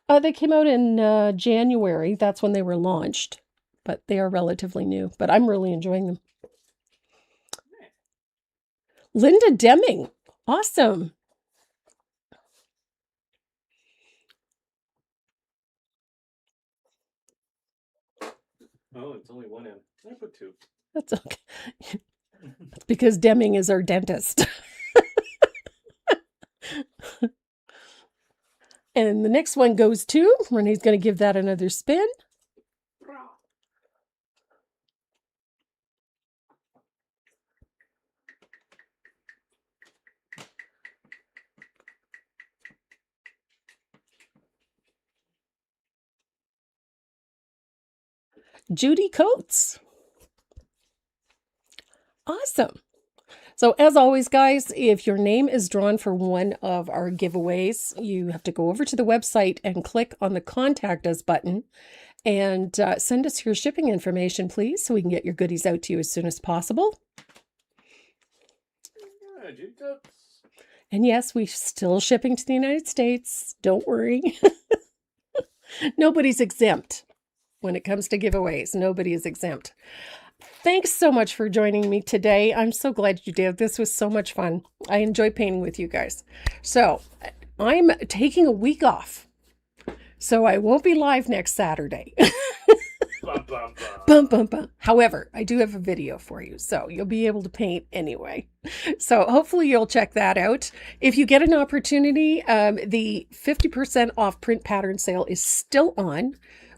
out? They came out in January. That's when they were launched. But they are relatively new. But I'm really enjoying them. Linda Deming. Awesome. Oh, it's only 1 M. I put 2. That's okay. That's because Deming is our dentist. And the next one goes to, Renee's going to give that another spin. Judy Coates. Awesome. So as always, guys, if your name is drawn for one of our giveaways, you have to go over to the website and click on the Contact Us button and send us your shipping information, please, so we can get your goodies out to you as soon as possible. Yeah, Judy Coates. And yes, we're still shipping to the United States. Don't worry. Nobody's exempt when it comes to giveaways. Nobody is exempt. Thanks so much for joining me today. I'm so glad you did. This was so much fun. I enjoy painting with you guys. So I'm taking a week off. So I won't be live next Saturday. Bum, bum, bum. Bum, bum, bum. However, I do have a video for you, so you'll be able to paint anyway. So hopefully you'll check that out. If you get an opportunity, the 50% off print pattern sale is still on.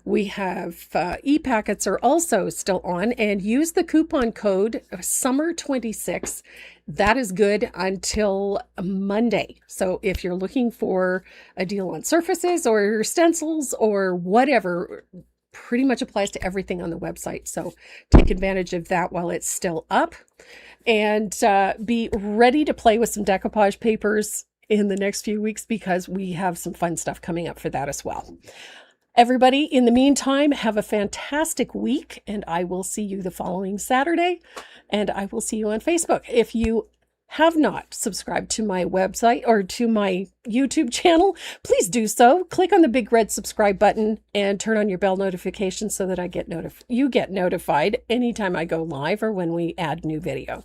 We have e-packets are also still on, and use the coupon code summer26. That is good until Monday. So if you're looking for a deal on surfaces or stencils or whatever, pretty much applies to everything on the website. So take advantage of that while it's still up, and be ready to play with some decoupage papers in the next few weeks, because we have some fun stuff coming up for that as well. Everybody, in the meantime, have a fantastic week, and I will see you the following Saturday, and I will see you on Facebook. If you have not subscribed to my website or to my YouTube channel, please do so. Click on the big red subscribe button and turn on your bell notifications so that you get notified anytime I go live or when we add new video.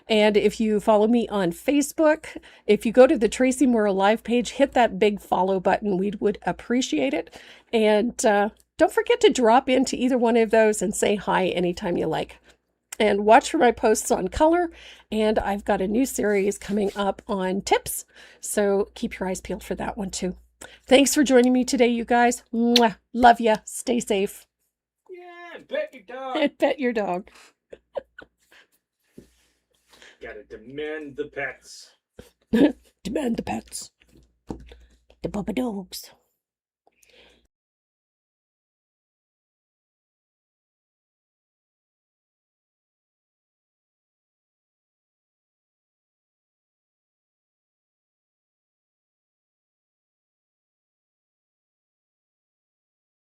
And if you follow me on Facebook, if you go to the Tracy Moore Live page, hit that big follow button. We would appreciate it. And don't forget to drop into either one of those and say hi anytime you like. And watch for my posts on color. And I've got a new series coming up on tips, so keep your eyes peeled for that one too. Thanks for joining me today, you guys. Mwah. Love ya. Stay safe. Yeah, pet your dog. And pet your dog. Gotta demand the pets. Demand the pets. The Bubba dogs.